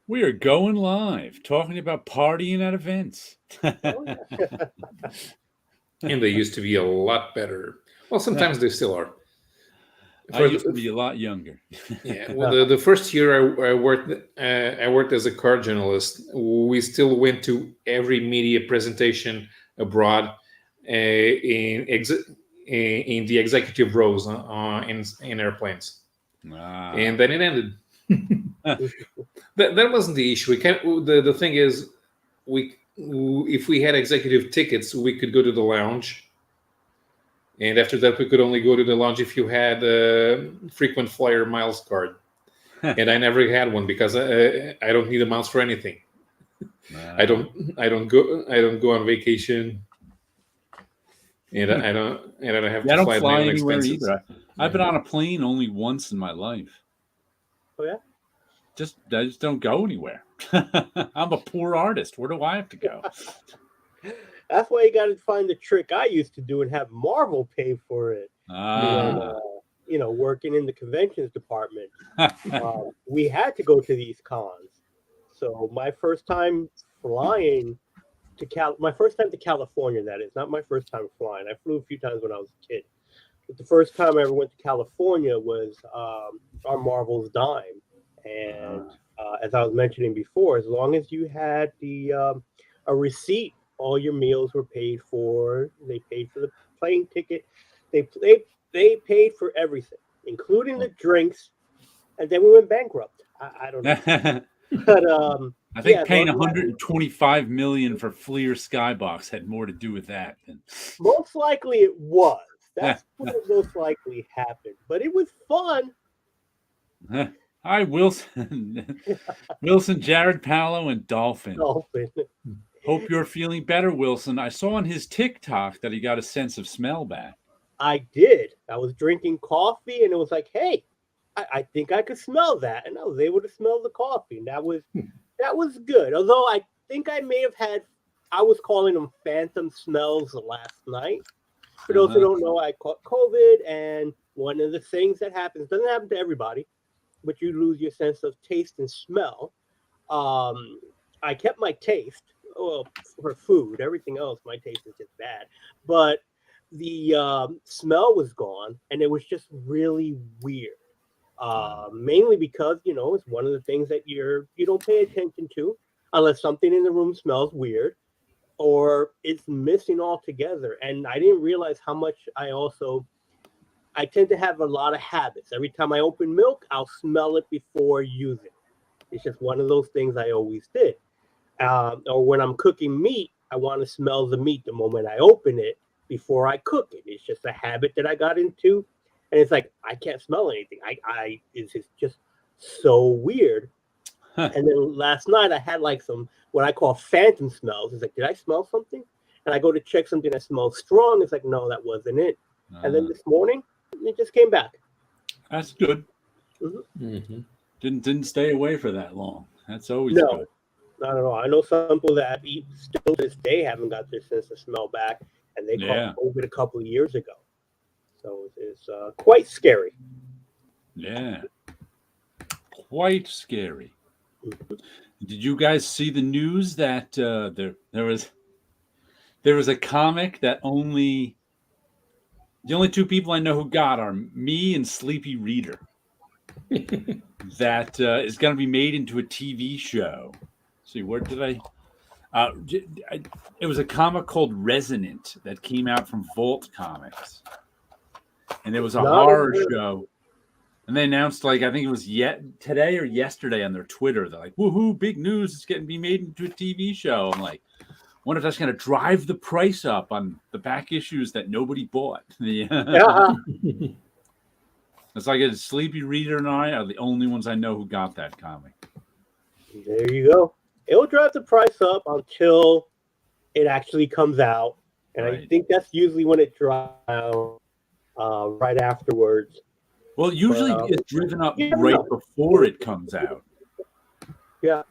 We are going live, talking about partying at events. Oh yeah. And they used to be a lot better. Well, sometimes they still are. I used to be a lot younger. Yeah, well, the first year I worked as a car journalist. We still went to every media presentation abroad in the executive rows in airplanes, and then it ended. That wasn't the issue. The thing is, we if we had executive tickets, we could go to the lounge, and after that, we could only go to the lounge if you had a frequent flyer miles card. And I never had one because I don't need a mouse for anything. I don't I don't go on vacation, and I don't have I to don't fly fly my own anywhere expenses. either. I've been on a plane only once in my life. Oh yeah. I just don't go anywhere. I'm a poor artist. Where do I have to go? That's why you got to find the trick I used to do and have Marvel pay for it. When working in the conventions department, we had to go to these cons. So my first time flying my first time to California, that is not my first time flying. I flew a few times when I was a kid, but the first time I ever went to California was on Marvel's dime. And as I was mentioning before, as long as you had a receipt, all your meals were paid for. They paid for the plane ticket. They they they paid for everything, including the drinks. And then we went bankrupt. I don't know, but I think yeah, paying 125 million for Fleer Skybox had more to do with that than most likely it was. That's what most likely happened. But it was fun. Hi, Wilson. Wilson, Jared, Paolo, and Dolphin. Dolphin. Hope you're feeling better, Wilson. I saw on his TikTok that he got a sense of smell back. I did. I was drinking coffee and it was like, hey, I think I could smell that. And I was able to smell the coffee. And that was good. Although I think I may have had, I was calling them phantom smells last night. For those who don't know, I caught COVID. And one of the things that happens, doesn't happen to everybody, but you lose your sense of taste and smell. I kept my taste. Well, for food, everything else, my taste is just bad. But the smell was gone, and it was just really weird. Mainly because it's one of the things that you don't pay attention to unless something in the room smells weird or it's missing altogether. And I didn't realize how much I tend to have a lot of habits. Every time I open milk, I'll smell it before using it. It's just one of those things I always did. Or when I'm cooking meat, I want to smell the meat the moment I open it before I cook it. It's just a habit that I got into, and it's like I can't smell anything. It's just so weird. And then last night I had like some what I call phantom smells. It's like, did I smell something? And I go to check something that smells strong. It's like, no, that wasn't it. And then this morning, it just came back. That's good. Mm-hmm. Didn't stay away for that long. That's always No. good. Not at all. I know some people that still to this day haven't got their sense of smell back, and they caught COVID a couple of years ago. So it's quite scary. Yeah, quite scary. Did you guys see the news that there was a comic that the only two people I know who got are me and Sleepy Reader. That is going to be made into a TV show. See, where did it was a comic called Resonant that came out from Vault Comics. And it was a horror show. And they announced, I think it was today or yesterday on their Twitter. They're like, woohoo, big news. It's getting to be made into a TV show. I'm like, wonder if that's going to drive the price up on the back issues that nobody bought. It's like a Sleepy Reader and I are the only ones I know who got that comic. There you go. It'll drive the price up until it actually comes out. And I think that's usually when it drops out right afterwards. Well, usually it's driven up right before it comes out. Yeah.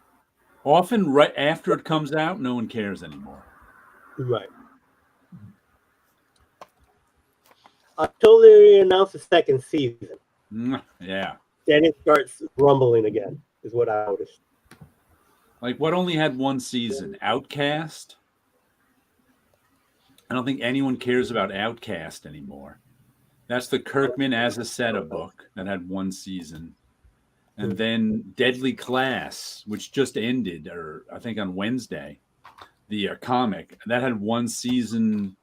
Often right after it comes out, no one cares anymore. Right. Until they announce the second season. Yeah. Then it starts rumbling again, is what I noticed. Like what only had one season? Outcast. I don't think anyone cares about Outcast anymore. That's the Kirkman Azaceta book that had one season. And then Deadly Class, which just ended, or I think on Wednesday, the comic, that had one season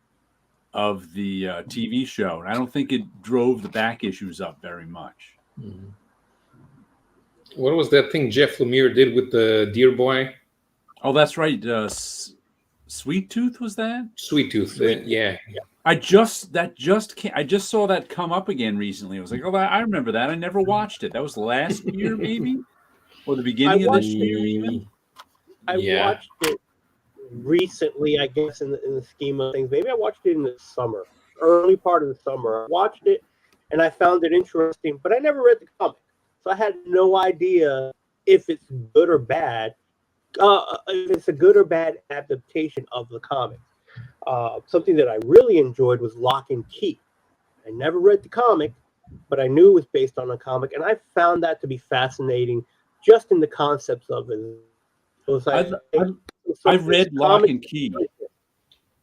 of the TV show. And I don't think it drove the back issues up very much. Mm-hmm. What was that thing Jeff Lemire did with the Deer Boy? Oh, that's right. Sweet Tooth was that? Sweet Tooth, yeah. I just saw that come up again recently. I was like, oh, I remember that. I never watched it. That was last year, maybe, or the beginning of this year. Even. I watched it recently, I guess, in the scheme of things. Maybe I watched it in the summer, early part of the summer. I watched it, and I found it interesting, but I never read the comic, so I had no idea if it's good or bad. If it's a good or bad adaptation of the comic. Something that I really enjoyed was Lock and Key. I never read the comic, but I knew it was based on a comic, and I found that to be fascinating just in the concepts of it. I read Lock and Key.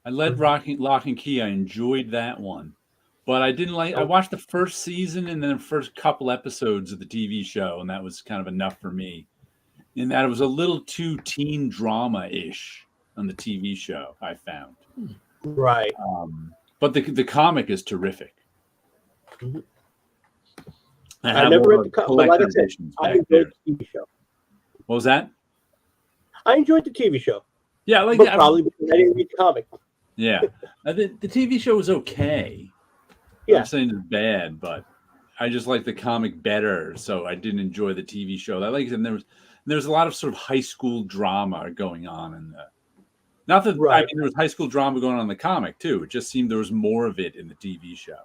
I read Lock and Key. I enjoyed that one, but I didn't like. I watched the first season and then the first couple episodes of the TV show, and that was kind of enough for me. In that it was a little too teen drama-ish on the TV show, I found. Right. But the comic is terrific. Mm-hmm. I never read the comic, but like I said, I enjoyed the TV show. What was that? I enjoyed the TV show. Yeah, like that. Probably because I didn't read the comic. Yeah. The TV show was okay. Yeah. I'm saying it's bad, but I just like the comic better, so I didn't enjoy the TV show. I like it, and there's a lot of sort of high school drama going on in the. Not that right. I mean, there was high school drama going on in the comic too. It just seemed there was more of it in the TV show.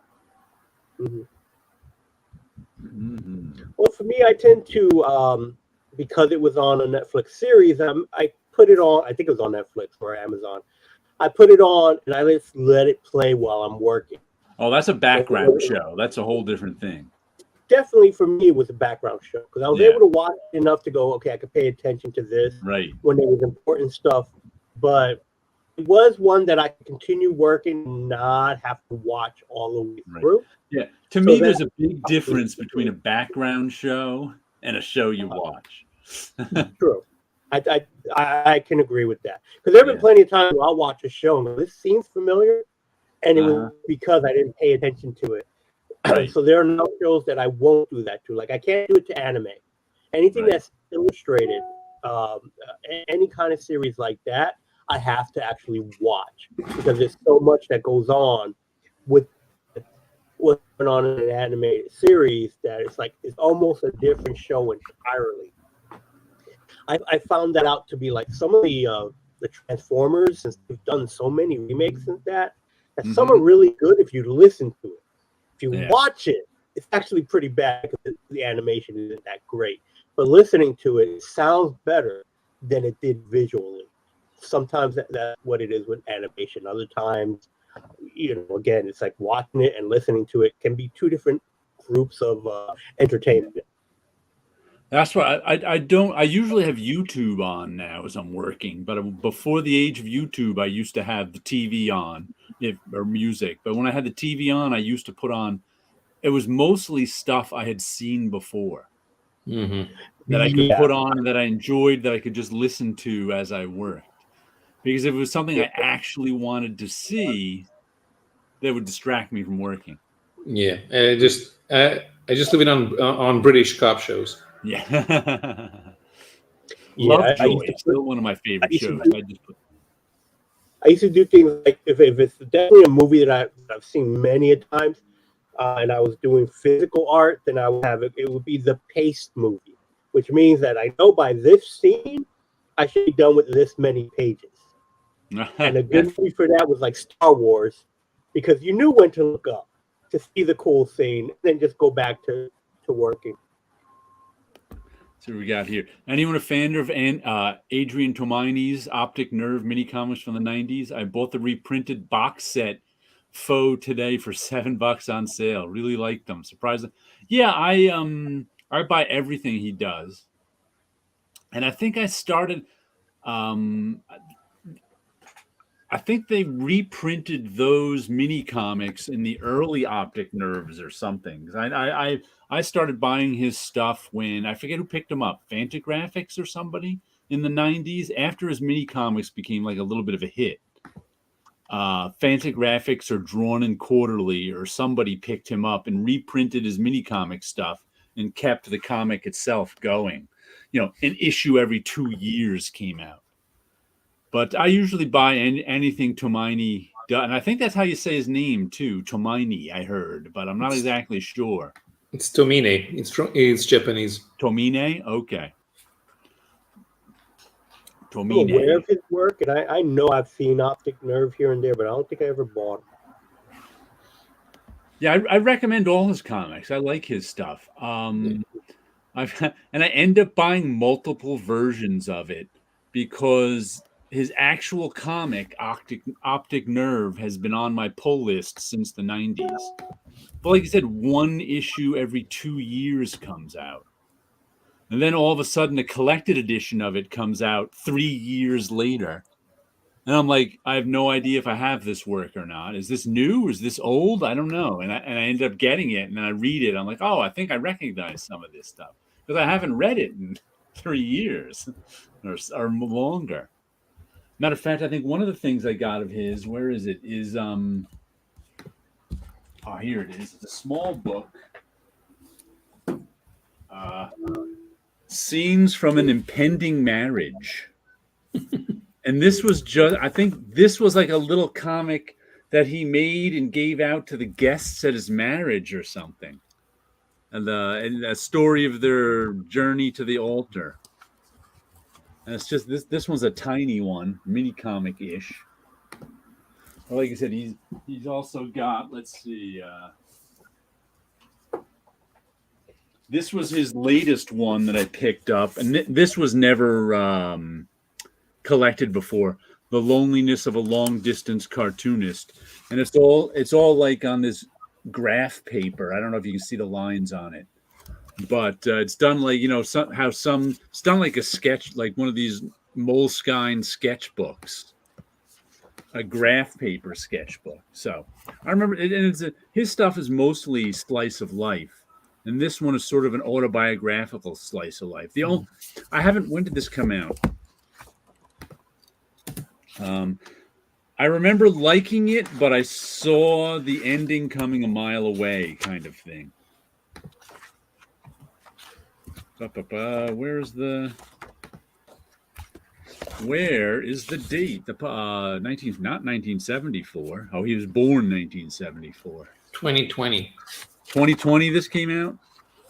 Mm-hmm. Mm-hmm. Well, for me, I tend to because it was on a Netflix series. I put it on. I think it was on Netflix or Amazon. I put it on and I just let it play while I'm working. Oh, that's a background show. That's a whole different thing. Definitely for me, it was a background show because I was able to watch enough to go, okay, I could pay attention to this when there was important stuff. But it was one that I could continue working and not have to watch all the way through. Yeah. To me, there's a big difference between a background show and a show you watch. True. I can agree with that. Because there have been plenty of times where I'll watch a show and go, this seems familiar. And it was because I didn't pay attention to it. Right. So there are no shows that I won't do that to. Like I can't do it to anime. Anything that's illustrated, any kind of series like that, I have to actually watch because there's so much that goes on with what's going on in an animated series that it's almost a different show entirely. I found that out to be like some of the Transformers, since they've done so many remakes since that some are really good if you listen to it. If you watch it, it's actually pretty bad because the animation isn't that great. But listening to it, it sounds better than it did visually. Sometimes that's what it is with animation. Other times, again, it's like watching it and listening to it can be two different groups of entertainment. That's why I usually have YouTube on now as I'm working, but before the age of YouTube, I used to have the TV on or music. But when I had the TV on, I used to put on, it was mostly stuff I had seen before that I could put on and that I enjoyed, that I could just listen to as I worked. Because if it was something I actually wanted to see, that would distract me from working. Yeah, I just leave it on British cop shows. Yeah. Lovejoy is still one of my favorite shows. I used to do things like if it's definitely a movie that I've seen many a times, and I was doing physical art, then I would have it would be the paced movie, which means that I know by this scene I should be done with this many pages. And a good movie for that was like Star Wars, because you knew when to look up to see the cool scene, and then just go back to working. So we got here. Anyone a fan of Adrian Tomini's Optic Nerve mini comics from the 90s? I bought the reprinted box set Foe today for $7 on sale. Really like them. Surprised. Yeah, I buy everything he does. And I think I started I think they reprinted those mini comics in the early Optic Nerves or something. I started buying his stuff when I forget who picked him up, Fantagraphics or somebody in the 90s, after his mini comics became like a little bit of a hit. Fantagraphics or Drawn and Quarterly or somebody picked him up and reprinted his mini comic stuff and kept the comic itself going. An issue every 2 years came out. But I usually buy anything Tomine, and I think that's how you say his name too, Tomine. I heard, but I'm not exactly sure. It's Tomine. It's Japanese. Tomine, okay. I'm aware of his work, and I know I've seen Optic Nerve here and there, but I don't think I ever bought him. Yeah, I recommend all his comics. I like his stuff. And I end up buying multiple versions of it because his actual comic, Optic Nerve, has been on my pull list since the 90s. But like I said, one issue every 2 years comes out. And then all of a sudden, a collected edition of it comes out 3 years later. And I'm like, I have no idea if I have this work or not. Is this new? Is this old? I don't know. And I ended up getting it, and then I read it. I'm like, oh, I think I recognize some of this stuff because I haven't read it in 3 years or longer. Matter of fact, I think one of the things I got of his, where is it? Is here it is. It's a small book. Scenes from an Impending Marriage. And this was I think this was like a little comic that he made and gave out to the guests at his marriage or something. And a story of their journey to the altar. And it's just this one's a tiny one, mini comic-ish. But like I said, he's also got, let's see, this was his latest one that I picked up, and this was never collected before. The Loneliness of a Long Distance Cartoonist, and it's all like on this graph paper. I don't know if you can see the lines on it, but it's done like it's done like a sketch, like one of these Moleskine sketchbooks, a graph paper sketchbook. So I remember it, and his stuff is mostly slice of life, and this one is sort of an autobiographical slice of life. When did this come out? I remember liking it, but I saw the ending coming a mile away, kind of thing. Where is the date? The not 1974. Oh, he was born 1974. 2020. 2020. This came out.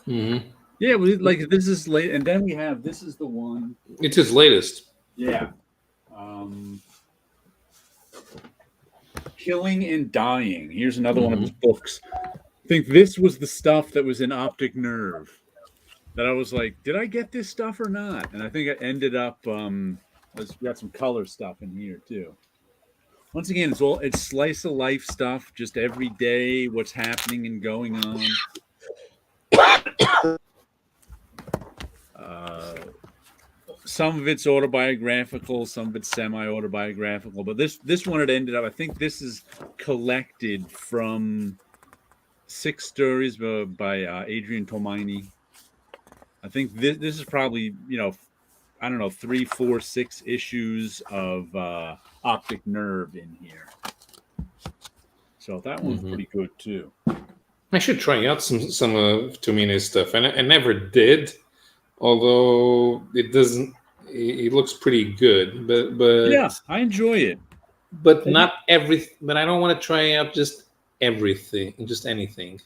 Mm-hmm. Yeah, like this is late, and then this is the one. It's his latest. Yeah. Killing and Dying. Here's another one of his books. I think this was the stuff that was in Optic Nerve that I was like, did I get this stuff or not? And I think I ended up let's got some color stuff in here too. Once again, it's slice of life stuff, just every day, what's happening and going on. Some of it's autobiographical, some of it's semi-autobiographical. But this one, it ended up, I think this is collected from 6 stories by Adrian Tomine. I think this is probably, I don't know, 3, 4, 6 issues of Optic Nerve in here. So that one's pretty good too. I should try out some of Tomine's stuff, and I never did. Although it looks pretty good, but yeah, I enjoy it. But not everything. But I don't want to try out just everything, just anything.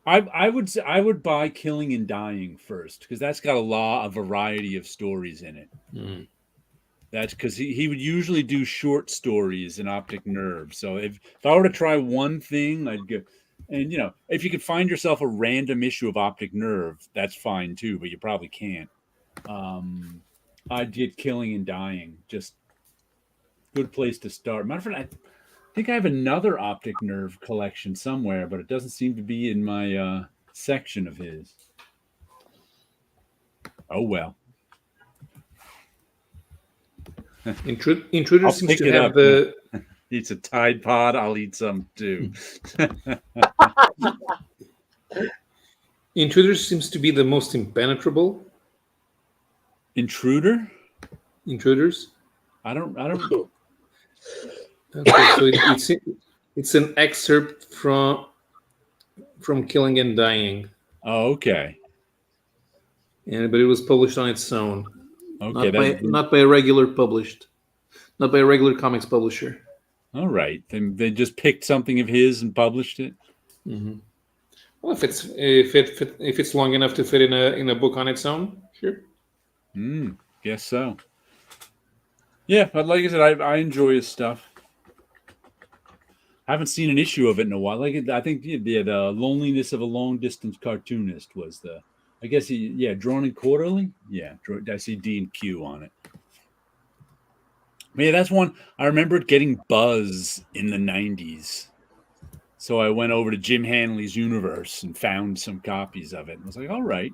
I would buy Killing and Dying first because that's got a variety of stories in it. That's because he would usually do short stories in Optic Nerve. So if I were to try one thing, I'd go. And, if you could find yourself a random issue of Optic Nerve, that's fine too, but you probably can't. I did Killing and Dying. Just good place to start. Matter of fact, I think I have another Optic Nerve collection somewhere, but it doesn't seem to be in my section of his. Oh, well. Intruder I'll seems pick to it have up. the. Eats a Tide Pod. I'll eat some too. Intruder seems to be the most impenetrable. Intruder? Intruders. I don't. Okay, so it's an excerpt from Killing and Dying. Oh, okay. But it was published on its own. Okay. Not by a regular comics publisher. All right. Then they just picked something of his and published it. Mm-hmm. Well, if it's long enough to fit in a book on its own, sure. Guess so. Yeah, but like I said, I enjoy his stuff. I haven't seen an issue of it in a while. I think the Loneliness of a Long Distance Cartoonist was the. I guess drawn in quarterly. Yeah, I see D and Q on it. Yeah, that's one I remembered getting buzz in the 90s. So I went over to Jim Hanley's Universe and found some copies of it. And was like, all right.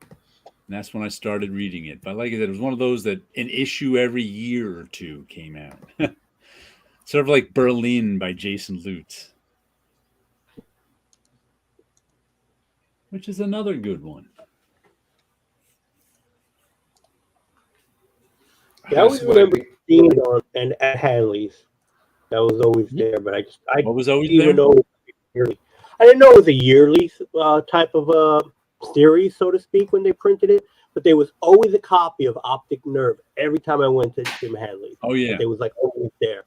And that's when I started reading it. But like I said, it was one of those that an issue every year or two came out. Sort of like Berlin by Jason Lutz. Which is another good one. Yeah, I always remember seeing it on and at Hanley's. That was always there, but I was always didn't even there? know it was yearly. I didn't know it was a yearly type of series, so to speak, when they printed it. But there was always a copy of Optic Nerve every time I went to Jim Hanley's. Oh yeah, it was like always there.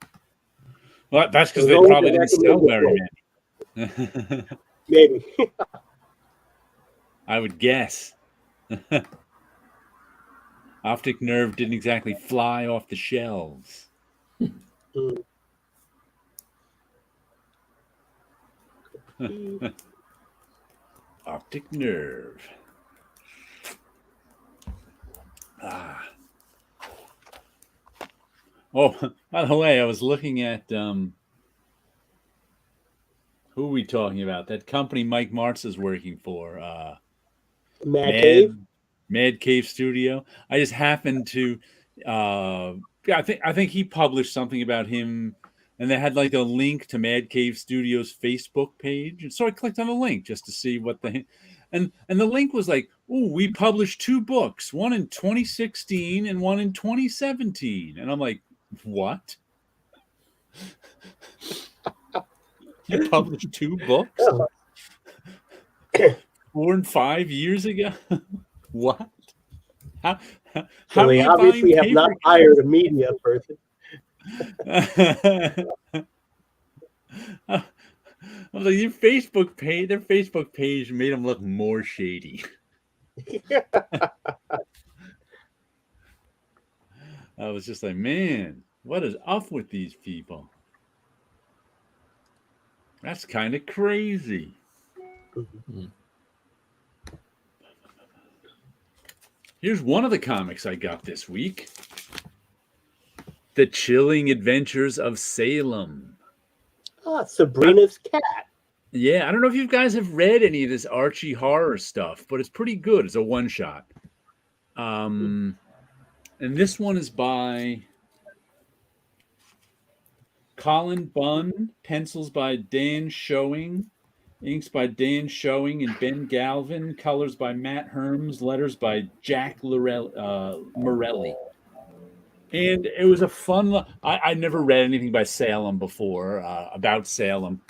Well, that's because they probably didn't sell very many. Maybe. I would guess. Optic Nerve didn't exactly fly off the shelves. Optic Nerve. Oh, by the way, I was looking at who are we talking about? That company Mike Martz is working for. Mad Cave Studio. I just happened to I think he published something about him, and they had like a link to Mad Cave Studios Facebook page. And so I clicked on the link just to see what and the link was like, oh, we published 2 books, one in 2016 and one in 2017. And I'm like, what? You published 2 books? 4 and 5 years ago? What? How they obviously have not hired a media person. I was like, their Facebook page made them look more shady. I was just like, man, what is up with these people? That's kind of crazy. Mm-hmm. Here's one of the comics I got this week. The Chilling Adventures of Salem. Sabrina's cat. Yeah, I don't know if you guys have read any of this Archie horror stuff, but it's pretty good. It's a one-shot. And this one is by Colin Bunn, pencils by Dan Showing, inks by Dan Showing and Ben Galvin, colors by Matt Herms, letters by Jack Morelli. And it was a fun... I never read anything by Salem before, about Salem.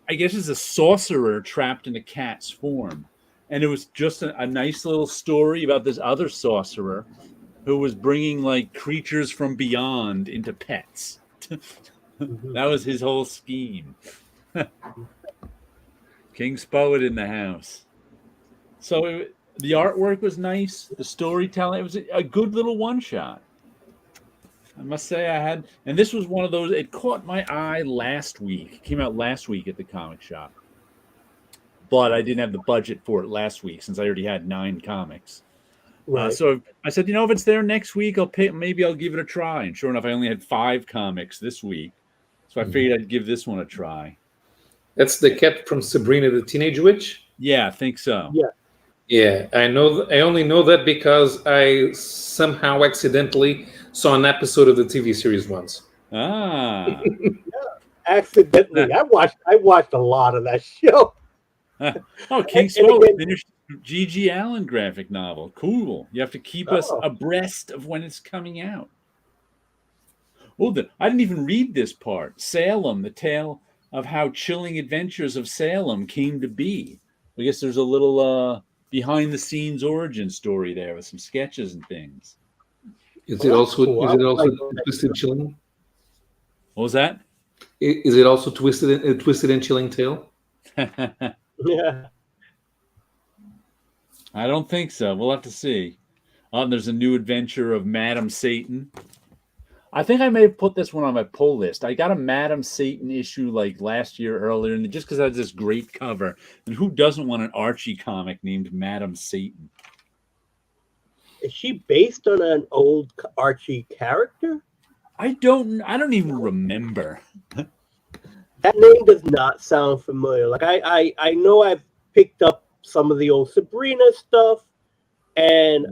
I guess it's a sorcerer trapped in a cat's form. And it was just a nice little story about this other sorcerer who was bringing like creatures from beyond into pets. That was his whole scheme. King's Poet in the house. So the artwork was nice. The storytelling, it was a good little one-shot. I must say and this was one of those, it caught my eye last week. It came out last week at the comic shop. But I didn't have the budget for it last week since I already had 9 comics. Right. So I said, if it's there next week, maybe I'll give it a try. And sure enough, I only had 5 comics this week. So I figured I'd give this one a try. That's the cat from Sabrina the Teenage Witch? Yeah, I think so. Yeah. Yeah, I know. I only know that because I somehow accidentally saw an episode of the TV series once. Ah. Accidentally, I watched a lot of that show. Oh, And, King and Smoke again, finished G.G. Allen graphic novel. Cool. You have to keep us oh, abreast of when it's coming out. Oh, I didn't even read this part. Salem, the tale of how Chilling Adventures of Salem came to be. I guess there's a little behind the scenes origin story there with some sketches and things. Is well, it that's also cool. is I it would also like to check it twisted out. chilling? What was that? Is it also twisted and chilling tale? Yeah. I don't think so. We'll have to see. Oh, and there's a new adventure of Madam Satan. I think I may have put this one on my pull list. I got a Madam Satan issue like last year earlier, and just because it has this great cover. And who doesn't want an Archie comic named Madam Satan? Is she based on an old Archie character? I don't even remember. That name does not sound familiar. Like I know I've picked up some of the old Sabrina stuff, and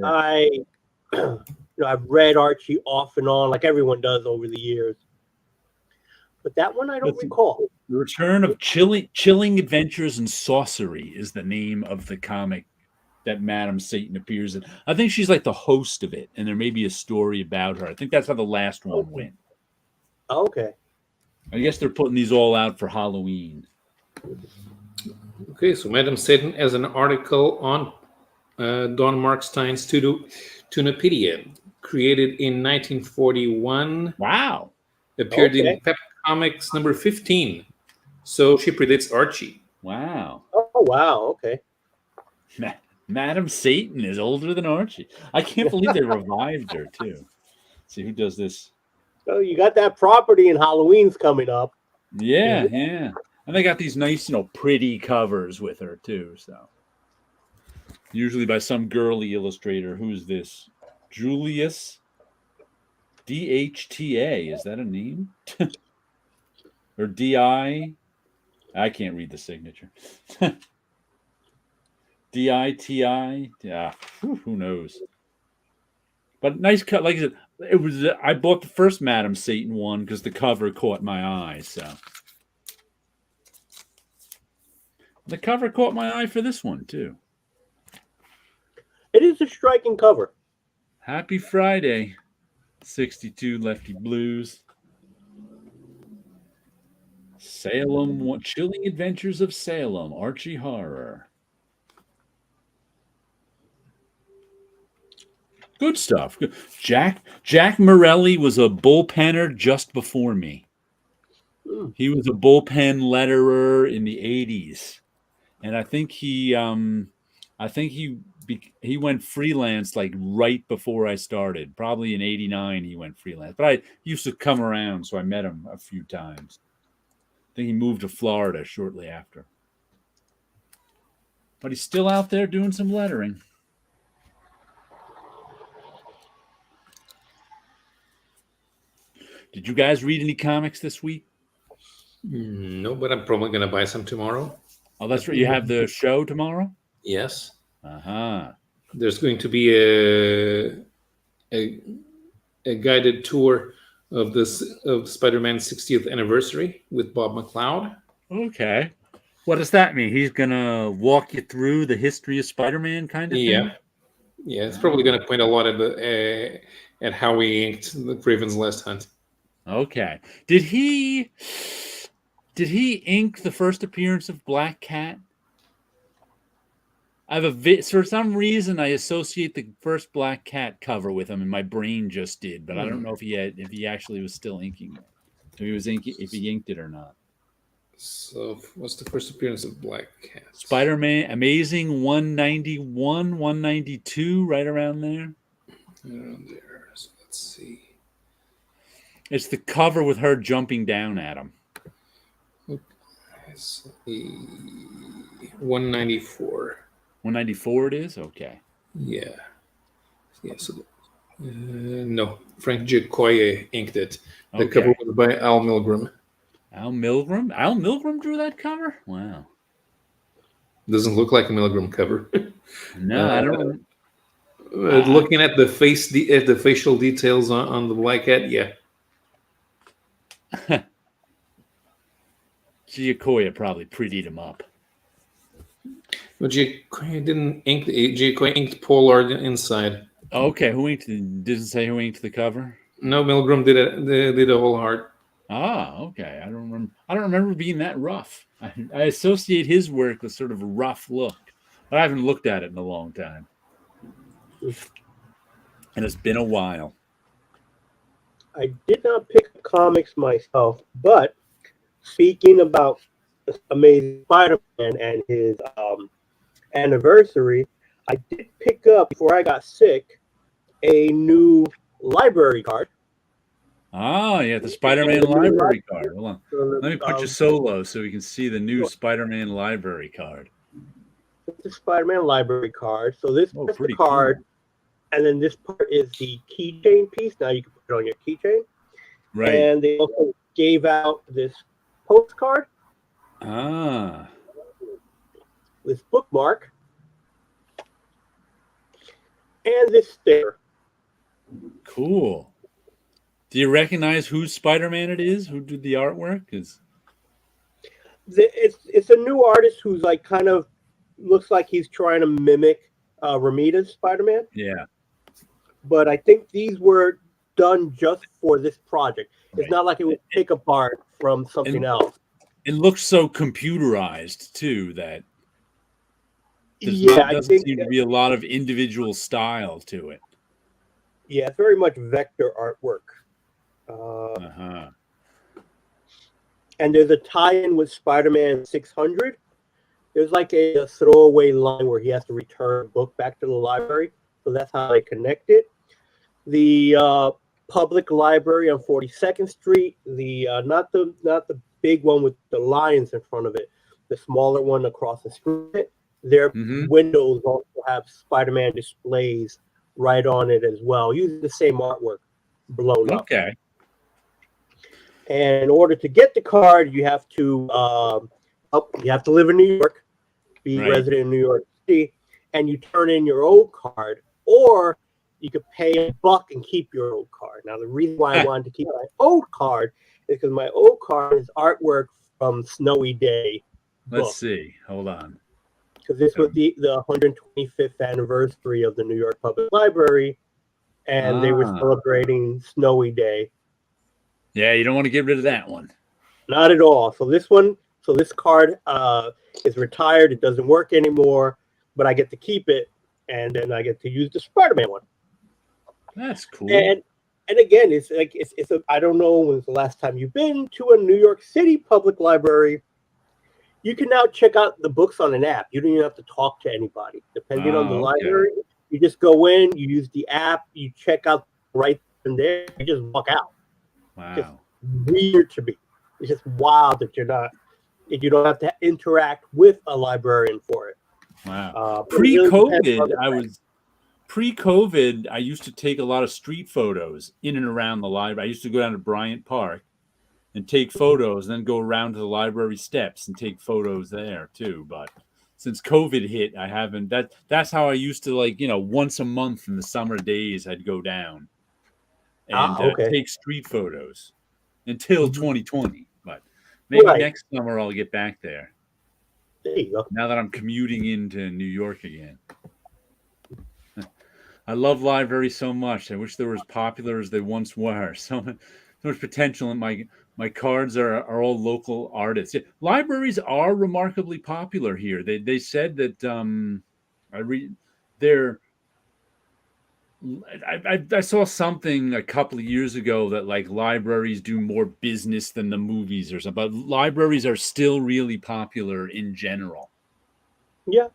Yeah. I've read Archie off and on, like everyone does over the years. But that one I don't Let's recall. The Return of Chilling Adventures and Sorcery is the name of the comic that Madam Satan appears in. I think she's like the host of it, and there may be a story about her. I think that's how the last one went. Okay. I guess they're putting these all out for Halloween. Okay, so Madam Satan has an article on Don Markstein's Tunopedia, created in 1941. Wow. Appeared Okay. in Pep Comics number 15. So she predates Archie. Wow. Oh wow. Okay. Madam Satan is older than Archie. I can't believe they revived her, too. Let's see who does this. So you got that property, and Halloween's coming up. Yeah, yeah. And they got these nice, pretty covers with her, too. So usually by some girly illustrator. Who's this? Julius DHTA. Is that a name? Or DI? I can't read the signature. DITI? Yeah, who knows? But nice cut. Like I said, it was. I bought the first Madam Satan one because the cover caught my eye. So the cover caught my eye for this one too. It is a striking cover. Happy Friday, 62 Lefty Blues. Salem, Chilling Adventures of Salem, Archie Horror. Good stuff. Good. Jack Morelli was a bullpenner just before me. He was a bullpen letterer in the 80s. And I think he went freelance like right before I started. Probably in 89 he went freelance. But I used to come around, so I met him a few times. I think he moved to Florida shortly after. But he's still out there doing some lettering. Did you guys read any comics this week? No, but I'm probably going to buy some tomorrow. Oh, that's right. You have the show tomorrow? Yes. Uh-huh. There's going to be a guided tour of Spider-Man's 60th anniversary with Bob McLeod. Okay. What does that mean? He's going to walk you through the history of Spider-Man kind of thing? Yeah, it's probably going to point a lot at how he inked the Craven's Last Hunt. Okay. Did he ink the first appearance of Black Cat? I have for some reason I associate the first Black Cat cover with him, and my brain just did, but I don't know if he actually was still inking it. If he inked it or not. So what's the first appearance of Black Cat? Spider-Man Amazing 191, 192, right around there. Around there. So let's see. It's the cover with her jumping down at him. Okay. 194. 194 it is? Okay. Yeah. So, no. Frank Giacoya inked it. The cover was by Al Milgrom. Al Milgrom? Al Milgrom drew that cover? Wow. Doesn't look like a Milgram cover. No, I don't. Looking at the facial details on the Black Cat, yeah. Giacoya probably prettied him up. But Giacoya didn't ink. Giacoya inked Pollard inside. Okay, who inked? Doesn't say who inked the cover. No, Milgram did a whole heart. Ah, okay. I don't remember being that rough. I associate his work with sort of a rough look, but I haven't looked at it in a long time, and it's been a while. I did not pick comics myself, but speaking about Amazing Spider-Man and his anniversary, I did pick up, before I got sick, a new library card. Ah, yeah, the Spider-Man library card. Hold on. Let me put you solo so we can see the new Spider-Man library card. The Spider-Man library card. So this is the card, cool. And then this part is the keychain piece. Now you can put it on your keychain. Right. And they also gave out this postcard. Ah. This bookmark. And this sticker. Cool. Do you recognize whose Spider-Man it is? Who did the artwork? It's a new artist who's like kind of looks like he's trying to mimic Romita's Spider-Man. Yeah. But I think these were done just for this project. It's not like it was pick apart from something else. It looks so computerized too that doesn't seem to be a lot of individual style to it. Yeah, it's very much vector artwork. And there's a tie-in with Spider-Man 600. There's like a throwaway line where he has to return a book back to the library. So that's how they connect it. The public library on 42nd Street, the not the big one with the lions in front of it, the smaller one across the street. Their windows also have Spider-Man displays right on it as well, using the same artwork blown up. Okay. And in order to get the card, you have to live in New York, be resident in New York City, and you turn in your old card, or you could pay $1 and keep your old card. Now, the reason why I wanted to keep my old card is because my old card is artwork from Snowy Day. Let's see. Hold on. Because this was the 125th anniversary of the New York Public Library, and they were celebrating Snowy Day. Yeah, you don't want to get rid of that one. Not at all. So this card is retired. It doesn't work anymore, but I get to keep it, and then I get to use the Spider-Man one. That's cool. And again, it's I don't know when's the last time you've been to a New York City public library. You can now check out the books on an app. You don't even have to talk to anybody. Depending on the library, you just go in, you use the app, you check out right from there, you just walk out. Wow. Just weird to me. It's just wild that you don't have to interact with a librarian for it. Wow. Pre-COVID, I used to take a lot of street photos in and around the library. I used to go down to Bryant Park and take photos, and then go around to the library steps and take photos there too. But since COVID hit, I haven't. That's how I used to, like, once a month in the summer days, I'd go down and take street photos until 2020. But maybe next summer I'll get back there. There you go. Now that I'm commuting into New York again. I love libraries so much. I wish they were as popular as they once were. So much potential in my cards are all local artists. Yeah, libraries are remarkably popular here. They said that I saw something a couple of years ago that like libraries do more business than the movies or something. But libraries are still really popular in general. Yeah.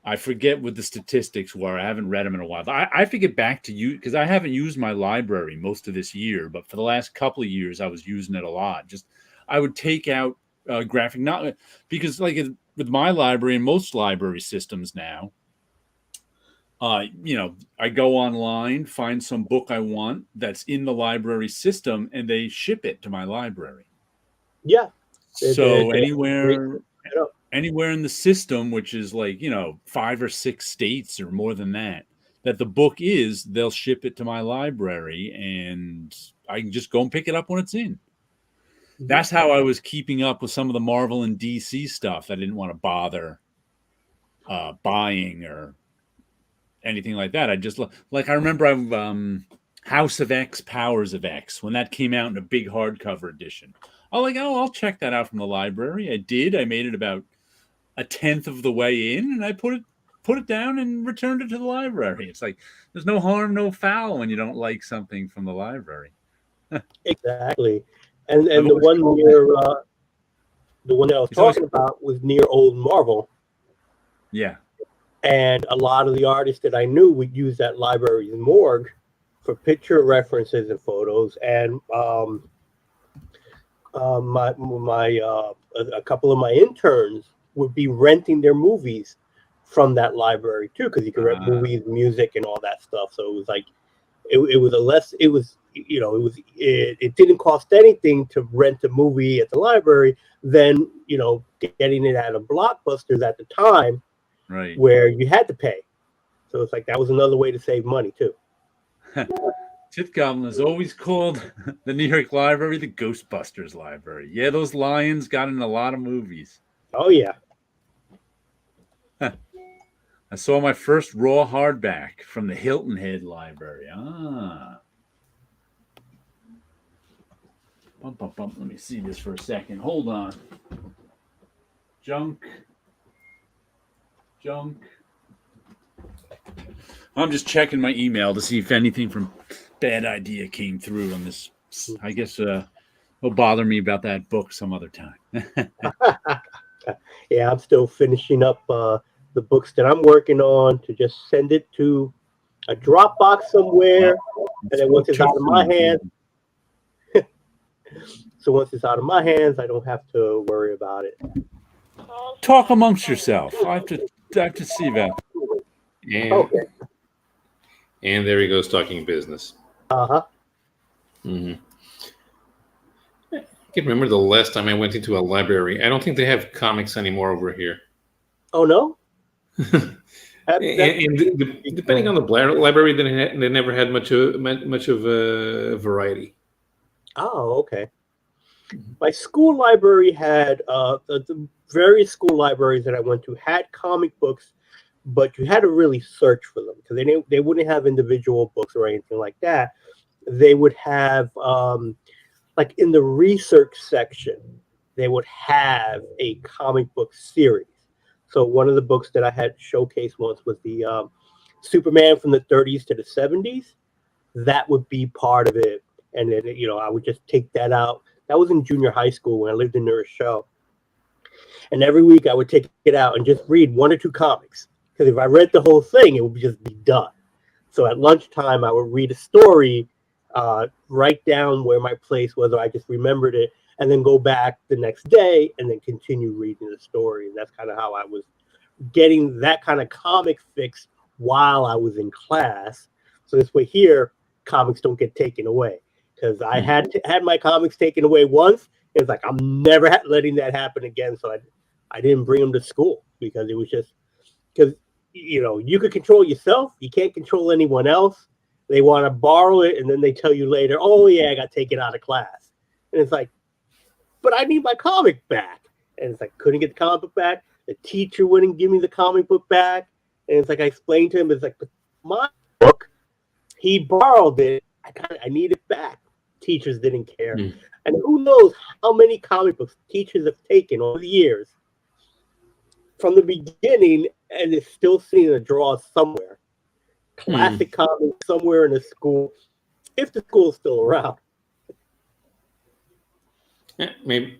I forget what the statistics were. I haven't read them in a while. I have to get back to you because I haven't used my library most of this year. But for the last couple of years, I was using it a lot. Just I would take out graphic, not because like with my library and most library systems now, I go online, find some book I want that's in the library system, and they ship it to my library. Yeah. So anywhere anywhere in the system, which is like, 5 or 6 states or more than that the book is, they'll ship it to my library and I can just go and pick it up when it's in. That's how I was keeping up with some of the Marvel and DC stuff. I didn't want to bother buying or anything like that. I just I remember House of X, Powers of X, when that came out in a big hardcover edition. I'll check that out from the library. I did. I made it about a 10th of the way in, and I put it down and returned it to the library. It's like there's no harm, no foul when you don't like something from the library. Exactly. And the one near the one that I was talking about was near Old Marvel. Yeah. And a lot of the artists that I knew would use that library's morgue for picture references and photos. And a couple of my interns would be renting their movies from that library too, because you can rent movies, music, and all that stuff. So it was like it didn't cost anything to rent a movie at the library than getting it at a Blockbusters at the time, right, where you had to pay. So it's like that was another way to save money too. Tip Goblin has always called the New York Library the Ghostbusters Library. Yeah, those lions got in a lot of movies. Oh yeah. I saw my first raw hardback from the Hilton Head Library. Let me see this for a second. Hold on. Junk. I'm just checking my email to see if anything from Bad Idea came through on this. I guess it'll bother me about that book some other time. Yeah, I'm still finishing up the books that I'm working on to just send it to a Dropbox somewhere, and then once it's out of my hands, I don't have to worry about it. Talk amongst yourself. I have to see that. And, okay. And there he goes talking business. Mm-hmm. I can remember the last time I went into a library. I don't think they have comics anymore over here. Oh no. And depending on the library, they never had much of a variety. Oh, okay. My school library had the various school libraries that I went to had comic books, but you had to really search for them because they wouldn't have individual books or anything like that. They would have like in the research section, they would have a comic book series. So one of the books that I had showcased once was the Superman from the 30s to the 70s. That would be part of it. And then, I would just take that out. That was in junior high school when I lived in New Rochelle. And every week I would take it out and just read 1 or 2 comics. Because if I read the whole thing, it would just be done. So at lunchtime, I would read a story, write down where my place was, or I just remembered it, and then go back the next day and then continue reading the story. And that's kind of how I was getting that kind of comic fix while I was in class. So this way here, comics don't get taken away. Because I had my comics taken away once. It's like, I'm never letting that happen again. So I didn't bring them to school because it was just, because, you could control yourself. You can't control anyone else. They want to borrow it. And then they tell you later, oh yeah, I got taken out of class. And it's like, but I need my comic back. And it's like, couldn't get the comic book back. The teacher wouldn't give me the comic book back. And it's like, I explained to him, it's like, but my book, he borrowed it. I need it back. Teachers didn't care. And who knows how many comic books teachers have taken over the years from the beginning and it's still sitting in a drawer somewhere. Classic comics somewhere in a school, if the school is still around. Yeah, maybe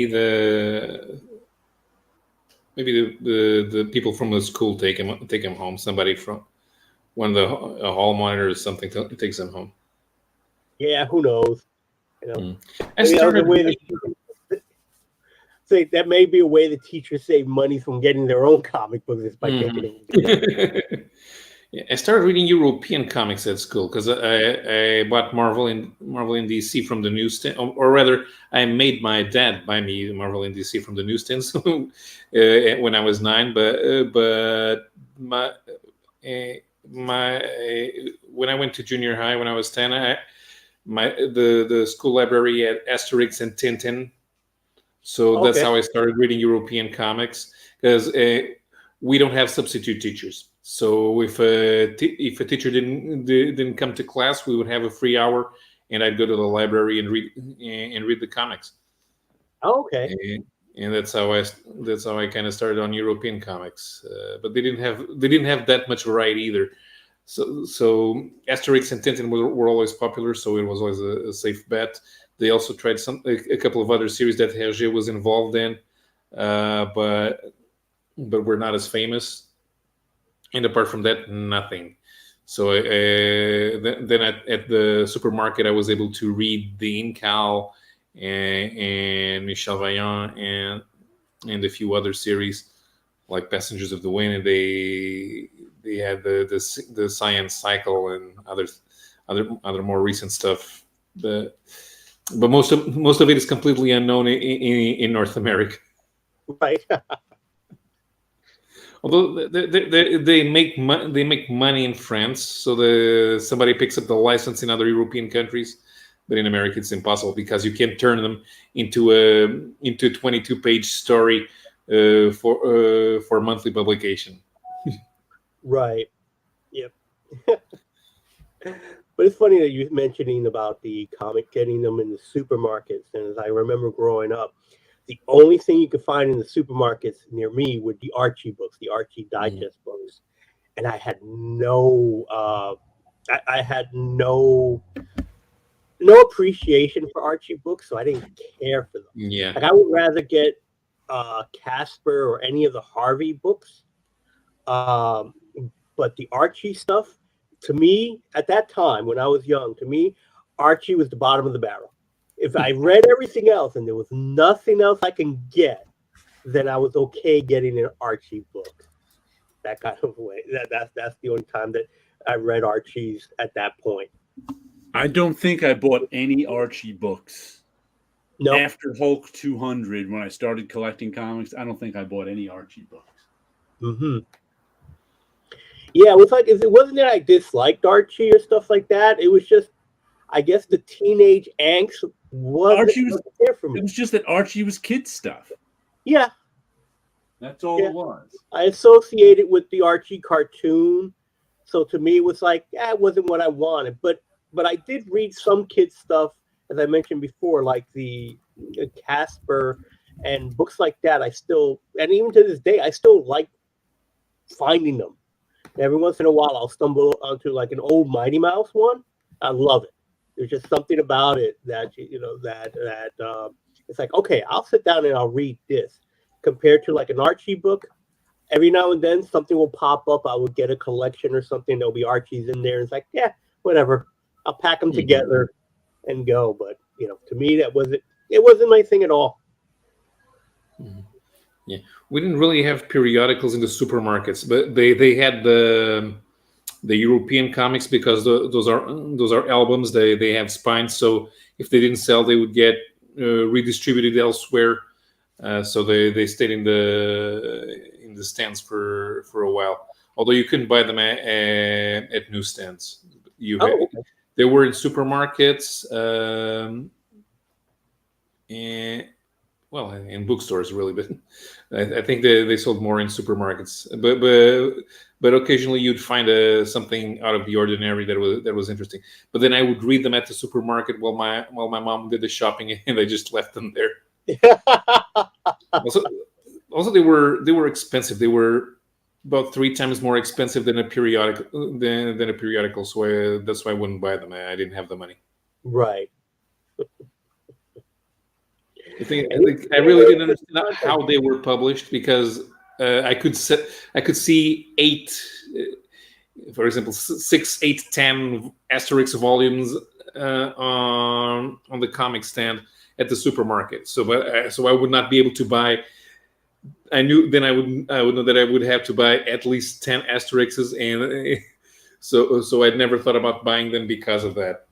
the people from the school take him home. Somebody from one of the hall monitors or something takes them home. Yeah, who knows? I started say that may be a way the teachers save money from getting their own comic books is by taking it. Yeah, I started reading European comics at school because I bought Marvel and DC from the newsstand, or rather, I made my dad buy me Marvel and DC from the newsstands when I was 9. But uh, my when I went to junior high when I was 10, the school library had Asterix and Tintin, so that's Okay. how I started reading European comics because we don't have substitute teachers. So if a teacher didn't come to class, we would have a free hour, and I'd go to the library and read the comics. Okay. And that's how I kind of started on European comics. But they didn't have that much variety either. So Asterix and Tintin were always popular, so it was always a safe bet. They also tried a couple of other series that Hergé was involved in, but were not as famous. And apart from that, nothing. So then at the supermarket, I was able to read the Incal and Michel Vaillant and a few other series like Passengers of the Wind, and they had the Science Cycle and other more recent stuff. But most of it is completely unknown in North America. Right. Although they make money in France, so somebody picks up the license in other European countries, but in America it's impossible because you can't turn them into a 22-page story for monthly publication. Right. Yep. But it's funny that you're mentioning about the comic getting them in the supermarkets. And as I remember growing up, the only thing you could find in the supermarkets near me were the Archie books, the Archie Digest books, and I had no, I had no appreciation for Archie books, so I didn't care for them. Yeah, Like I would rather get Casper or any of the Harvey books, but the Archie stuff, to me, at that time when I was young, to me, Archie was the bottom of the barrel. If I read everything else and there was nothing else I can get, then I was okay getting an Archie book. That kind of way. That's the only time that I read Archie's at that point. I don't think I bought any Archie books. No. After Hulk 200, when I started collecting comics, I don't think I bought any Archie books. Mm-hmm. Yeah, it was like it wasn't that I disliked Archie or stuff like that. It was just, I guess, the teenage angst wasn't there for me. It was just that Archie was kid stuff. Yeah. That's all it was. I associated with the Archie cartoon, so to me it was like, it wasn't what I wanted. But I did read some kid stuff, as I mentioned before, like the Casper and books like that. I still, and even to this day, I still like finding them. Every once in a while, I'll stumble onto like an old Mighty Mouse one. I love it. There's just something about it that it's like, okay, I'll sit down and I'll read this. Compared to like an Archie book, every now and then something will pop up. I will get a collection or something. There'll be Archies in there. It's like, yeah, whatever. I'll pack them together and go. But to me, it wasn't my thing at all. Yeah, we didn't really have periodicals in the supermarkets, but they had the European comics because those are albums. They have spines, so if they didn't sell, they would get redistributed elsewhere. So they stayed in the stands for a while. Although you couldn't buy them at newsstands. They were in supermarkets and in bookstores really, but I think they sold more in supermarkets. But occasionally you'd find something out of the ordinary that was interesting. But then I would read them at the supermarket while my mom did the shopping, and I just left them there. Also, they were expensive. They were about 3 times more expensive than a periodical. So that's why I wouldn't buy them. I didn't have the money. Right. I really didn't understand how they were published because I could see 8, for example, 6, 8, 10 Asterix volumes on the comic stand at the supermarket. So I would not be able to buy. I would know that I would have to buy at least 10 Asterixes, So I'd never thought about buying them because of that.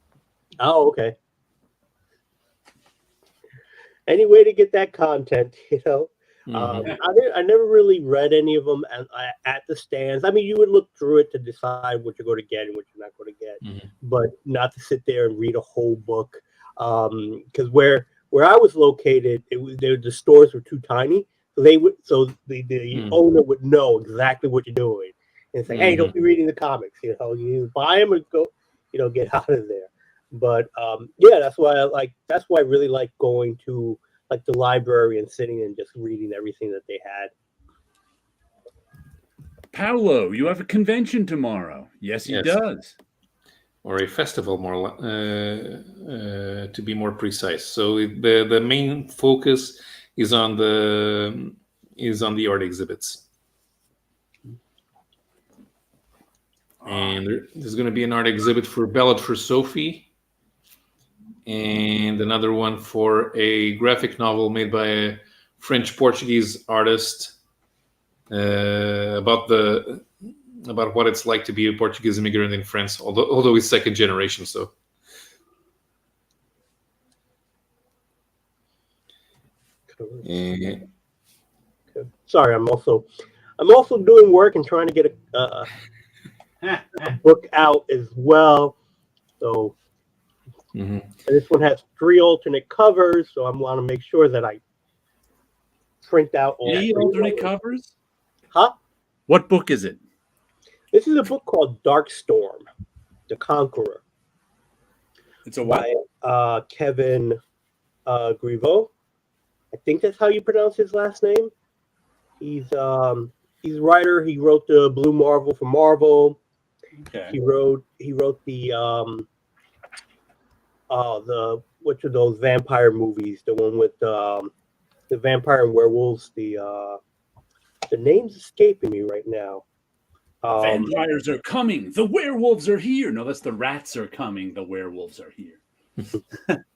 Oh, okay. Any way to get that content, I never really read any of them at the stands. I mean, you would look through it to decide what you're going to get and what you're not going to get, but not to sit there and read a whole book. Because where I was located, the stores were too tiny, so the owner would know exactly what you're doing and say, "Hey, don't be reading the comics. You buy them and go, get out of there." But that's why I really like going to like the library and sitting and just reading everything that they had. Paulo, you have a convention tomorrow. Yes, he does. Or a festival, more to be more precise. So the main focus is on the art exhibits. And there's going to be an art exhibit for Ballad for Sophie, and another one for a graphic novel made by a French-Portuguese artist about what it's like to be a Portuguese immigrant in France, although he's second generation. So, sorry, I'm also doing work and trying to get a book out as well. So. This one has 3 alternate covers, so I want to make sure that I print out all 3 alternate covers. Huh? What book is it? This is a book called Dark Storm, The Conqueror. It's a what? By Kevin Griveau. I think that's how you pronounce his last name. He's a writer. He wrote the Blue Marvel for Marvel. Okay. He wrote which of those vampire movies? The one with the vampire and werewolves. The name's escaping me right now. Vampires are coming. The werewolves are here. No, that's the rats are coming. The werewolves are here.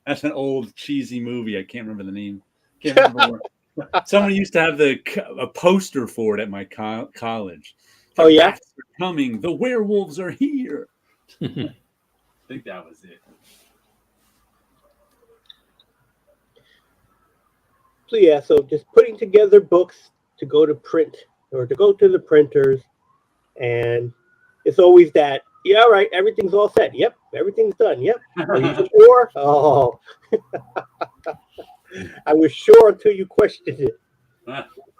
That's an old cheesy movie. I can't remember the name. Can't remember. Someone used to have a poster for it at my college. The rats are coming. The werewolves are here. I think that was it. So so just putting together books to go to print or to go to the printers, and it's always that, all right, everything's all set. Yep, everything's done. Yep. Are you sure? Oh, I was sure until you questioned it.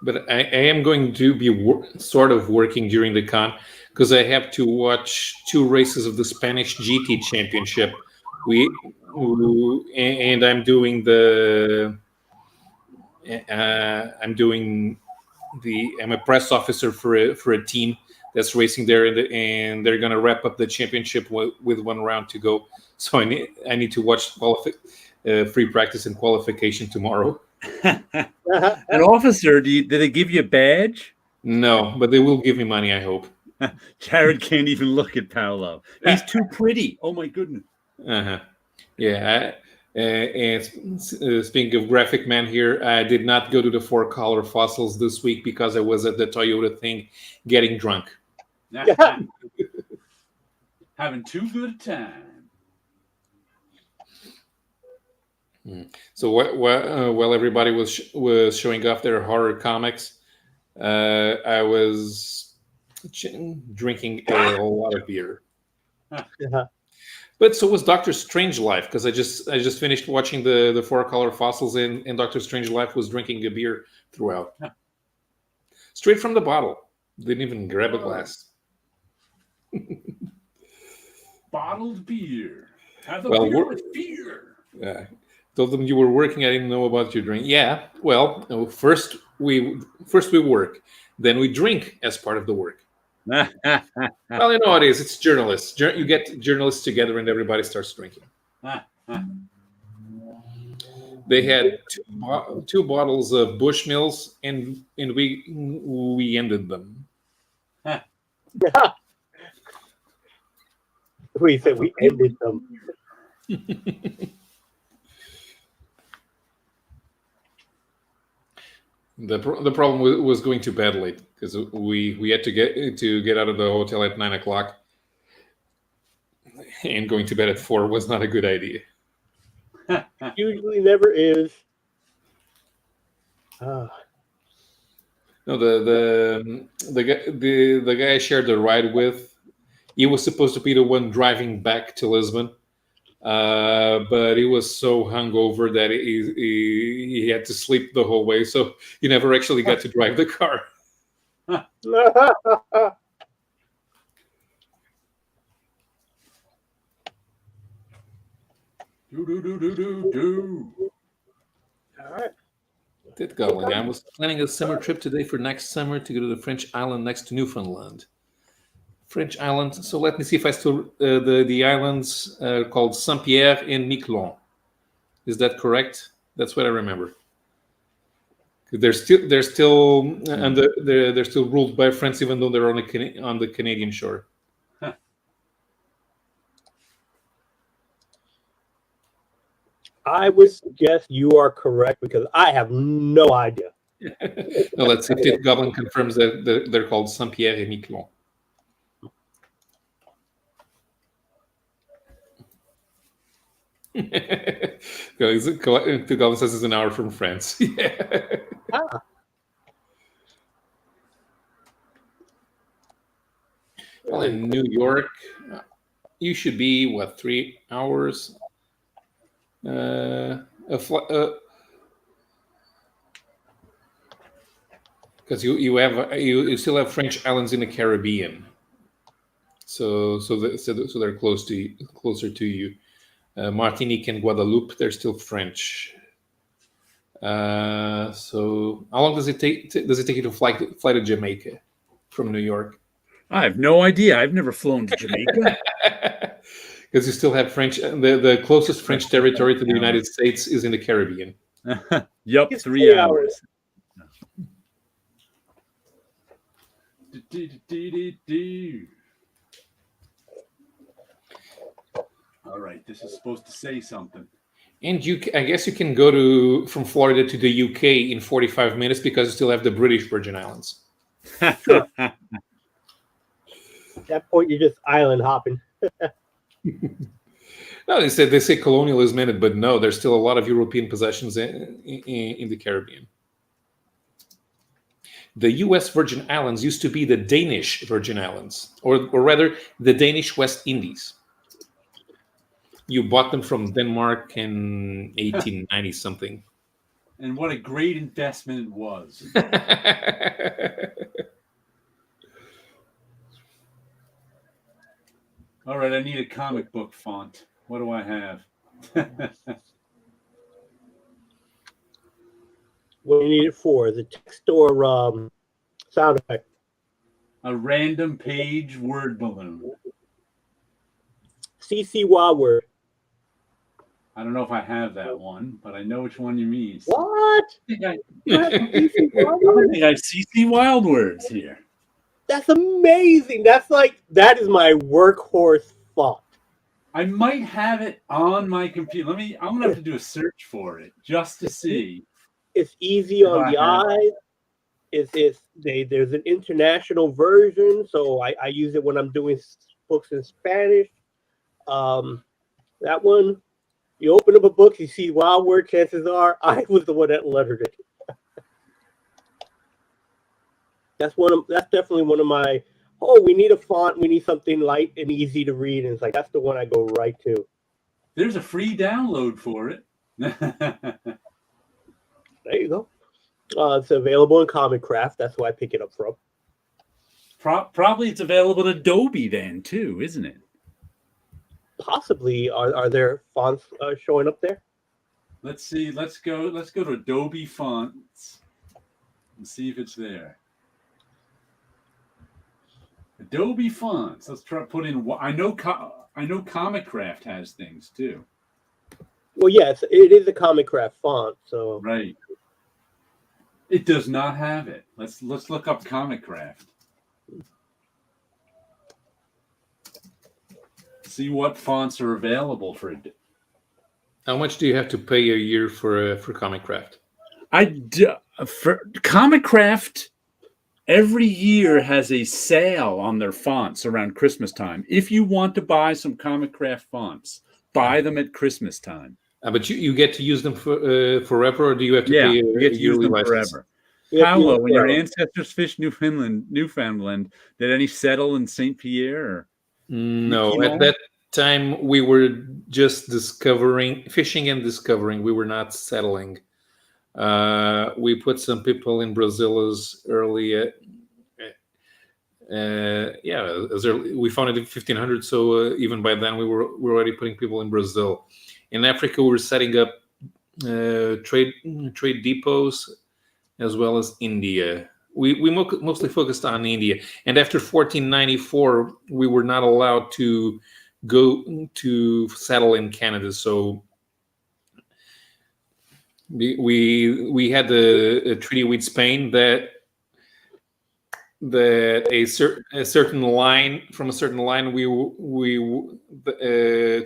But I am going to be sort of working during the con because I have to watch 2 races of the Spanish GT Championship. And I'm doing I'm a press officer for a team that's racing there, and they're going to wrap up the championship with 1 round to go. So I need to watch free practice and qualification tomorrow. An officer? Did they give you a badge? No, but they will give me money, I hope. Jared can't even look at Paulo. He's too pretty. Oh my goodness. Yeah. And speaking of graphic man here, I did not go to the 4-Color Fossils this week because I was at the Toyota thing getting drunk. Having too good a time. So while everybody was showing off their horror comics, I was drinking a whole lot of beer. But so was Dr. Strangelove, because I just finished watching the 4-Color Fossils, and Dr. Strangelove was drinking a beer throughout, straight from the bottle. Didn't even grab a glass. Bottled beer. Have a beer with beer. Told them you were working. I didn't know about your drink. Yeah. Well, first we work, then we drink as part of the work. Well, you know how it is. It's journalists. You get journalists together, and everybody starts drinking. They had 2 bottles of Bushmills, and we ended them. We said we ended them. The problem was going to bed late because we had to get out of the hotel at 9:00, and going to bed at 4 was not a good idea. Usually never is. No, the guy I shared the ride with, he was supposed to be the one driving back to Lisbon, but he was so hungover that he had to sleep the whole way, so he never actually got to drive the car. All right. Did Goblin. I was planning a summer trip today for next summer to go to the French island next to Newfoundland. French island. So let me see if I still the islands called Saint-Pierre and Miquelon. Is that correct? That's what I remember. They're still they're still ruled by France, even though they're on the Canadian shore. I would suggest you are correct because I have no idea. No, let's see if Goblin confirms that they're called Saint-Pierre et Miquelon. Goblin says it's an hour from France. Yeah. Ah. Well, in New York, you should be 3 hours? Because you still have French islands in the Caribbean, so they're closer to you. Martinique and Guadeloupe, they're still French. So how long does it take? Does it take you to fly to Jamaica from New York? I have no idea. I've never flown to Jamaica. Because you still have French. The closest French territory to the United States is in the Caribbean. Yep, It's 3 hours. All right, this is supposed to say something. And I guess you can go from Florida to the UK in 45 minutes because you still have the British Virgin Islands. Sure. At that point, you're just island hopping. No, they say colonialism, but no, there's still a lot of European possessions in the Caribbean. The U.S. Virgin Islands used to be the Danish Virgin Islands, or rather, the Danish West Indies. You bought them from Denmark in 1890 something. And what a great investment it was. All right, I need a comic book font. What do I have? What do you need it for? The text or sound effect? A random page word balloon. CC Wildword. I don't know if I have that one, but I know which one you mean. What? I think I have CC Wildwords here. That's amazing. That is my workhorse font. I might have it on my computer. I'm gonna have to do a search for it just to see. It's easy on the eyes. There's an international version, so I use it when I'm doing books in Spanish. That one, you open up a book, you see Wildword, chances are I was the one that lettered it. That's definitely one of my. Oh, we need a font. We need something light and easy to read, and it's like that's the one I go right to. There's a free download for it. There you go. It's available in Comic Craft. That's who I pick it up from. Probably it's available in Adobe then too, isn't it? Possibly. Are there fonts showing up there? Let's see. Let's go to Adobe Fonts and see if it's there. Adobe Fonts. Let's try to put in. I know Comic Craft has things too. Well, yes, it is a Comic Craft font. So right. It does not have it. Let's look up Comic Craft. See what fonts are available for it. How much do you have to pay a year for Comic Craft? For Comic Craft, every year has a sale on their fonts around Christmas time. If you want to buy some Comic Craft fonts, buy them at Christmas time. But you get to use them for forever, or do you have to pay you get a to use yearly them license? forever. Yeah, Paolo, when your yeah. ancestors fished Newfoundland, did any settle in St. Pierre? Or No, at that time we were just fishing and discovering. We were not settling. We put some people in Brazil as early. As early, we founded in 1500. So even by then we were already putting people in Brazil. In Africa, we were setting up trade depots, as well as India. We mostly focused on India, and after 1494, we were not allowed to go to settle in Canada. So we had a treaty with Spain that a certain line, from a certain line, we to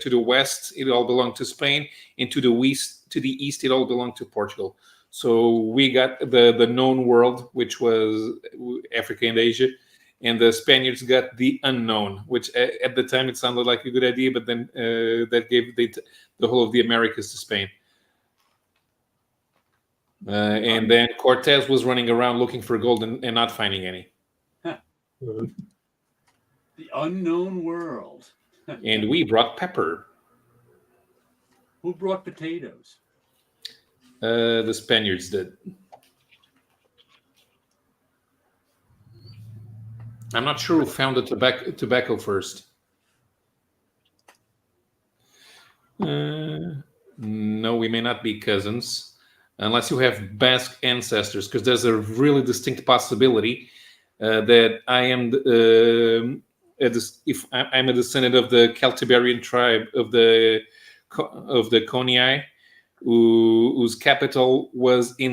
the west it all belonged to Spain, and to the east it all belonged to Portugal. So we got the known world, which was Africa and Asia, and the Spaniards got the unknown, which at the time it sounded like a good idea, but then that gave the whole of the Americas to Spain. And then Cortez was running around looking for gold and not finding any. The unknown world. And we brought pepper. Who brought potatoes? The Spaniards did. I'm not sure who found the tobacco first. No, we may not be cousins, unless you have Basque ancestors, because there's a really distinct possibility that I am, if I'm a descendant of the Celtiberian tribe of the Conii, whose capital was supposedly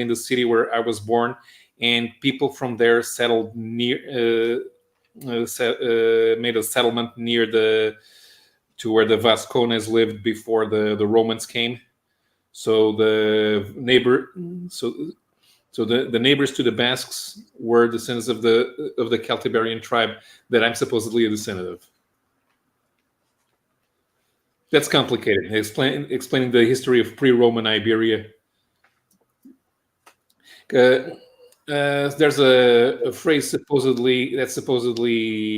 in the city where I was born, and people from there settled near, made a settlement near to where the Vascones lived before the Romans came. So the neighbors to the Basques were descendants of the Celtiberian tribe that I'm supposedly a descendant of. That's complicated. Explaining the history of pre-Roman Iberia. There's a phrase supposedly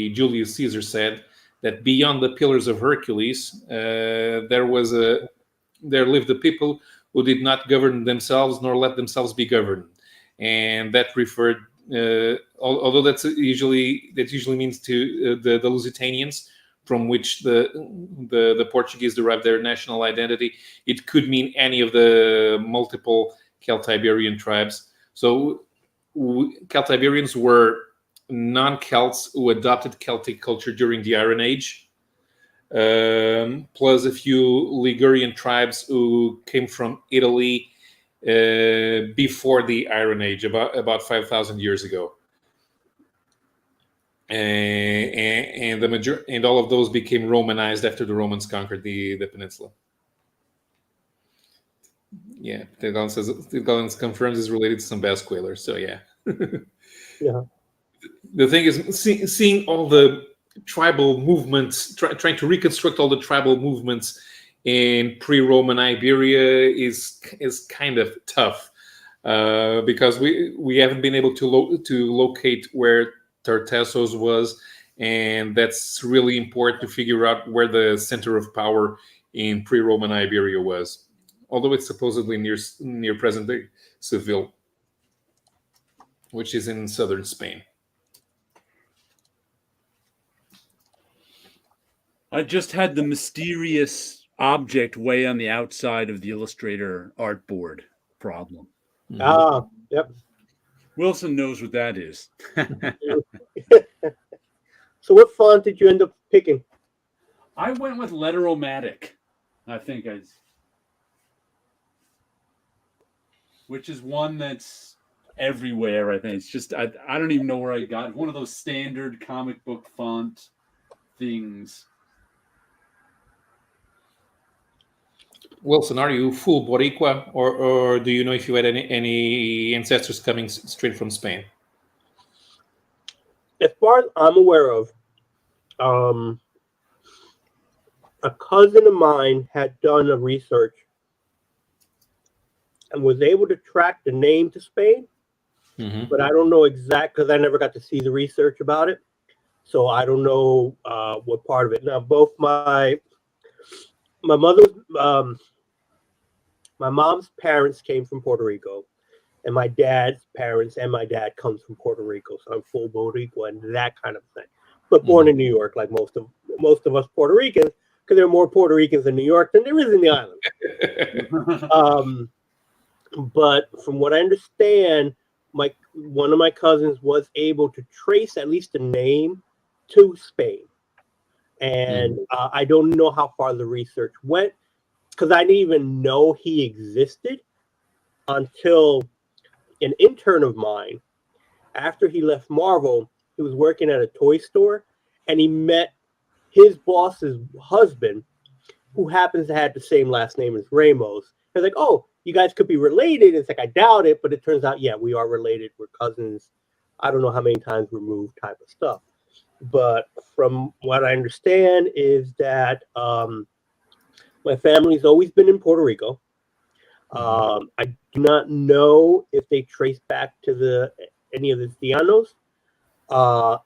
Julius Caesar said, that beyond the Pillars of Hercules, there lived a people who did not govern themselves nor let themselves be governed, and that referred, although that usually means to the Lusitanians, from which the Portuguese derived their national identity. It could mean any of the multiple Celtiberian tribes. So Celtiberians were non-Celts who adopted Celtic culture during the Iron Age, plus a few Ligurian tribes who came from Italy before the Iron Age, about 5,000 years ago. And all of those became Romanized after the Romans conquered the peninsula. Yeah, Tegalans confirms is related to some Basque whalers. So yeah. Yeah. The thing is, seeing all the tribal movements, trying to reconstruct all the tribal movements in pre-Roman Iberia is kind of tough, because we haven't been able to locate where Tartessos was, and that's really important to figure out where the center of power in pre-Roman Iberia was, although it's supposedly near present-day Seville, which is in southern Spain. I just had the mysterious object way on the outside of the Illustrator artboard problem. Ah, yep. Wilson knows what that is. So what font did you end up picking? I went with Letteromatic. I think which is one that's everywhere. I think it's just I don't even know where I got it. One of those standard comic book font things. Wilson, are you full Boricua, or do you know if you had any ancestors coming straight from Spain? As far as I'm aware of, a cousin of mine had done a research and was able to track the name to Spain, but I don't know exact because I never got to see the research about it. So I don't know what part of it. Now, both my mother's my mom's parents came from Puerto Rico, and my dad's parents and my dad comes from Puerto Rico. So I'm full Boricua and that kind of thing. But born in New York, like most of us Puerto Ricans, because there are more Puerto Ricans in New York than there is in the island. But from what I understand, one of my cousins was able to trace at least the name to Spain. And I don't know how far the research went because I didn't even know he existed until an intern of mine, after he left Marvel, he was working at a toy store and he met his boss's husband, who happens to have the same last name as Ramos. I was like, oh, you guys could be related. It's like, I doubt it, but it turns out, yeah, we are related. We're cousins. I don't know how many times removed type of stuff. But from what I understand is that my family's always been in Puerto Rico. I do not know if they trace back to any of the Llanos. I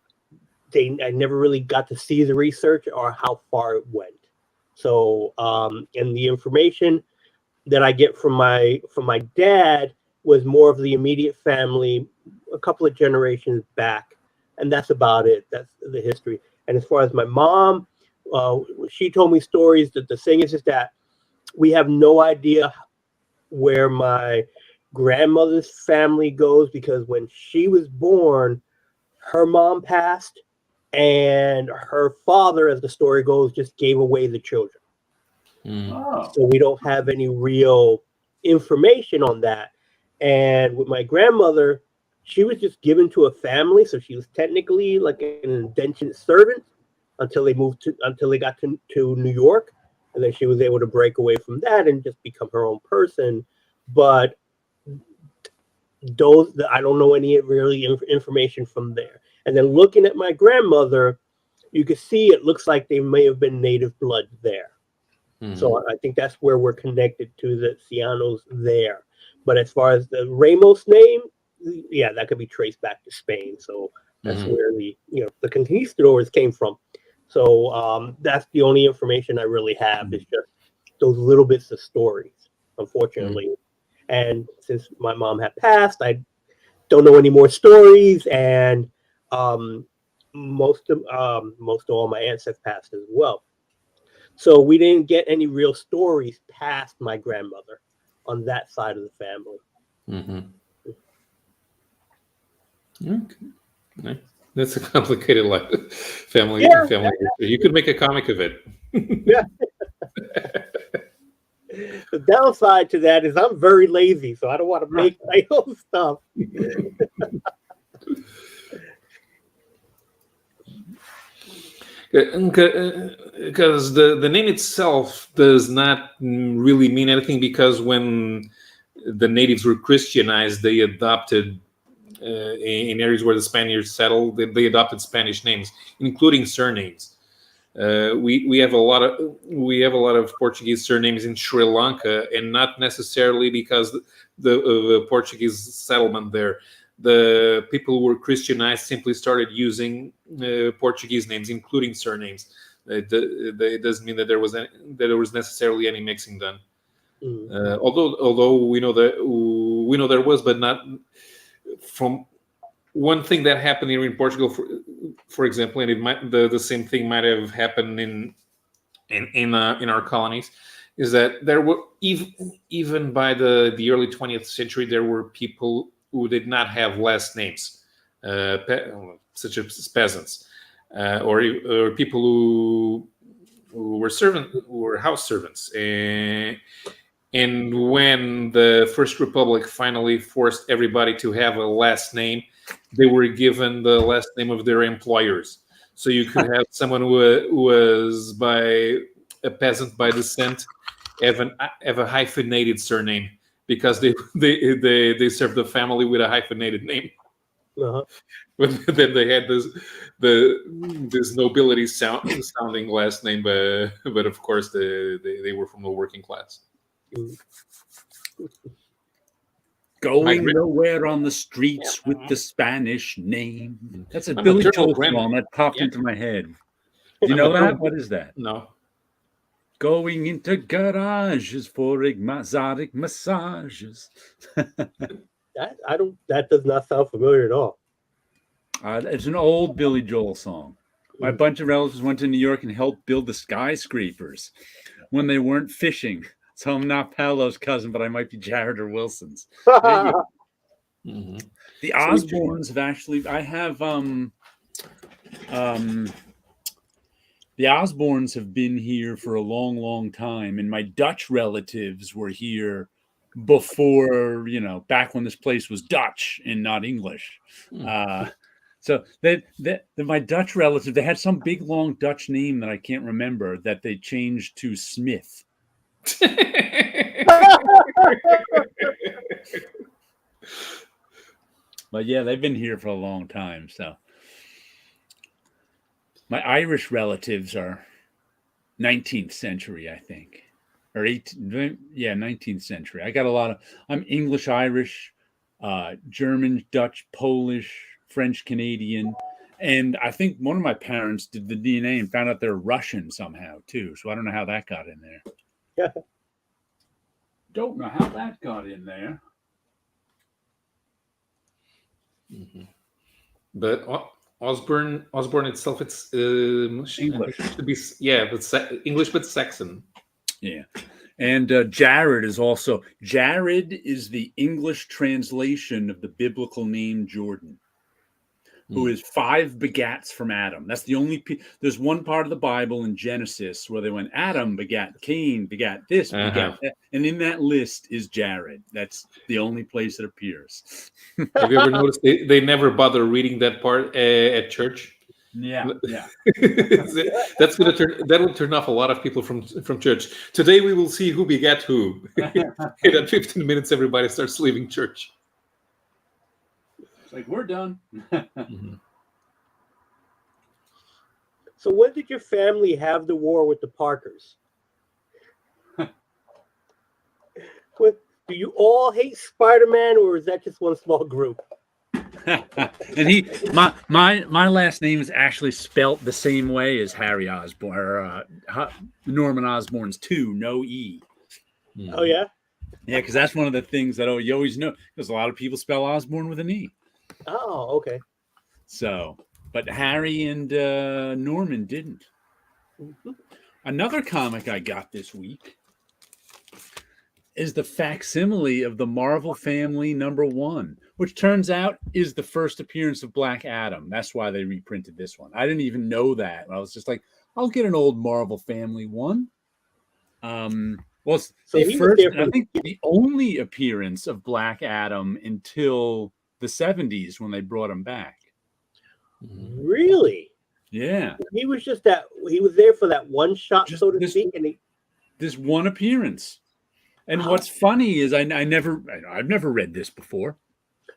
never really got to see the research or how far it went. So, and the information that I get from my dad was more of the immediate family, a couple of generations back, and that's about it. That's the history. And as far as my mom, she told me stories that the thing is that we have no idea where my grandmother's family goes because when she was born, her mom passed, and her father, as the story goes, just gave away the children. So we don't have any real information on that. And with my grandmother, she was just given to a family, so she was technically like an indentured servant until they got to New York, and then she was able to break away from that and just become her own person. But I don't know any really information from there. And then looking at my grandmother, you can see it looks like they may have been native blood there. So I think that's where we're connected to the Llanos there. But as far as the Ramos name, yeah, that could be traced back to Spain. So that's where the conquistadors came from. So that's the only information I really have is just those little bits of stories, unfortunately. And since my mom had passed, I don't know any more stories, and most of all my aunts have passed as well. So we didn't get any real stories past my grandmother on that side of the family. Okay. That's a complicated family. You could make a comic of it. Yeah. The downside to that is I'm very lazy, so I don't want to make my own stuff. Because the name itself does not really mean anything, because when the natives were Christianized, they adopted in areas where the Spaniards settled, they adopted Spanish names, including surnames. We have a lot of Portuguese surnames in Sri Lanka, and not necessarily because the Portuguese settlement there. The people who were Christianized simply started using Portuguese names, including surnames. It doesn't mean that there was necessarily any mixing done. Although we know there was, but not from one thing that happened here in Portugal, for example, and it might the same thing might have happened in our colonies, is that there were even by the early 20th century there were people who did not have last names, such as peasants, or people who were house servants. And when the First Republic finally forced everybody to have a last name, they were given the last name of their employers. So you could have someone who was by a peasant by descent, have a hyphenated surname because they served the family with a hyphenated name. Uh-huh. But then they had this nobility sounding last name, but of course they were from the working class. Going nowhere on the streets with the Spanish name. That's a I'm Billy a Joel Colonel song that popped Yeah. into my head. Do you I'm know a that? Colonel- What is that? No. Going into garages for exotic massages. That does not sound familiar at all. It's an old Billy Joel song. My bunch of relatives went to New York and helped build the skyscrapers when they weren't fishing. So I'm not Paolo's cousin, but I might be Jared or Wilson's. There you go. Mhm. The Osbournes have actually. I have the Osbournes have been here for a long, long time, and my Dutch relatives were here before, back when this place was Dutch and not English. So my Dutch relative, they had some big long Dutch name that I can't remember that they changed to Smith. But yeah, they've been here for a long time. So my Irish relatives are 19th century, I think, or 19th century. I got a lot of. I'm English, Irish, German, Dutch, Polish, French, Canadian, and I think one of my parents did the DNA and found out they're Russian somehow too. So I don't know how that got in there. Yeah. Don't know how that got in there. Mm-hmm. But Osborne itself, it's English. To be, but English, but Saxon. Yeah. And Jared is also, Jared is the English translation of the biblical name Jordan, who is 5 begats from Adam. That's the only, there's one part of the Bible in Genesis where they went, Adam begat Cain, begat this, begat that. And in that list is Jared. That's the only place it appears. Have you ever noticed they never bother reading that part at church? Yeah. That will turn off a lot of people from church. Today we will see who begat who. And at 15 minutes, everybody starts leaving church. It's like, we're done. Mm-hmm. So when did your family have the war with the Parkers? Do you all hate Spider-Man, or is that just one small group? And my last name is actually spelt the same way as Harry Osborne, or Norman Osborn's too, no E. Oh yeah? Yeah, because that's one of the things that you always know, because a lot of people spell Osborne with an E. Oh, okay. So, but Harry and Norman didn't. Mm-hmm. Another comic I got this week is the facsimile of the Marvel Family #1, which turns out is the first appearance of Black Adam. That's why they reprinted this one. I didn't even know that. I was just like, I'll get an old Marvel Family one. Well, so the first, I think the only appearance of Black Adam until the 70s when they brought him back. Really? Yeah. He was there for that one shot, so to speak, and this one appearance. And what's funny is I've never read this before.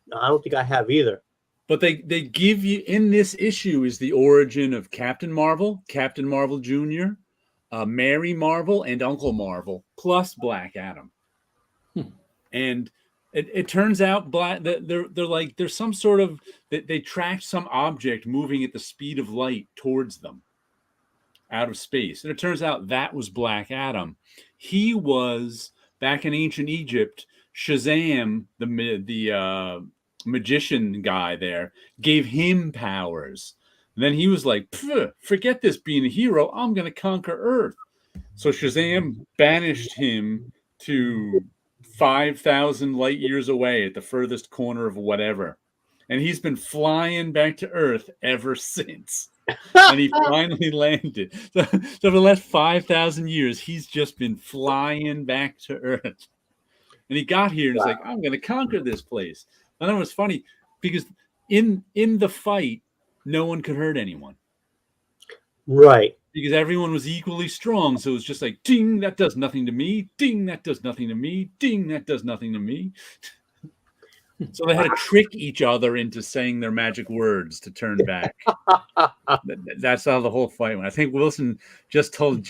No, I don't think I have either. But they give you, in this issue is the origin of Captain Marvel Jr., Mary Marvel, and Uncle Marvel, plus Black Adam. And it turns out they're like, there's some sort of, they tracked some object moving at the speed of light towards them out of space. And it turns out that was Black Adam. He was, back in ancient Egypt, Shazam, the magician guy there, gave him powers. And then he was like, forget this being a hero. I'm going to conquer Earth. So Shazam banished him to 5,000 light years away at the furthest corner of whatever. And he's been flying back to Earth ever since. And he finally landed. So for the last 5,000 years, he's just been flying back to Earth. And he got here and he's like, I'm going to conquer this place. And it was funny because in the fight, no one could hurt anyone. Right. because everyone was equally strong. So it was just like, ding, that does nothing to me. Ding, that does nothing to me. Ding, that does nothing to me. So they had to trick each other into saying their magic words to turn back. That's how the whole fight went. I think Wilson just told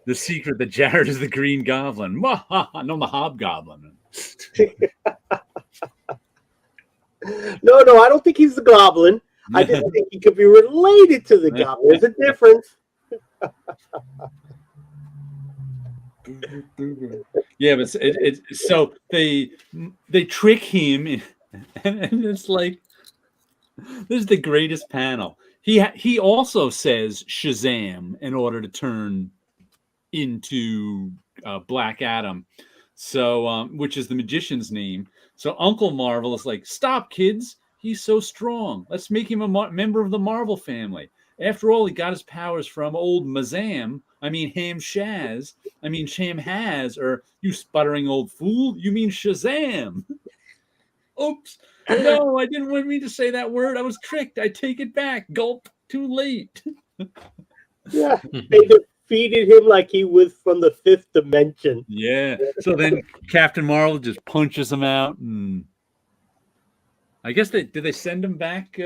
the secret that Jared is the Green Goblin. No, the Hobgoblin. No, I don't think he's the Goblin. I just think he could be related to the Goblin. There's a difference. Yeah, but so they trick him, and it's like this is the greatest panel. He also says Shazam in order to turn into Black Adam, so which is the magician's name. So Uncle Marvel is like, stop, kids! He's so strong. Let's make him a member of the Marvel family. After all, he got his powers from old Mazam. I mean, Ham Shaz. I mean, Sham Has. Or, you sputtering old fool, you mean Shazam. Oops. No, I didn't want me to say that word. I was tricked. I take it back. Gulp. Too late. Yeah, they defeated him like he was from the fifth dimension. Yeah. So then Captain Marvel just punches him out. And I guess did they send him back?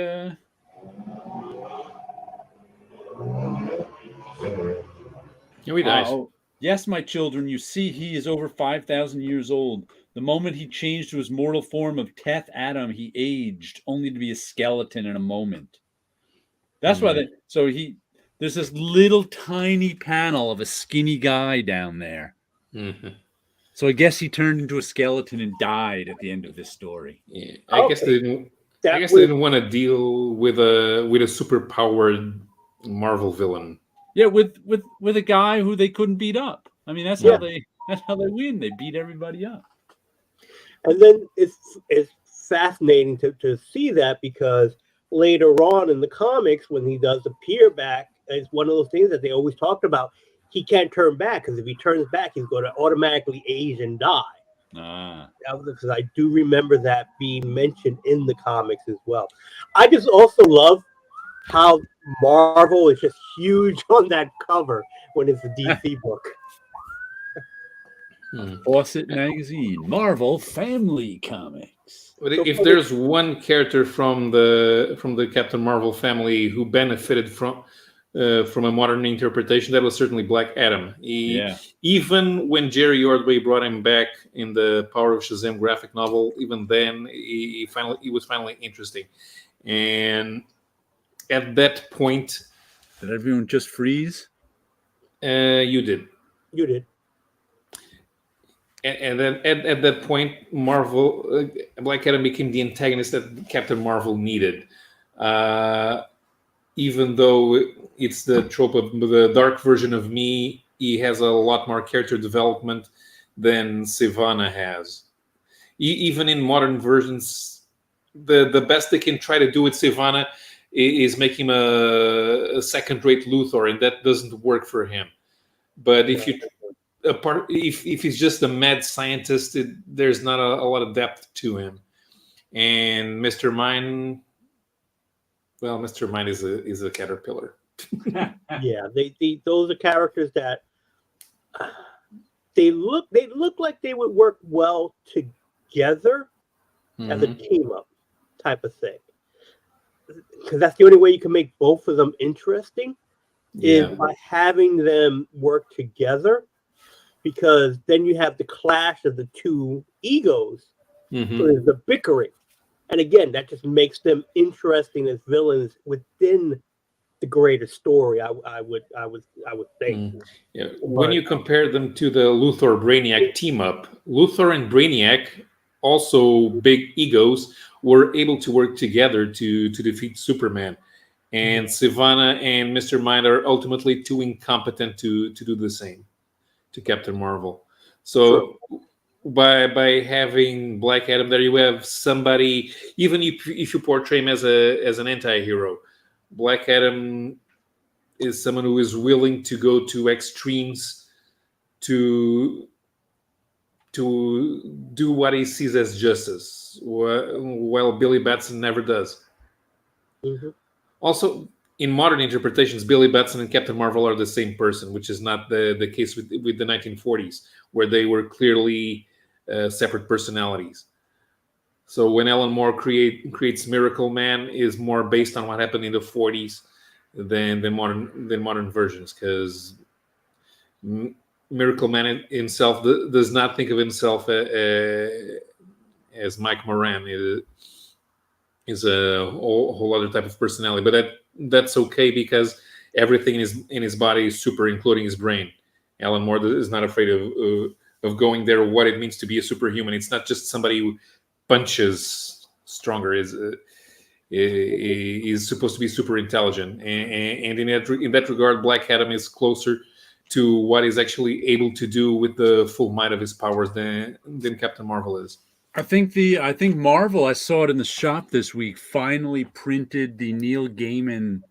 Yeah, we died. Yes, my children, you see he is over 5,000 years old. The moment he changed to his mortal form of Teth Adam, he aged, only to be a skeleton in a moment. That's why there's this little tiny panel of a skinny guy down there. Mm-hmm. So I guess he turned into a skeleton and died at the end of this story. Yeah, I guess they didn't want to deal with a super powered Marvel villain. Yeah, with a guy who they couldn't beat up. I mean, that's how they win. They beat everybody up. And then it's fascinating to see that, because later on in the comics, when he does appear back, it's one of those things that they always talked about. He can't turn back, because if he turns back, he's going to automatically age and die. That was because I do remember that being mentioned in the comics as well. I just also love how Marvel is just huge on that cover when it's a DC book. Fawcett Magazine, Marvel Family Comics. But if there's one character from the Captain Marvel family who benefited from a modern interpretation, that was certainly Black Adam. Even when Jerry Ordway brought him back in the Power of Shazam graphic novel, even then he was finally interesting. And at that point, did everyone just freeze? You did. You did. And then at that point, Marvel, Black Adam became the antagonist that Captain Marvel needed. Even though it's the trope of the dark version of me, he has a lot more character development than Sivana has. Even in modern versions, the best they can try to do with Sivana is make him a second-rate Luthor, and that doesn't work for him. But if he's just a mad scientist, there's not a lot of depth to him. And Mr. Mind, well, Mr. Mind is a caterpillar. Yeah, those are characters that they look like they would work well together as a team up type of thing. Because that's the only way you can make both of them interesting is by having them work together. Because then you have the clash of the two egos. So there's the bickering. And again, that just makes them interesting as villains within the greater story, I would think. Yeah. When you compare them to the Luthor Brainiac team up, Luthor and Brainiac, also big egos, were able to work together to defeat Superman. And Sivana and Mr. Mind are ultimately too incompetent to do the same to Captain Marvel. So by having Black Adam there, you have somebody, even if you portray him as an anti-hero, Black Adam is someone who is willing to go to extremes to do what he sees as justice, while Billy Batson never does. Also, in modern interpretations, Billy Batson and Captain Marvel are the same person, which is not the case with the 1940s, where they were clearly separate personalities. So when Alan Moore creates Miracle Man, is more based on what happened in the 40s than modern versions, because Miracle Man himself does not think of himself as Mike Moran. It is a whole other type of personality, but that's okay, because everything in his body is super, including his brain. Alan Moore is not afraid of going there. What it means to be a superhuman. It's not just somebody who punches stronger. Is supposed to be super intelligent, and in that regard, Black Adam is closer to what he's actually able to do with the full might of his powers than Captain Marvel is. I think Marvel, I saw it in the shop this week, finally printed the Neil Gaiman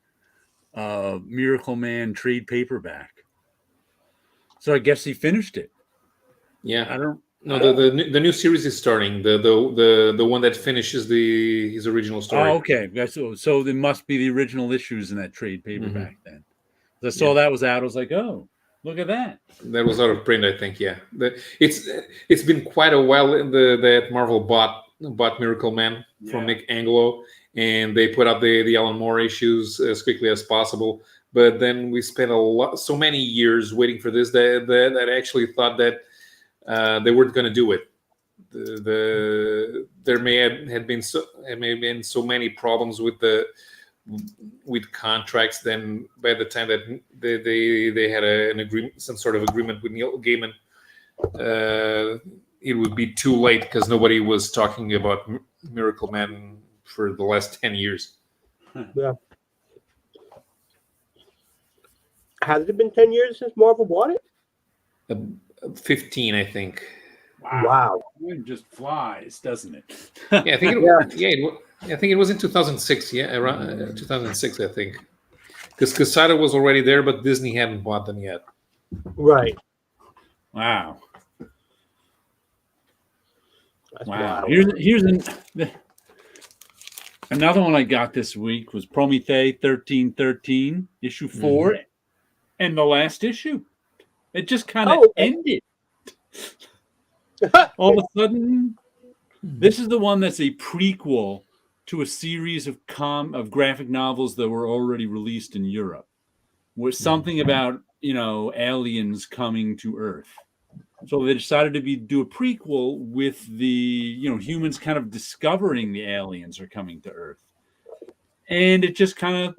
Miracle Man trade paperback. So I guess he finished it. Yeah, the new series is starting. The one that finishes his original story. Oh, okay. So there must be the original issues in that trade paperback then. I saw that was out. I was like, oh, look at that. That was out of print, I think. Yeah, it's been quite a while that Marvel bought Miracle Man from Nick Angelo, and they put out the Alan Moore issues as quickly as possible. But then we spent so many years waiting for this that I actually thought that they weren't going to do it. There may have been so many problems with contracts. Then by the time that they had an agreement, some sort of agreement with Neil Gaiman, it would be too late, because nobody was talking about Miracle Man for the last 10 years. Yeah. Has it been 10 years since Marvel bought it? 15, I think. Wow. It just flies, doesn't it? Yeah, I think I think it was in 2006. Yeah, around 2006, I think. Because Quesada was already there, but Disney hadn't bought them yet. Right. Wow. That's Wow. wild. Here's another one I got this week was Prometheus 1313, issue 4, and the last issue. It just kind of ended. All of a sudden, this is the one that's a prequel to a series of graphic novels that were already released in Europe, with something about aliens coming to Earth. So they decided to do a prequel with the humans kind of discovering the aliens are coming to Earth, and it just kind of.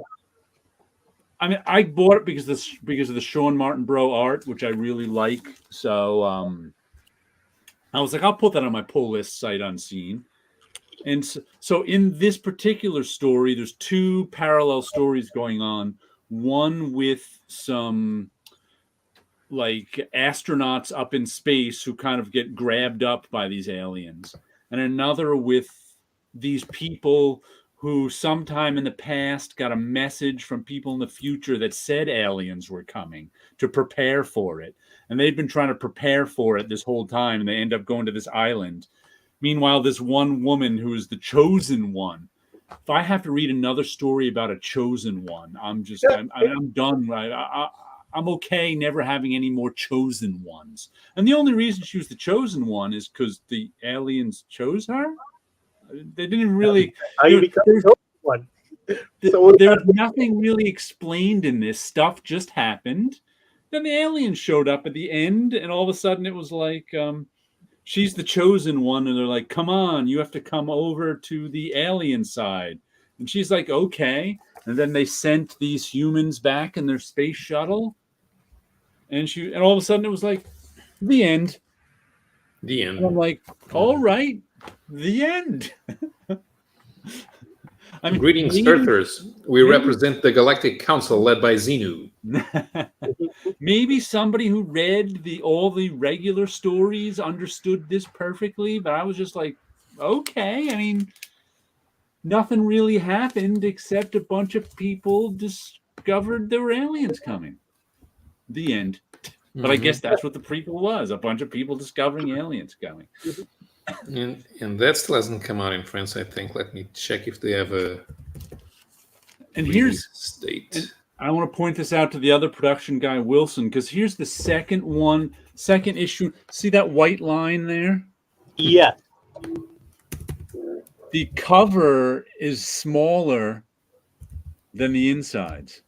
I mean, I bought it because of the Sean Martin Bro art, which I really like. So I was like, I'll put that on my pull list sight unseen. And so in this particular story, there's two parallel stories going on. One with some like astronauts up in space who kind of get grabbed up by these aliens, and another with these people who sometime in the past got a message from people in the future that said aliens were coming to prepare for it. And they've been trying to prepare for it this whole time, and they end up going to this island. Meanwhile, this one woman who is the chosen one, if I have to read another story about a chosen one, I'm done. I'm okay never having any more chosen ones. And the only reason she was the chosen one is because the aliens chose her. They didn't really. There's nothing really explained in this. Stuff just happened. Then the aliens showed up at the end, and all of a sudden it was like she's the chosen one, and they're like, "Come on, you have to come over to the alien side." And she's like, "Okay." And then they sent these humans back in their space shuttle, and all of a sudden it was like, the end. The end. And I'm like, all right. The end. I mean, greetings, Earthers. We represent the Galactic Council led by Xenu. Maybe somebody who read all the regular stories understood this perfectly, but I was just like, okay. I mean, nothing really happened except a bunch of people discovered there were aliens coming. The end. But I guess that's what the prequel was, a bunch of people discovering aliens coming. And that still hasn't come out in France, I think. Let me check if they have a And Release date. and I want to point this out to the other production guy, Wilson, because here's the second issue. See that white line there? Yeah. The cover is smaller than the insides.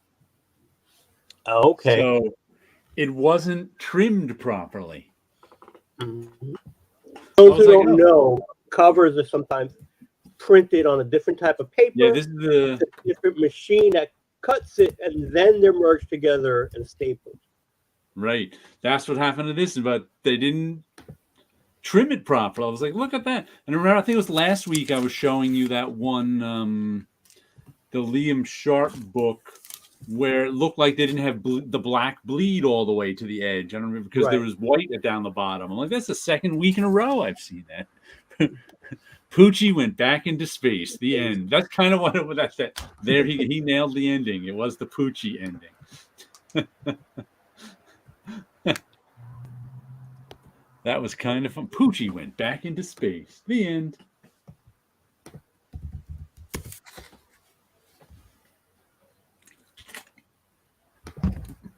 Okay. So it wasn't trimmed properly. Mm-hmm. Those who don't know, covers are sometimes printed on a different type of paper. Yeah, this is It's a different machine that cuts it, and then they're merged together and stapled. Right. That's what happened to this, but they didn't trim it properly. I was like, look at that. And remember, I think it was last week I was showing you that one, the Liam Sharp book, where it looked like they didn't have the black bleed all the way to the edge. I don't remember because there was white down the bottom. I'm like, that's the second week in a row I've seen that. Poochie went back into space. The end. That's kind of what it was. That's it. There, he nailed the ending. It was the Poochie ending. That was kind of fun. Poochie went back into space. The end.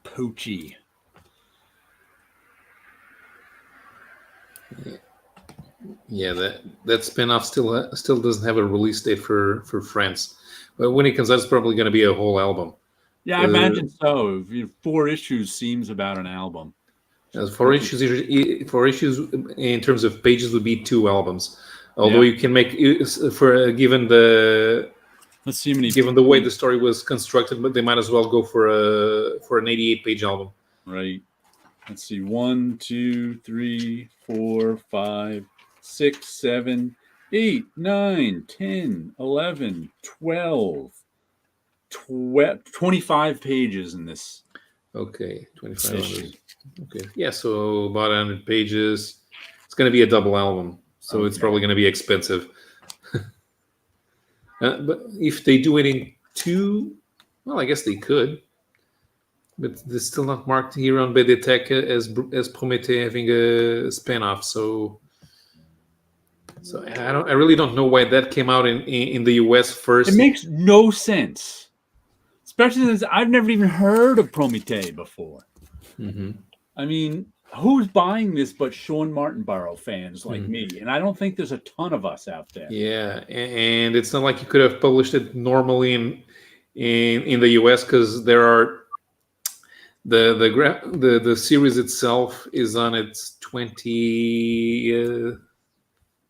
Poochie. Yeah, that spin-off still doesn't have a release date for France. But when it comes out, it's probably going to be a whole album. Yeah, I imagine so. 4 issues seems about an album. 4 issues in terms of pages would be 2 albums. Although you can make for given the let's see how many given the way the story was constructed, but they might as well go for an 88-page album. Right. Let's see. 1, 2, 3, 4, 5, 6, 7, 8, 9, 10, 11, 12, 25 pages in this. Okay, 25. Okay. Yeah, so about 100 pages. It's going to be a double album, so it's probably going to be expensive. But if they do it in 2, well, I guess they could. But they're still not marked here on BDTech as Prométhée having a spin-off. So I really don't know why that came out in the US first. It makes no sense, especially since I've never even heard of Prométhée before. Mm-hmm. I mean, who's buying this but Sean Martinborough fans like me? And I don't think there's a ton of us out there. Yeah, and it's not like you could have published it normally in the US because there are the series itself is on its 22nd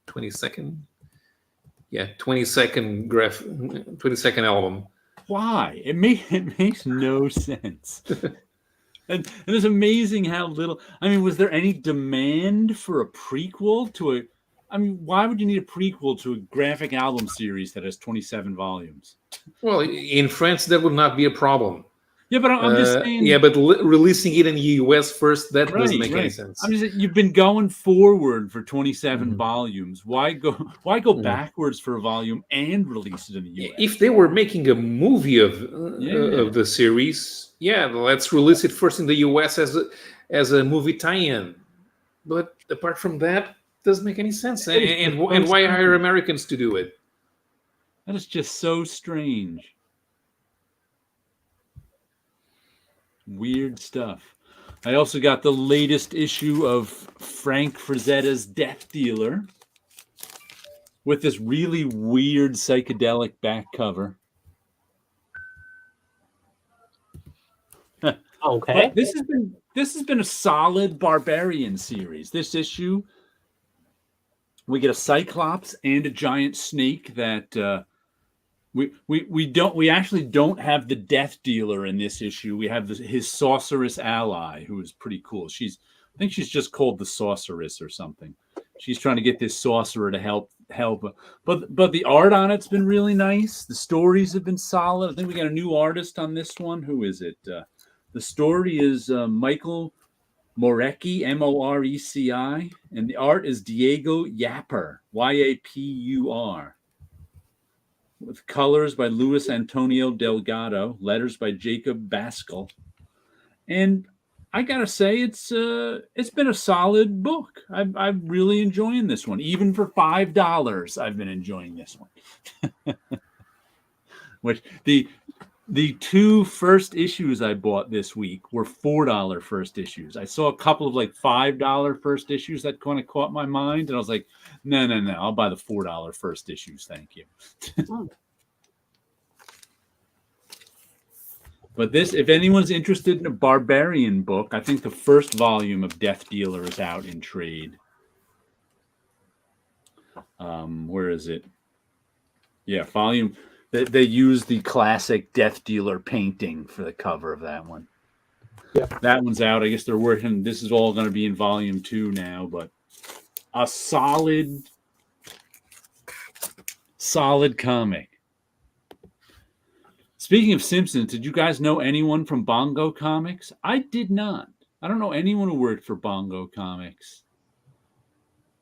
22nd album. Why? It makes no sense. And it's amazing how little. I mean, was there any demand for a prequel to a? I mean, why would you need a prequel to a graphic album series that has 27 volumes? Well, in France, that would not be a problem. Yeah, but I'm just saying. Yeah, but releasing it in the US first, that doesn't make any sense. I'm just you've been going forward for 27 volumes. Why go backwards for a volume and release it in the US? If they were making a movie of the series, let's release it first in the US as a movie tie-in. But apart from that, it doesn't make any sense. And why hire Americans to do it? That is just so strange. Weird stuff. I also got the latest issue of Frank Frazetta's Death Dealer with this really weird psychedelic back cover. Okay. But this has been a solid Barbarian series. This issue, we get a Cyclops and a giant snake that we actually don't have the Death Dealer in this issue. We have his sorceress ally, who is pretty cool. I think she's just called the Sorceress or something. She's trying to get this sorcerer to help. But the art on it's been really nice. The stories have been solid. I think we got a new artist on this one. Who is it? The story is Michael Moreci, Moreci, and the art is Diego Yapur, Yapur. With colors by Luis Antonio Delgado, letters by Jacob Bascal. And I gotta say, it's been a solid book. I'm really enjoying this one. Even for $5, I've been enjoying this one. Which The two first issues I bought this week were $4 first issues. I saw a couple of like $5 first issues that kind of caught my mind, and I was like, no, I'll buy the $4 first issues. Thank you. But this, if anyone's interested in a Barbarian book, I think the first volume of Death Dealer is out in trade. Where is it? Yeah, volume. They use the classic Death Dealer painting for the cover of that one. Yeah. That one's out. I guess they're working. This is all going to be in volume 2 now, but a solid comic. Speaking of Simpsons, did you guys know anyone from Bongo Comics? I did not. I don't know anyone who worked for Bongo Comics.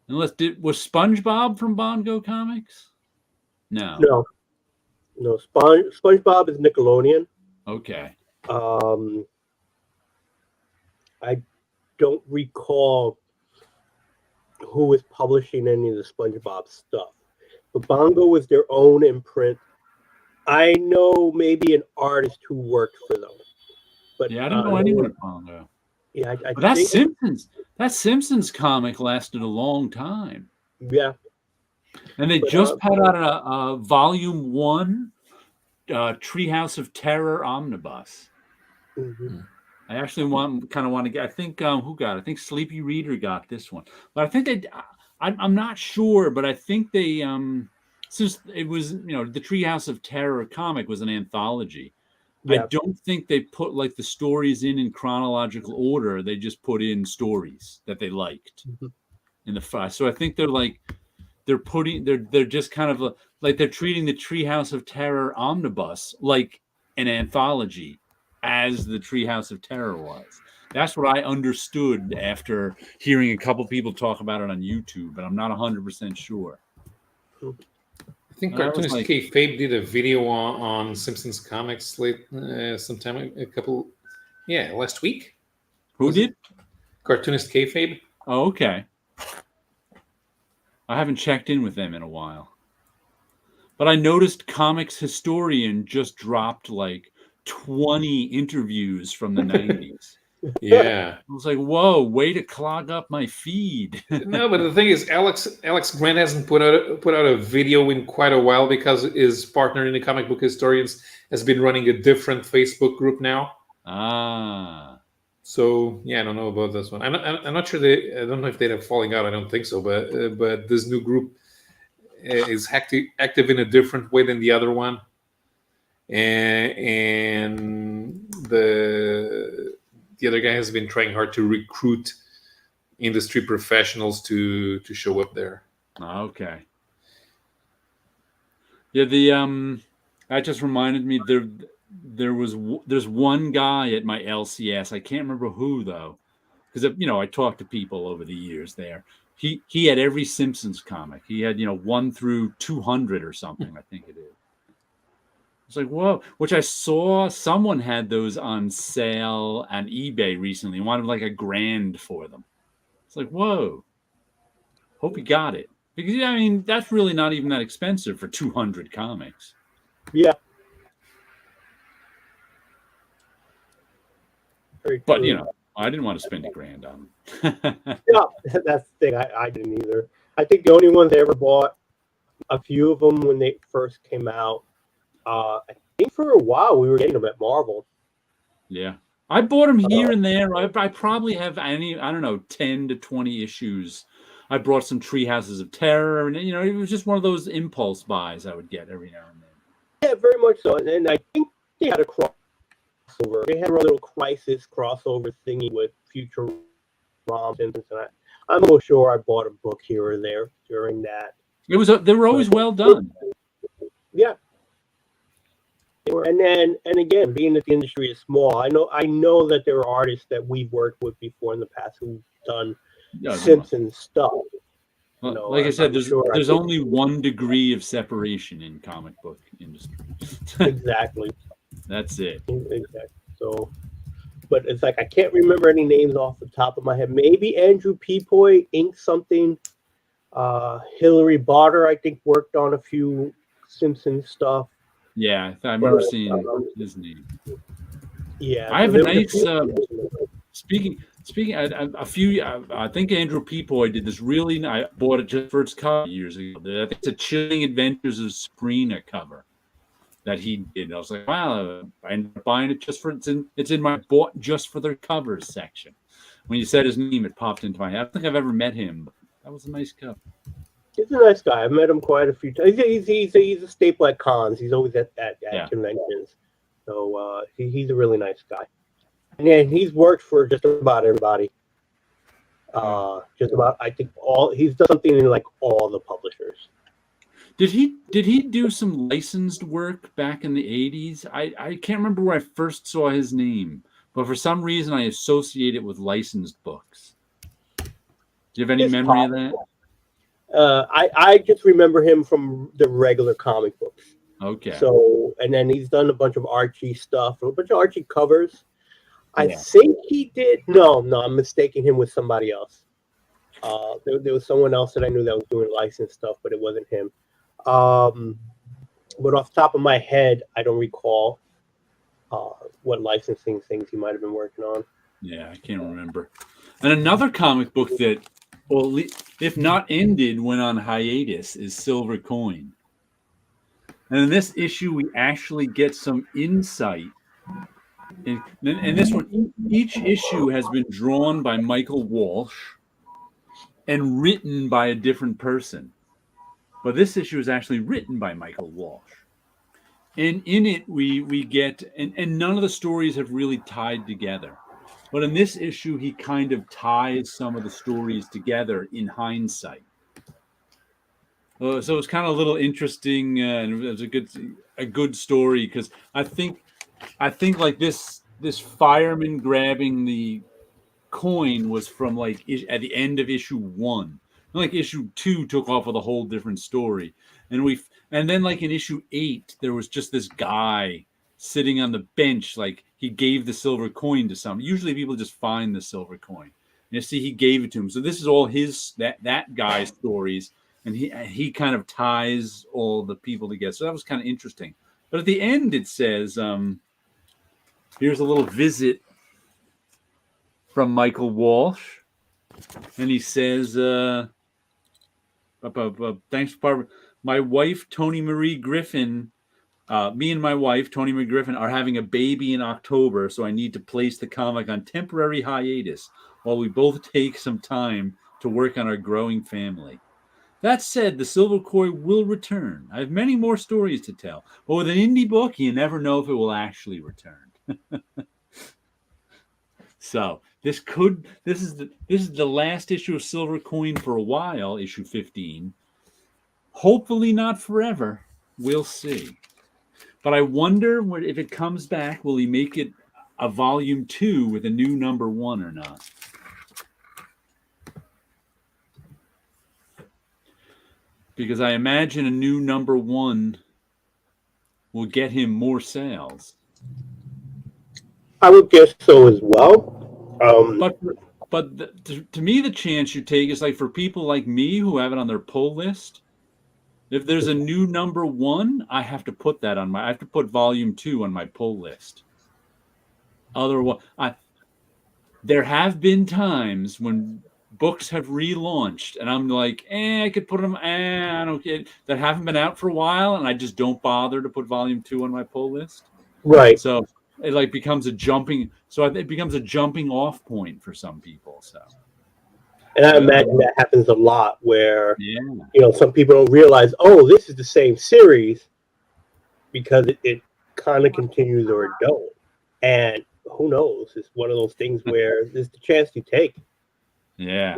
Was SpongeBob from Bongo Comics? No. No. SpongeBob is Nickelodeon. Okay. I don't recall who was publishing any of the SpongeBob stuff, but Bongo was their own imprint. I know maybe an artist who worked for them, but yeah, I don't know anyone at Bongo. Yeah, but that Simpsons comic lasted a long time. Yeah, and they just put out a volume 1 Treehouse of Terror omnibus. Mm-hmm. I actually want to get. I think who got it? I think Sleepy Reader got this one, but I think I'm not sure, but I think they since it was the Treehouse of Terror comic was an anthology. Yeah. I don't think they put like the stories in chronological order. They just put in stories that they liked in the file. So I think they're just kind of like they're treating the Treehouse of Terror omnibus like an anthology, as the Treehouse of Terror was. That's what I understood after hearing a couple people talk about it on YouTube, but I'm not 100% sure. I think Cartoonist Kayfabe did a video on Simpsons comics sometime last week. Who did? Cartoonist Kayfabe. Oh, okay. I haven't checked in with them in a while. But I noticed Comics Historian just dropped like 20 interviews from the 90s. Yeah. I was like, whoa, way to clog up my feed. No, but the thing is, Alex Grant hasn't put out a video in quite a while because his partner in the Comic Book Historians has been running a different Facebook group now. Ah. So yeah, I don't know about this one. I'm not sure I don't know if they're falling out. I don't think so. But this new group is active in a different way than the other one. And the other guy has been trying hard to recruit industry professionals to show up there. Okay. Yeah, that just reminded me there's one guy at my LCS. I can't remember who though, because I talked to people over the years there. He had every Simpsons comic. He had 1 through 200 or something. I think it is. It's like, whoa, which I saw someone had those on sale on eBay recently, wanted like $1,000 for them. It's like, whoa, hope you got it. Because, that's really not even that expensive for 200 comics. Yeah. But, I didn't want to spend $1,000 on them. No, that's the thing. I didn't either. I think the only ones I ever bought, a few of them when they first came out, I think for a while we were getting them at Marvel. Yeah. I bought them here and there. I probably have 10 to 20 issues. I brought some Treehouses of Terror, and it was just one of those impulse buys I would get every now and then. Yeah, very much so. And I think they had a crossover. They had a little Crisis crossover thingy with Future ROMs and I'm almost sure I bought a book here or there during that. They were always well done. Yeah. And again, being that the industry is small, I know that there are artists that we've worked with before in the past who've done Simpsons stuff. Well, like I said, there's only 1 degree of separation in comic book industry. Exactly. That's it. Exactly. So, but it's like I can't remember any names off the top of my head. Maybe Andrew Peepoy inked something. Hillary Botter, I think, worked on a few Simpsons stuff. Yeah, I remember seeing his name. Yeah, I have so a there was nice speaking. A few. I think Andrew Peapoy did this really. I bought it just for its cover years ago. I think it's a Chilling Adventures of Sabrina cover that he did. I was like, wow! I ended up buying it just for it's in my bought just for their covers section. When you said his name, it popped into my head. I don't think I've ever met him, but that was a nice cover. He's a nice guy. I've met him quite a few times. He's a staple at cons. He's always at conventions. So he's a really nice guy. And yeah, he's worked for just about everybody. Just about, I think he's done something in like all the publishers. Did he do some licensed work back in the 80s? I can't remember where I first saw his name, but for some reason I associate it with licensed books. Do you have any memory of that? I just remember him from the regular comic books. Okay. So, and then he's done a bunch of Archie stuff, a bunch of Archie covers. I Yeah. think he did. No, I'm mistaking him with somebody else. There was someone else that I knew that was doing licensed stuff, but it wasn't him. But off the top of my head, I don't recall what licensing things he might have been working on. Yeah, I can't remember. And another comic book that, well, if not ended, went on hiatus is Silver Coin. And in this issue, we actually get some insight. And this one, each issue has been drawn by Michael Walsh and written by a different person. But this issue is actually written by Michael Walsh. And in it, we get, and none of the stories have really tied together. But in this issue, he kind of ties some of the stories together in hindsight. So it's kind of a little interesting, and it was a good story because I think like this fireman grabbing the coin was from like at the end of issue 1. Like issue 2 took off with a whole different story, and then like in issue 8 there was just this guy sitting on the bench, like he gave the silver coin to someone. Usually people just find the silver coin. You see, he gave it to him. So this is all his that guy's stories. And he kind of ties all the people together. So that was kind of interesting. But at the end, it says, here's a little visit from Michael Walsh. And he says, thanks, Barbara. My wife, Toni Marie Griffin, me and my wife, Toni Marie Griffin, are having a baby in October. So I need to place the comic on temporary hiatus while we both take some time to work on our growing family. That said, the Silver Coin will return. I have many more stories to tell. But with an indie book, you never know if it will actually return. So this is the last issue of Silver Coin for a while, issue 15. Hopefully not forever. We'll see. But I wonder if it comes back, will he make it a volume 2 with a new number 1 or not? Because I imagine a new number 1 will get him more sales. I would guess so as well. But to me, the chance you take is like for people like me who have it on their pull list. If there's a new number 1, I have to put that on I have to put volume 2 on my pull list. Otherwise, there have been times when books have relaunched and I'm like, I could put them, I don't get that haven't been out for a while, and I just don't bother to put volume 2 on my pull list. Right. So it like becomes a jumping off point for some people. So, and I imagine that happens a lot where some people don't realize, this is the same series because it kind of continues or it don't. And who knows? It's one of those things where there's the chance you take. Yeah.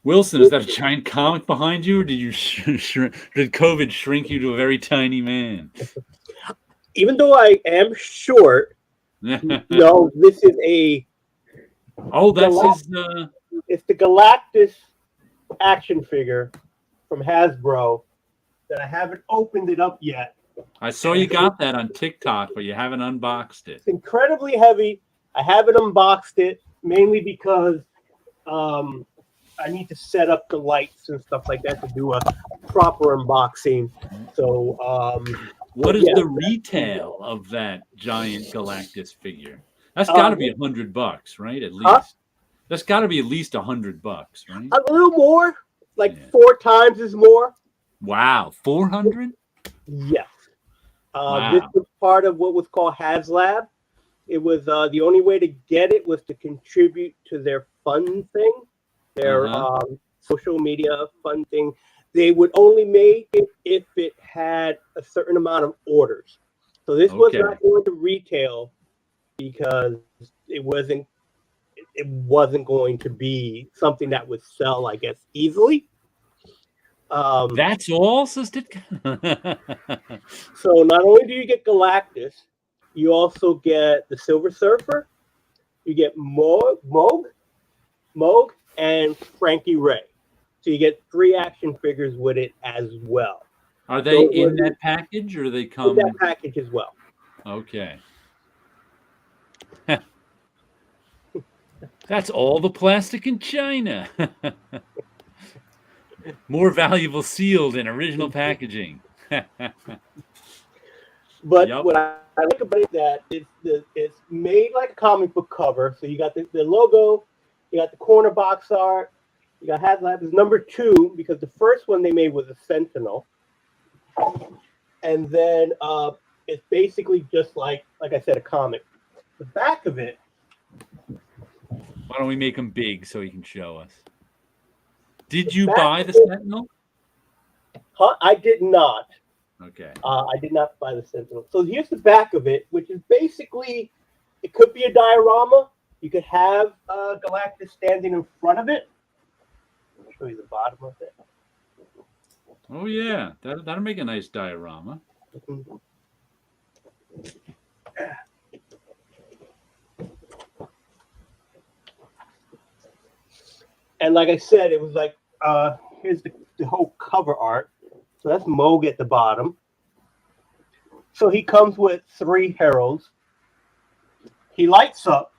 Wilson, is that a giant comic behind you, or did you did COVID shrink you to a very tiny man? Even though I am short, no, this is a. Oh, that's his. It's the Galactus action figure from Hasbro that I haven't opened it up yet. I saw you got that on TikTok, but you haven't unboxed it. It's incredibly heavy. I haven't unboxed it mainly because I I need to set up the lights and stuff like that to do a proper unboxing. So, what is the retail of that giant Galactus figure? That's got to be $100, right? At least. That's got to be at least $100, right? A little more, like 4 times as more. Wow, 400? Yes. Wow. This was part of what was called HasLab. It was the only way to get it was to contribute to their fund thing, their social media fund thing. They would only make it if it had a certain amount of orders. So this was not going to retail because it wasn't going to be something that would sell, I guess, easily. That's all, Sister. So not only do you get Galactus, you also get the Silver Surfer, you get Moog, and Frankie Ray. So you get 3 action figures with it as well. Are they in that package, or do they come in that package as well? Okay. That's all the plastic in China. More valuable sealed in original packaging. But what I like about it that it's made like a comic book cover. So you got the logo, you got the corner box art, you got HasLab is number 2 because the first one they made was a Sentinel, and then it's basically just like I said, a comic. The back of it. Why don't we make them big so he can show us? Did you buy the Sentinel? I did not. Okay. I did not buy the Sentinel. So here's the back of it, which is basically, it could be a diorama. You could have Galactus standing in front of it. I'll show you the bottom of it. Oh, yeah. That'll make a nice diorama. Mm-hmm. And like I said, it was like, here's the whole cover art. So that's Moog at the bottom. So he comes with 3 heralds. He lights up.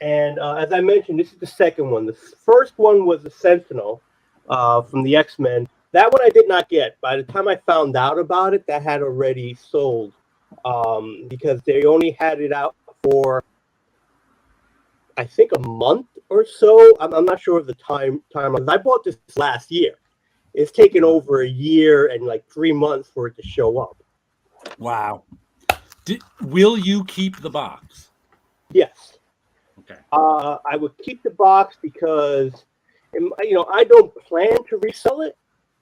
And as I mentioned, this is the second one. The first one was the Sentinel from the X-Men. That one I did not get. By the time I found out about it, that had already sold because they only had it out for, I think, a month or so. I'm not sure of the time. I bought this last year. It's taken over a year and like 3 months for it to show up. Wow. Will you keep the box? Yes. Okay. I would keep the box because, I don't plan to resell it.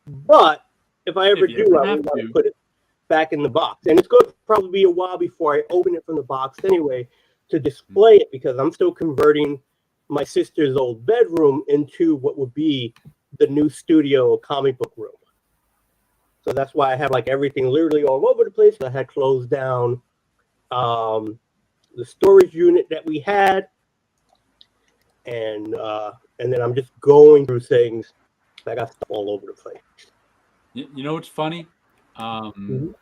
But if I ever do, I would want to put it back in the box. And it's going to probably be a while before I open it from the box anyway to display it because I'm still converting my sister's old bedroom into what would be the new studio comic book room. So that's why I have like everything literally all over the place. I had closed down the storage unit that we had, and then I'm just going through things. I got stuff all over the place. You know what's funny? On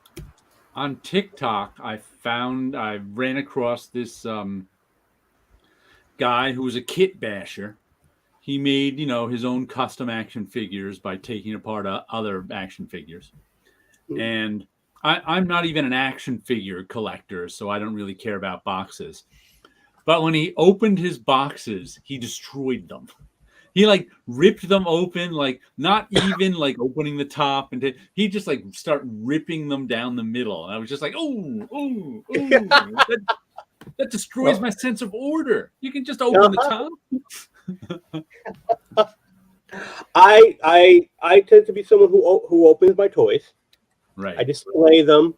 TikTok, I ran across this guy who was a kit basher. He made, his own custom action figures by taking apart other action figures. And I'm not even an action figure collector, so I don't really care about boxes. But when he opened his boxes, he destroyed them. He ripped them open, not even opening the top, and he just start ripping them down the middle. And I was just like, oh, that destroys my sense of order. You can just open the top. I tend to be someone who opens my toys. Right. I display them.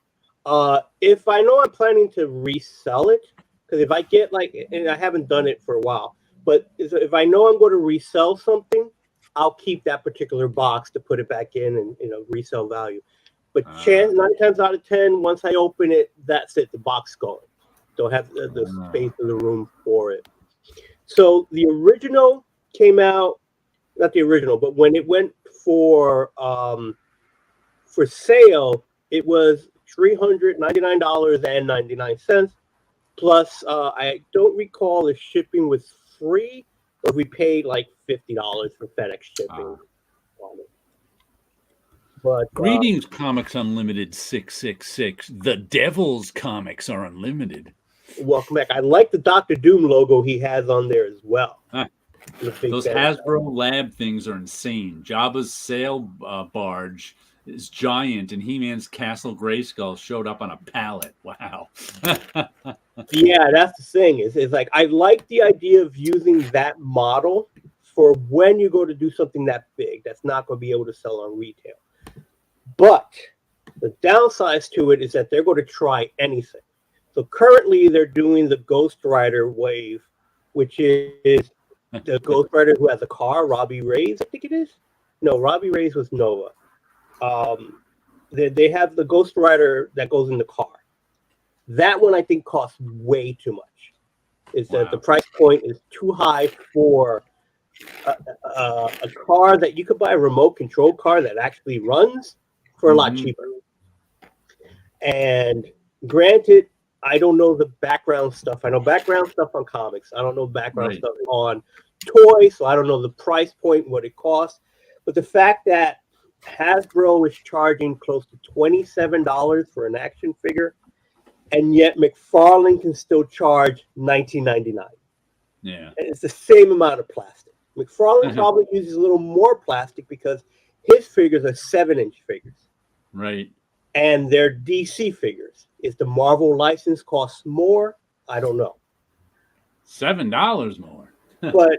If I know I'm planning to resell it, because if I get and I haven't done it for a while, but if I know I'm going to resell something, I'll keep that particular box to put it back in and resell value. But 9 times out of 10, once I open it, that's it. The box gone. Don't have the space in the room for it. So the original came out, not the original, but when it went for sale, it was $399.99. Plus, I don't recall if shipping was free, but we paid like $50 for FedEx shipping. But Greetings, Comics Unlimited 666. The Devil's Comics are unlimited. Welcome back. I like the Dr. Doom logo he has on there as well. Those Hasbro Lab things are insane. Jabba's sail barge is giant, and He-Man's Castle Grayskull showed up on a pallet. Wow. Yeah, that's the thing. It's like I like the idea of using that model for when you go to do something that big that's not going to be able to sell on retail. But the downsides to it is that they're going to try anything. So currently they're doing the Ghost Rider wave, which is the Ghost Rider who has a car, Robbie Reyes, I think it is. No, Robbie Reyes was Nova. They have the Ghost Rider that goes in the car. That one I think costs way too much. Is that the price point is too high for a car that you could buy, a remote control car that actually runs for a lot cheaper. And granted, I don't know the background stuff. I know background stuff on comics. I don't know background stuff on toys, so I don't know the price point, what it costs. But the fact that Hasbro is charging close to $27 for an action figure, and yet McFarlane can still charge $19.99. Yeah, and it's the same amount of plastic. McFarlane probably uses a little more plastic because his figures are 7-inch figures, right? And they're DC figures. Is the Marvel license costs more? I don't know. $7 more, but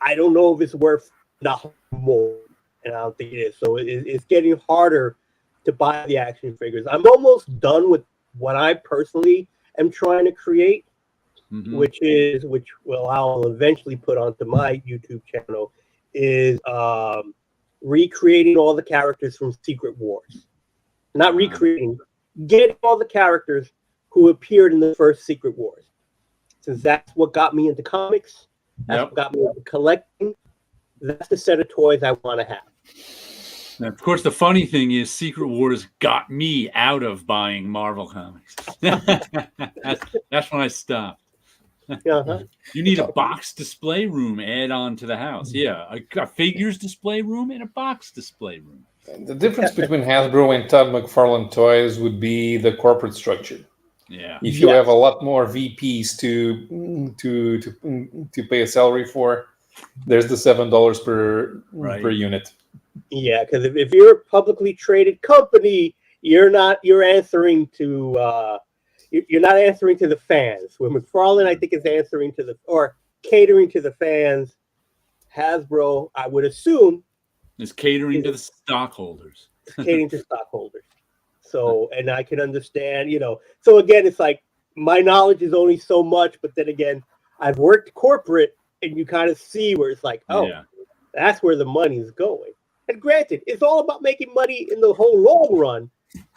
I don't know if it's worth $1 more, and I don't think it is. So it's getting harder to buy the action figures. I'm almost done with what I personally am trying to create, which I'll eventually put onto my YouTube channel, is recreating all the characters from Secret Wars. Not recreating, getting all the characters who appeared in the first Secret Wars. Since that's what got me into comics, that's what got me into collecting, that's the set of toys I want to have. Now, of course, the funny thing is Secret Wars got me out of buying Marvel comics. That's when I stopped. You need a box display room add on to the house. Yeah, a figures display room and a box display room. The difference between Hasbro and Todd McFarlane Toys would be the corporate structure. Yeah. If you have a lot more VPs to pay a salary for, there's the $7 per unit. Yeah, because if you're a publicly traded company, you're answering to you're not answering to the fans. Where McFarlane, I think, is answering to catering to the fans. Hasbro, I would assume, is catering to the stockholders. Catering to stockholders. So, and I can understand, So again, it's like my knowledge is only so much, but then again, I've worked corporate, and you kind of see where it's like, that's where the money's going. And granted, it's all about making money in the whole long run.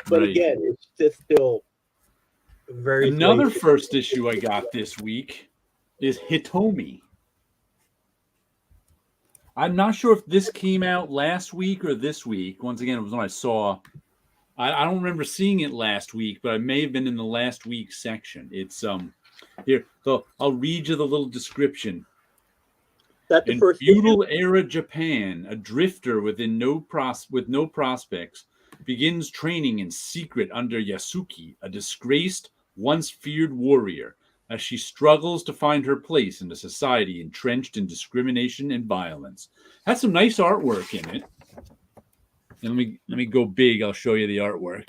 But again, it's just still very. Another first issue I got this week is Hitomi. I'm not sure if this came out last week or this week. Once again, it was when I saw. I don't remember seeing it last week, but I may have been in the last week section. It's here. So I'll read you the little description. That's the in first feudal era Japan, a drifter with no prospects begins training in secret under Yasuki, a disgraced, once feared warrior, as she struggles to find her place in a society entrenched in discrimination and violence. Has some nice artwork in it. And let me go big. I'll show you the artwork.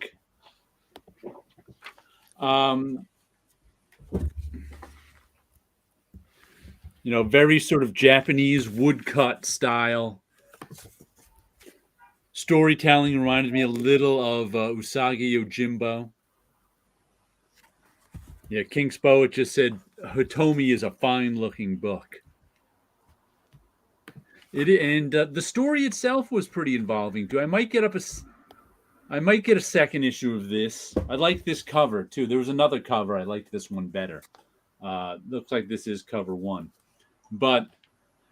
Very sort of Japanese woodcut style. Storytelling reminded me a little of Usagi Yojimbo. Yeah, King's Poet just said Hitomi is a fine-looking book. The story itself was pretty involving too. I might get a second issue of this. I like this cover too. There was another cover. I liked this one better. Looks like this is cover 1. But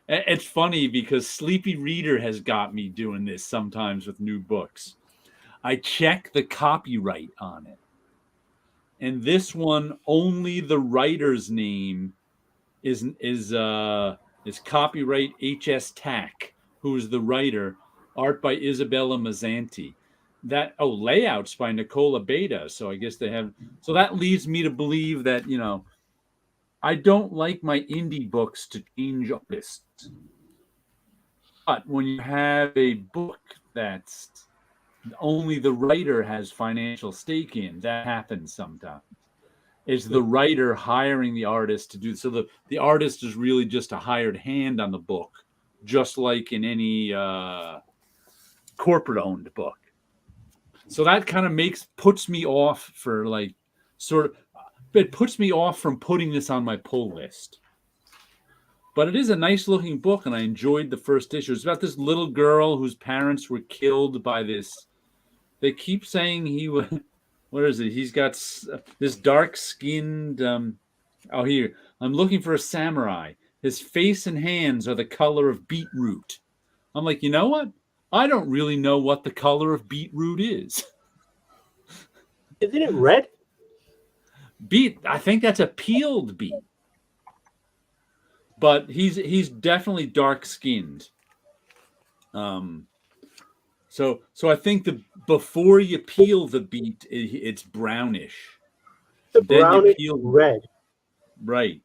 it's funny because Sleepy Reader has got me doing this sometimes with new books. I check the copyright on it. And this one, only the writer's name is It's copyright H.S. Tack, who is the writer. Art by Isabella Mazzanti. Layouts by Nicola Beta. So I guess they have. So that leads me to believe that I don't like my indie books to change artists. But when you have a book that's only the writer has financial stake in, that happens sometimes. It's the writer hiring the artist to do. So the artist is really just a hired hand on the book, just like in any corporate owned book. So that kind of puts me off for it puts me off from putting this on my pull list. But it is a nice looking book, and I enjoyed the first issue. It's about this little girl whose parents were killed by this. They keep saying he was. What is it? He's got this dark skinned. Here. I'm looking for a samurai. His face and hands are the color of beetroot. I'm like, you know what? I don't really know what the color of beetroot is. Isn't it red? I think that's a peeled beet. But he's definitely dark skinned. So I think before you peel the beet, it's brownish. The brownish red. Right.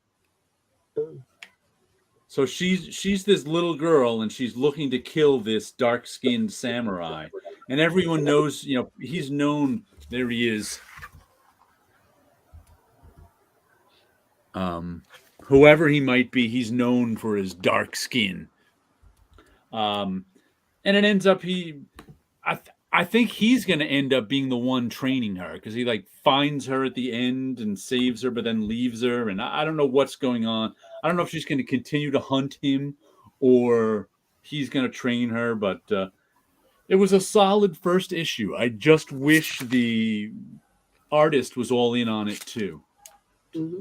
So she's this little girl, and she's looking to kill this dark-skinned samurai. And everyone knows, he's known. There he is. Whoever he might be, he's known for his dark skin. And it ends up I think he's going to end up being the one training her, because he finds her at the end and saves her, but then leaves her. And I don't know what's going on. I don't know if she's going to continue to hunt him or he's going to train her, but it was a solid first issue. I just wish the artist was all in on it too. Mm-hmm.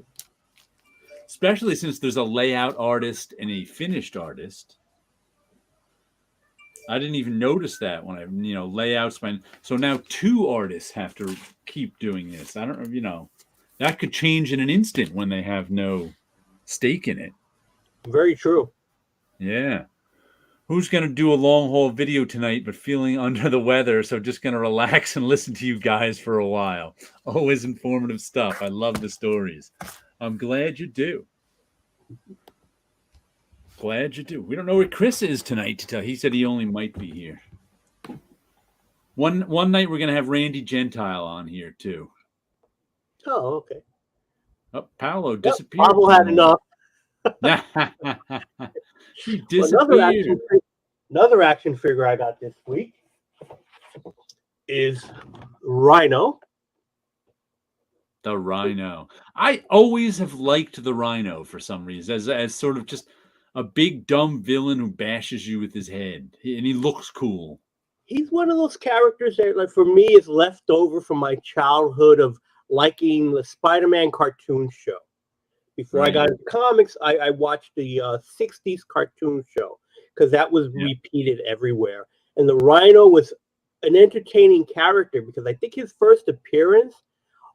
Especially since there's a layout artist and a finished artist. I didn't even notice that when layouts. So now 2 artists have to keep doing this. I don't know, that could change in an instant when they have no stake in it. Very true. Yeah. Who's going to do a long haul video tonight, but feeling under the weather? So just going to relax and listen to you guys for a while. Always informative stuff. I love the stories. I'm glad you do. Glad you do. We don't know where Chris is tonight to tell. He said he only might be here. One night we're going to have Randy Gentile on here too. Oh, okay. Oh, Paulo disappeared. Marvel had enough. He disappeared. Another action figure I got this week is Rhino. The Rhino. I always have liked the Rhino for some reason, as sort of just a big dumb villain who bashes you with his head, and he looks cool. He's one of those characters that, for me, is left over from my childhood of liking the Spider-Man cartoon show. Before I got into comics, I watched the 60s cartoon show, because that was repeated everywhere. And the Rhino was an entertaining character, because I think his first appearance,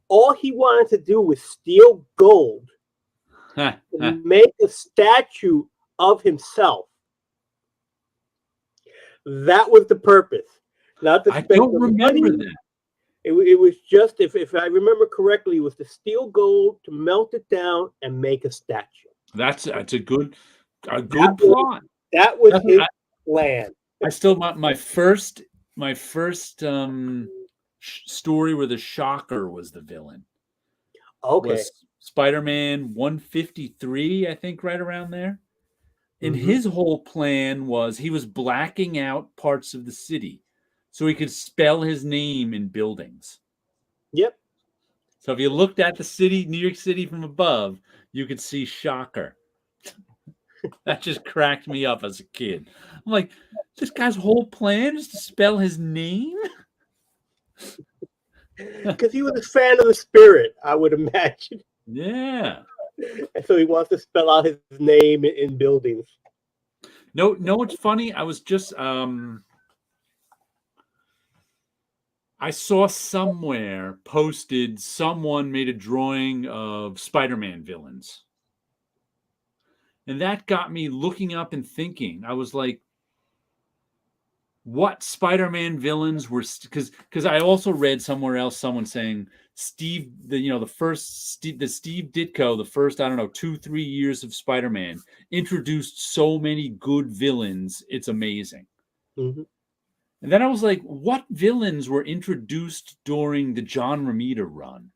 all he wanted to do was steal gold and make a statue of himself. That was the purpose. Not to I don't remember that. It was just, if I remember correctly, it was to steal gold, to melt it down, and make a statue. That's a good plot. That was his plan. I still my first story where the Shocker was the villain. Okay. Was Spider-Man 153, I think, right around there. And his whole plan was he was blacking out parts of the city so he could spell his name in buildings. Yep. So if you looked at the city, New York City, from above, you could see Shocker. That just cracked me up as a kid. I'm like, this guy's whole plan is to spell his name? Because he was a fan of the spirit, I would imagine. Yeah. And so he wants to spell out his name in buildings. No, it's funny. I was just I saw somewhere posted someone made a drawing of Spider-Man villains. And that got me looking up and thinking. I was like, what Spider-Man villains were, because I also read somewhere else someone saying Steve Ditko, the first, I don't know, 2-3 years of Spider-Man introduced so many good villains, it's amazing. Mm-hmm. And then I was like, what villains were introduced during the John Romita run?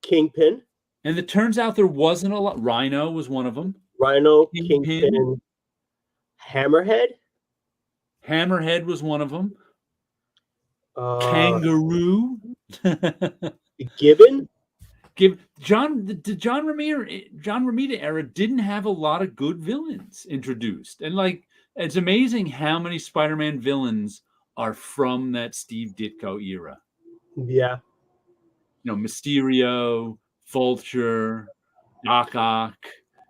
Kingpin. And it turns out there wasn't a lot. Rhino was one of them. Rhino, Kingpin, Hammerhead. Hammerhead was one of them. Kangaroo. Gibbon. The John Romita era didn't have a lot of good villains introduced, and like it's amazing how many Spider-Man villains are from that Steve Ditko era. Yeah, Mysterio, Vulture, Doc Ock,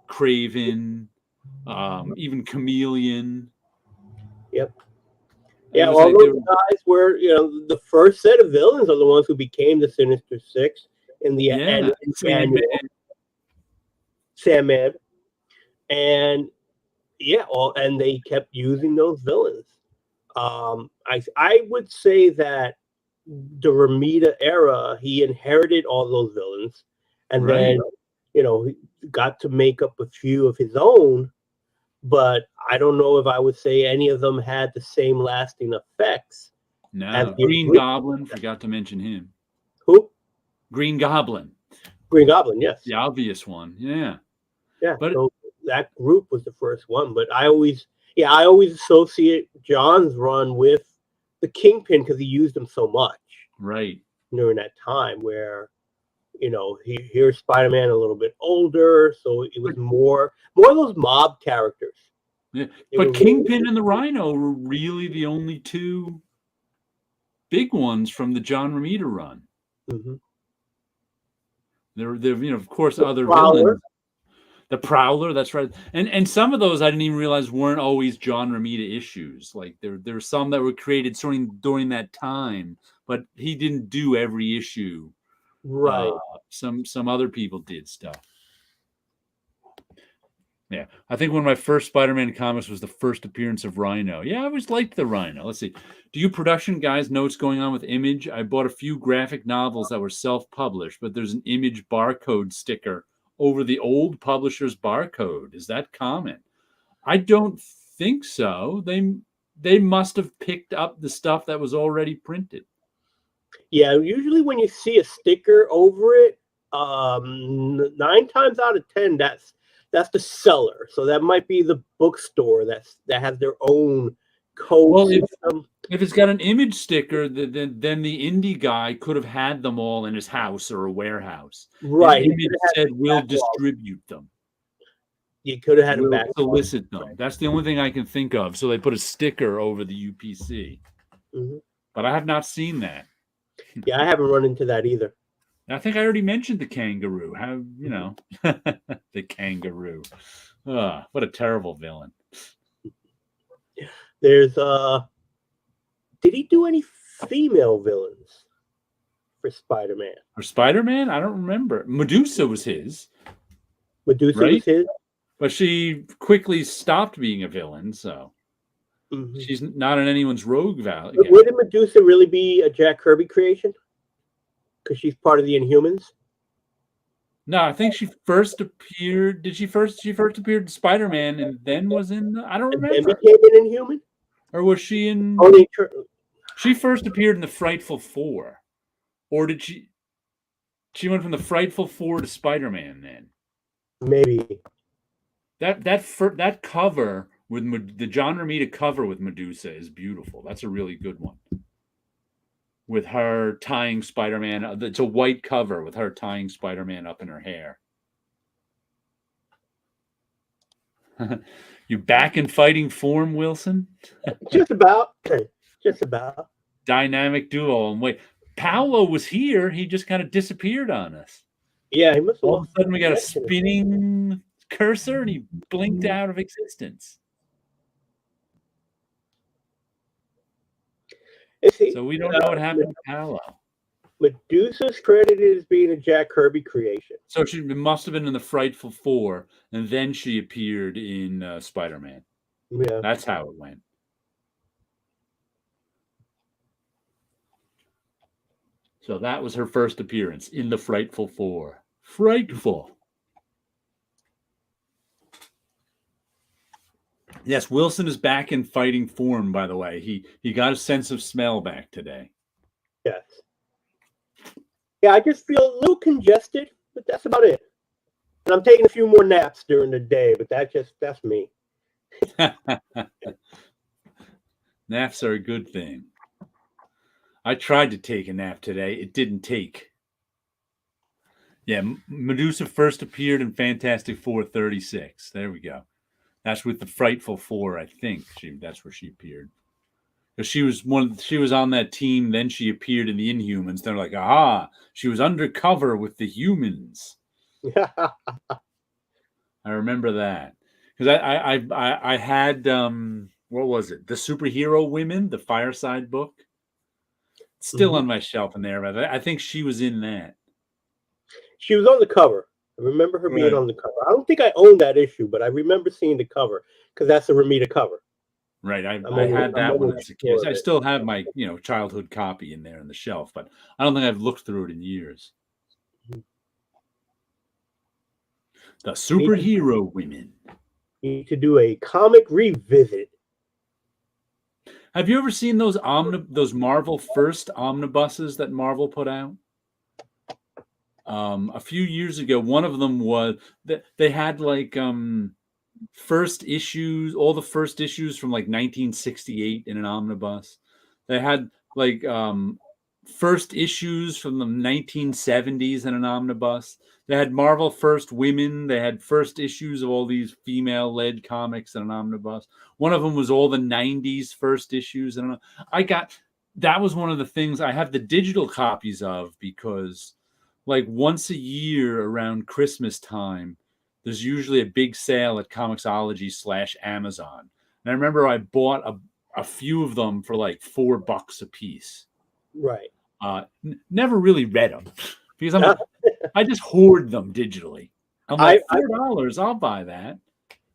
Craven, even Chameleon. Yep. Yeah, all those guys were, the first set of villains are the ones who became the Sinister Six in the annual. Sandman. And and they kept using those villains. I would say that the Romita era, he inherited all those villains, and then he got to make up a few of his own. But I don't know if I would say any of them had the same lasting effects. No, Green Goblin, forgot to mention him. Who? Green Goblin. Green Goblin, yes. The obvious one, yeah. Yeah, but so that group was the first one. But I always associate John's run with the Kingpin because he used them so much. Right. During that time where, here's Spider-Man a little bit older, so it was more of those mob characters. Yeah, but Kingpin and the Rhino were really the only two big ones from the John Romita run. Mm-hmm. There, of course, other villains. The Prowler, that's right. And some of those I didn't even realize weren't always John Romita issues. Like there were some that were created during that time, but he didn't do every issue. Right. Some other people did stuff. Yeah. I think one of my first Spider-Man comics was the first appearance of Rhino. Yeah, I always liked the Rhino. Let's see. Do you production guys know what's going on with Image? I bought a few graphic novels that were self-published, but there's an Image barcode sticker over the old publisher's barcode. Is that common? I don't think so. They must have picked up the stuff that was already printed. Yeah, usually when you see a sticker over it, 9 times out of 10, that's the seller. So that might be the bookstore that has their own code. Well, if it's got an Image sticker, then the indie guy could have had them all in his house or a warehouse. Right. And Image said, we'll distribute them. You could have had them back. Solicit them. Right. That's the only thing I can think of. So they put a sticker over the UPC. Mm-hmm. But I have not seen that. Yeah, I haven't run into that either. I think I already mentioned the kangaroo. How, the kangaroo. What a terrible villain. There's did he do any female villains for Spider-Man? For Spider-Man? I don't remember. Medusa was his. Medusa was his? But she quickly stopped being a villain, so she's not in anyone's rogue value. Wouldn't Medusa really be a Jack Kirby creation? Because she's part of the Inhumans? No, I think she first appeared. She first appeared in Spider-Man and then was in. I don't remember. And then became an Inhuman? Or was she in? She first appeared in the Frightful Four, or did she? She went from the Frightful Four to Spider-Man then. Maybe. That cover with the John Romita cover with Medusa is beautiful. That's a really good one. With her tying Spider-Man, it's a white cover with her tying Spider-Man up in her hair. You back in fighting form, Wilson? Just about. Dynamic duo. And wait, Paulo was here. He just kind of disappeared on us. Yeah, he must have. All of a sudden, we got a spinning cursor, and he blinked out of existence. So we don't know what happened to Paulo. Medusa's credited as being a Jack Kirby creation. So she must have been in the Frightful Four, and then she appeared in Spider-Man. Yeah. That's how it went. So that was her first appearance in the Frightful Four. Frightful. Yes, Wilson is back in fighting form, by the way. He got a sense of smell back today. Yes. Yeah, I just feel a little congested, but that's about it. And I'm taking a few more naps during the day, but that's me. Naps are a good thing. I tried to take a nap today. It didn't take. Yeah, Medusa first appeared in Fantastic Four 36. There we go. That's with the Frightful Four, I think. That's where she appeared. Because she was on that team, then she appeared in the Inhumans. They're like, aha, she was undercover with the humans. I remember that. Because I had what was it? The Superhero Women, the Fireside book. It's still on my shelf in there, but I think she was in that. She was on the cover. I remember her being on the cover. I don't think I owned that issue, but I remember seeing the cover because that's a Romita cover. Right. I had that one as a kid. I still have my childhood copy in there on the shelf, but I don't think I've looked through it in years. The Superhero Women. You need to do a comic revisit. Have you ever seen those Marvel first omnibuses that Marvel put out? A few years ago, one of them was that they had like first issues, all the first issues from like 1968 in an omnibus. They had like first issues from the 1970s in an omnibus. They had Marvel First Women. They had first issues of all these female-led comics in an omnibus. One of them was all the 90s first issues. And that was one of the things I have the digital copies of because like once a year around Christmas time, there's usually a big sale at Comixology/Amazon. And I remember I bought a few of them for like $4 a piece. Right. Never really read them because I just hoard them digitally. I'm like, $4, I'll buy that.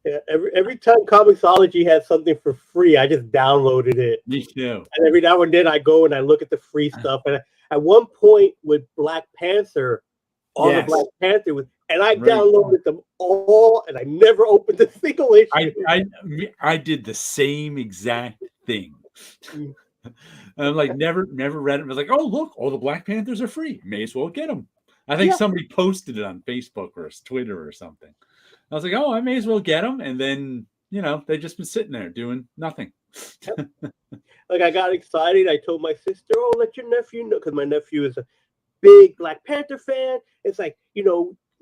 Yeah, every time Comixology has something for free, I just downloaded it. Me too. And every now and then I go and I look at the free stuff. And at one point with Black Panther, the Black Panther was, and I downloaded them all, and I never opened a single issue. I did the same exact thing. I'm like, never read it. I was like, oh, look, all the Black Panthers are free. May as well get them. I think somebody posted it on Facebook or Twitter or something. I was like, oh, I may as well get them. And then, they've just been sitting there doing nothing. Like, I got excited. I told my sister, oh, let your nephew know, because my nephew is a big Black Panther fan. It's like,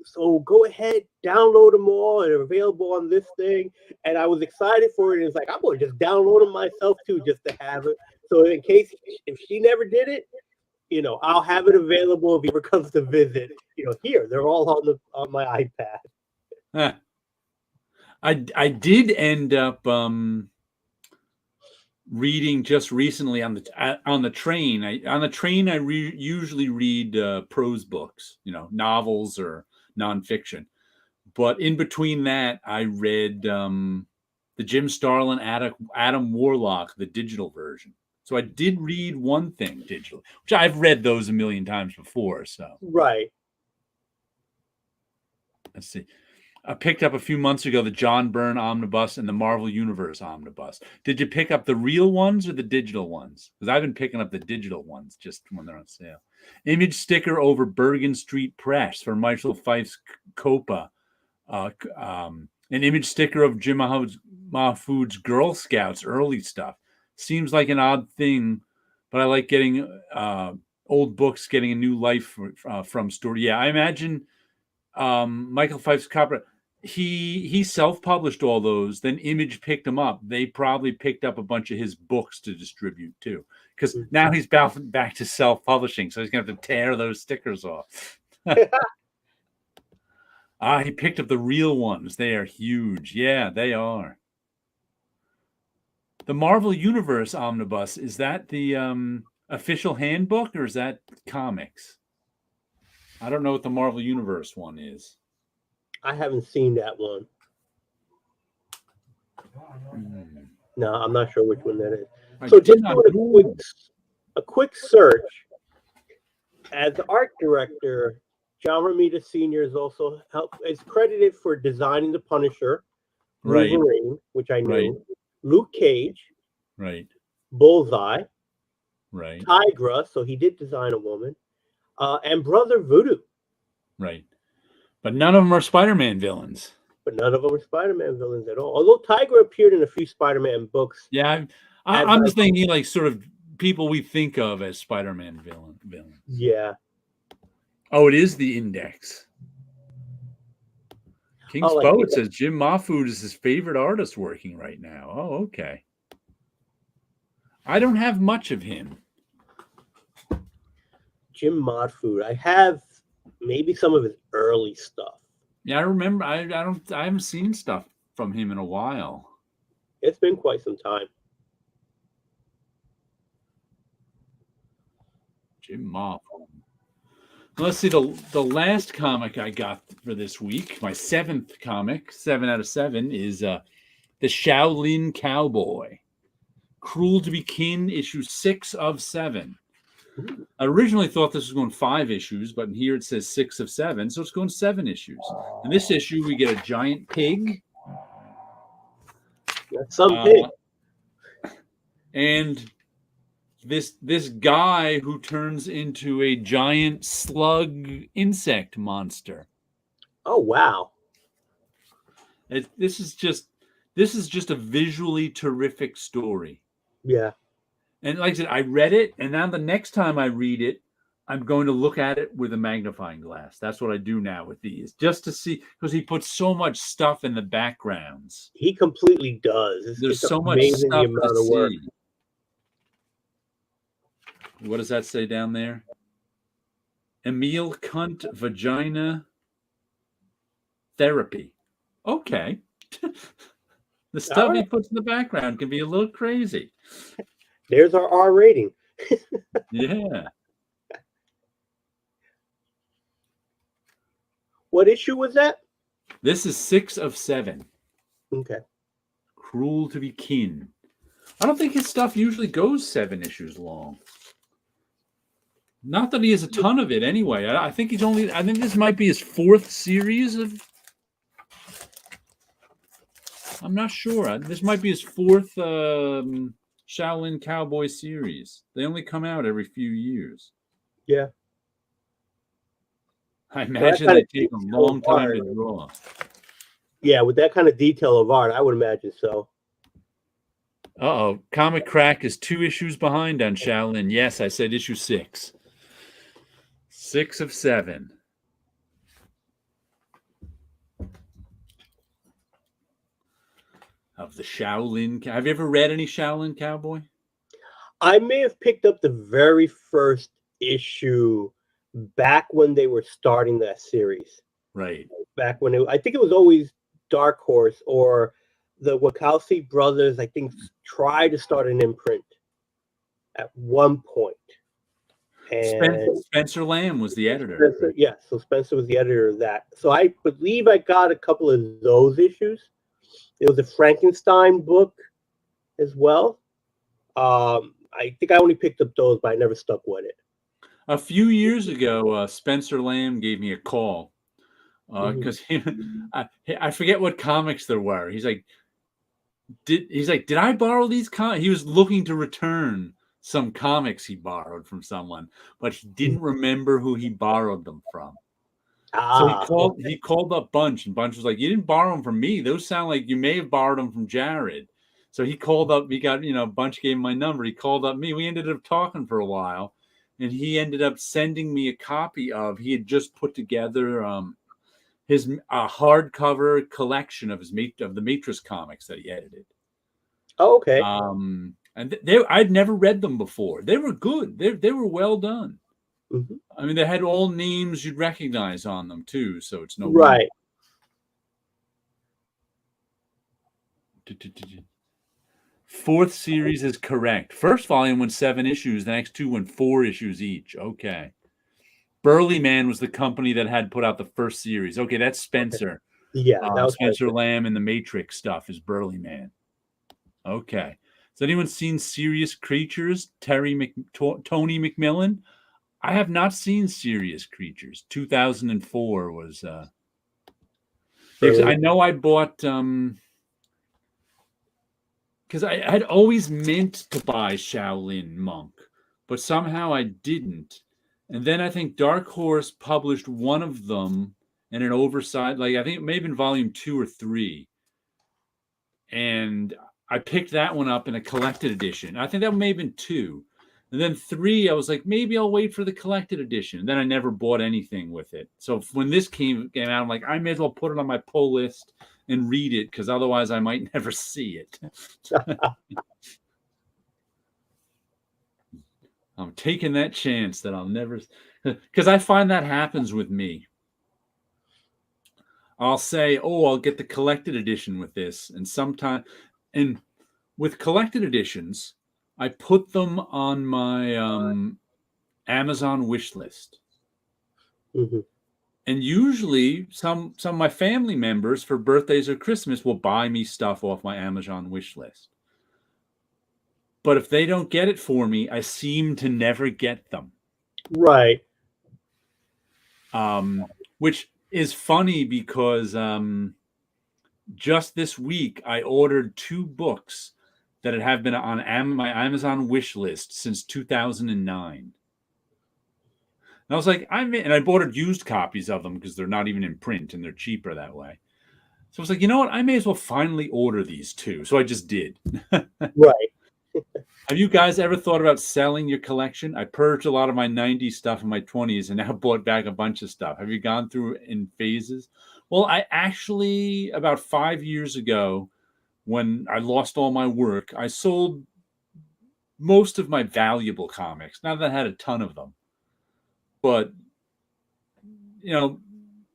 so go ahead, download them all. They're available on this thing. And I was excited for it. And it's like, I'm going to just download them myself, too, just to have it. So in case, if she never did it, I'll have it available if he ever comes to visit. Here, they're all on my iPad. I did end up reading just recently on the train. I usually read prose books, novels or nonfiction. But in between that, I read the Jim Starlin Adam Warlock, the digital version. So I did read one thing digitally, which I've read those a million times before. So right. Let's see. I picked up a few months ago the John Byrne Omnibus and the Marvel Universe Omnibus. Did you pick up the real ones or the digital ones? Because I've been picking up the digital ones just when they're on sale. Image sticker over Bergen Street Press for Michael Fife's Copa. An image sticker of Jim Mahfoud's Girl Scouts early stuff. Seems like an odd thing, but I like getting old books getting a new life from story. Yeah, I imagine Michael Fife's Copa. He self-published all those. Then Image picked them up. They probably picked up a bunch of his books to distribute too, because now he's back to self-publishing. So he's gonna have to tear those stickers off. He picked up the real ones. They are huge. Yeah, they are. The Marvel Universe Omnibus, is that the official handbook, or is that comics? I don't know what the Marvel Universe one is. I haven't seen that one. No, I'm not sure which one that is. So just doing a quick search. As the art director, John Romita Sr. is credited for designing the Punisher, Wolverine, which I knew, Luke Cage, Bullseye, Tigra, so he did design a woman, and Brother Voodoo. Right. But none of them are Spider-Man villains. But none of them are Spider-Man villains at all. Although Tigra appeared in a few Spider-Man books. Yeah, I'm just thinking like sort of people we think of as Spider-Man villains. Yeah. Oh, it is the Index. King's Poet says Jim Mahfood is his favorite artist working right now. Oh, okay. I don't have much of him. Jim Mahfood. I have maybe some of his early stuff. Yeah, I remember. I haven't seen stuff from him in a while. It's been quite some time. Jim Mahfood. Let's see, the last comic I got for this week, my 7th comic, 7 out of 7, is The Shaolin Cowboy. Cruel to be Kin, issue 6 of 7. I originally thought this was going 5 issues, but here it says 6 of 7, so it's going 7 issues. In this issue, we get a giant pig. That's some pig. And this guy who turns into a giant slug insect monster. Oh wow! This is just a visually terrific story. Yeah. And like I said, I read it, and now the next time I read it, I'm going to look at it with a magnifying glass. That's what I do now with these, just to see, because he puts so much stuff in the backgrounds. He completely does. There's so much stuff to see. What does that say down there? Emil Cunt Vagina Therapy. Okay. The stuff he puts in the background can be a little crazy. There's our R rating. Yeah. What issue was that? This is 6 of 7. Okay. Cruel to be Kin. I don't think his stuff usually goes 7 issues long. Not that he has a ton of it anyway. I think this might be his 4th series of. I'm not sure. This might be his 4th Shaolin Cowboy series. They only come out every few years. Yeah. I imagine they take a long time to draw. Yeah, with that kind of detail of art, I would imagine so. Uh-oh. Comic Crack is 2 issues behind on Shaolin. Yes, I said issue 6. 6 of 7. Of the Shaolin. Have you ever read any Shaolin Cowboy? I may have picked up the very first issue back when they were starting that series. Right. Back when I think it was always Dark Horse or the Wachowski brothers, I think, tried to start an imprint at one point. And Spencer Lamb was the editor. So Spencer was the editor of that. So I believe I got a couple of those issues. There was a Frankenstein book as well. I think I only picked up those, but I never stuck with it. A few years ago, Spencer Lamb gave me a call because I forget what comics there were. He's like, did I borrow these comics? He was looking to return some comics he borrowed from someone, but he didn't remember who he borrowed them from. So he called up Bunch, and Bunch was like, "You didn't borrow them from me. Those sound like you may have borrowed them from Jared." So he called up. He got, Bunch gave him my number. He called up me. We ended up talking for a while, and he ended up sending me a copy of. He had just put together his hardcover collection of the Matrix comics that he edited. Oh, okay. And I'd never read them before. They were good. They were well done. Mm-hmm. I mean, they had all names you'd recognize on them too, so it's no right. Fourth series is correct. First volume went 7 issues. The next 2 went 4 issues each. Okay. Burly Man was the company that had put out the first series. Okay, that's Spencer. Yeah, that was Spencer Lamb and the Matrix stuff is Burly Man. Okay. Has anyone seen Serious Creatures? Tony McMillan? I have not seen Serious Creatures. 2004 was... I know I bought... because I had always meant to buy Shaolin Monk, but somehow I didn't. And then I think Dark Horse published one of them in an oversized, like I think it may have been volume 2 or 3. And I picked that one up in a collected edition. I think that may have been 2. And then 3, I was like, maybe I'll wait for the collected edition. Then I never bought anything with it. So when this came out, I'm like, I may as well put it on my pull list and read it, because otherwise I might never see it. I'm taking that chance that I'll never, because I find that happens with me. I'll say, oh, I'll get the collected edition with this. And with collected editions, I put them on my Amazon wish list. Mm-hmm. And usually some of my family members for birthdays or Christmas will buy me stuff off my Amazon wish list. But if they don't get it for me, I seem to never get them. Right. Which is funny because just this week I ordered 2 books that have been on my Amazon wish list since 2009. And I was like, and I bought used copies of them because they're not even in print and they're cheaper that way. So I was like, you know what? I may as well finally order these 2. So I just did. Right. Have you guys ever thought about selling your collection? I purged a lot of my 90s stuff in my 20s and now bought back a bunch of stuff. Have you gone through in phases? Well, I actually, about 5 years ago, when I lost all my work, I sold most of my valuable comics. Not that I had a ton of them. But,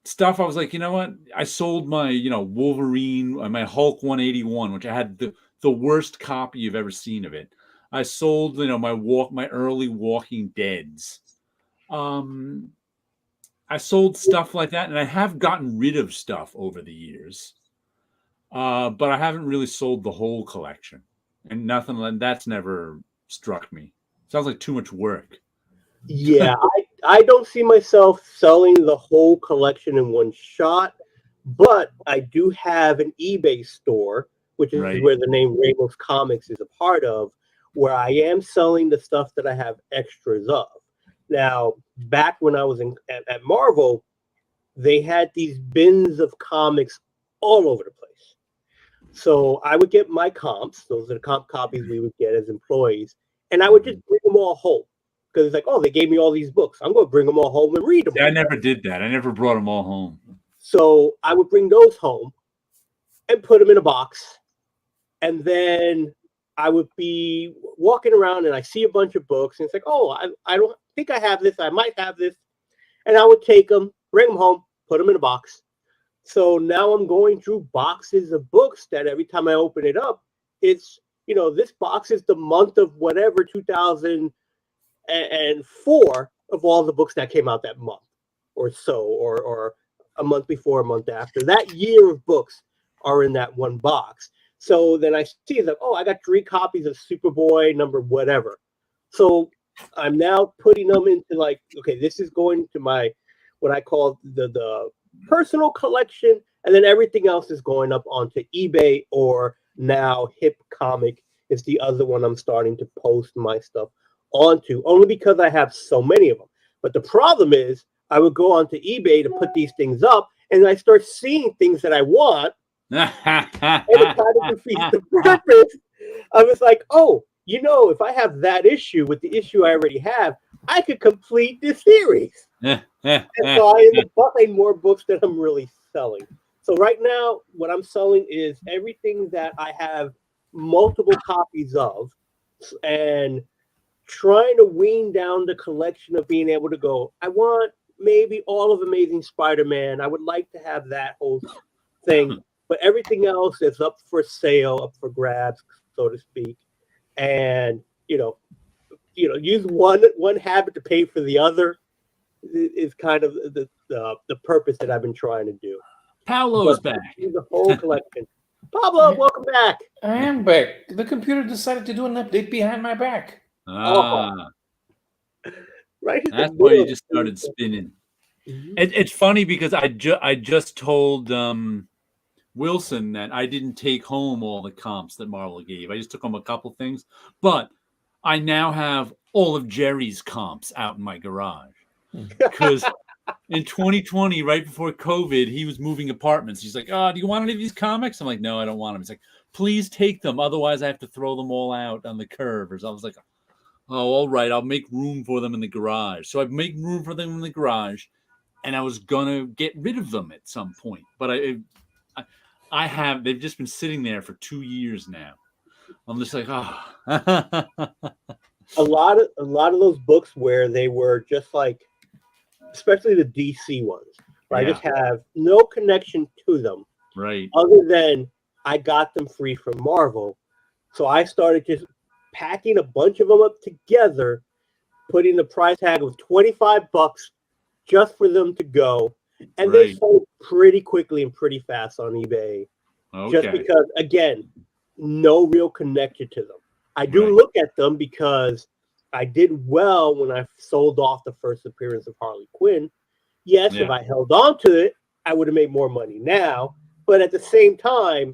stuff I was like, you know what? I sold my, Wolverine, my Hulk 181, which I had the worst copy you've ever seen of it. I sold, my early Walking Deads. I sold stuff like that, and I have gotten rid of stuff over the years. But I haven't really sold the whole collection. And nothing like that's never struck me. Sounds like too much work. Yeah, I don't see myself selling the whole collection in one shot, but I do have an eBay store, which is where the name Ramos Comics is a part of, where I am selling the stuff that I have extras of. Now, back when I was at Marvel, they had these bins of comics all over the place. So I would get my comps, those are the comp copies we would get as employees, and I would just bring them all home. Because it's like, oh, they gave me all these books. I'm going to bring them all home and read them. I never did that. I never brought them all home. So I would bring those home and put them in a box. And then I would be walking around and I see a bunch of books. And it's like, oh, I don't think I have this. I might have this. And I would take them, bring them home, put them in a box. So now I'm going through boxes of books that every time I open it up, it's, this box is the month of whatever, 2004 of all the books that came out that month or so, or a month before, a month after. That year of books are in that one box. So then I see that, oh, I got 3 copies of Superboy number whatever. So I'm now putting them into like, okay, this is going to my, what I call the personal collection. And then everything else is going up onto eBay, or now Hip Comic is the other one I'm starting to post my stuff onto, only because I have so many of them. But the problem is I would go onto eBay to put these things up and I start seeing things that I want and it kind of defeats the purpose. I was like, oh, if I have that issue with the issue I already have, I could complete this series. And so I end up buying more books than I'm really selling. So right now, what I'm selling is everything that I have multiple copies of, and trying to wean down the collection of being able to go, I want maybe all of Amazing Spider-Man. I would like to have that whole thing, but everything else is up for sale, up for grabs. so to speak, and use one habit to pay for the other is kind of the purpose that I've been trying to do. Paolo's back. The whole collection. Pablo, welcome back. I am back. The computer decided to do an update behind my back. Ah, right. that's why you just started spinning. Mm-hmm. It's funny because I just told Wilson that I didn't take home all the comps that Marvel gave. I just took home a couple things, but I now have all of Jerry's comps out in my garage because in 2020, right before COVID, he was moving apartments. He's like, "Oh, do you want any of these comics?" I'm like, "No, I don't want them." He's like, "Please take them, otherwise I have to throw them all out on the curb." Or so I was like, "Oh, all right, I'll make room for them in the garage." So I make room for them in the garage, and I was gonna get rid of them at some point, but I have. They've just been sitting there for 2 years now. I'm just like, oh. a lot of those books where they were just like, especially the DC ones, where I just have no connection to them, right? Other than I got them free from Marvel, so I started just packing a bunch of them up together, putting the price tag of $25 just for them to go, and they sold pretty quickly and pretty fast on eBay. Okay. Just because, again, no real connection to them. I do look at them because I did well when I sold off the first appearance of Harley Quinn. Yes, if I held on to it, I would have made more money now. But at the same time,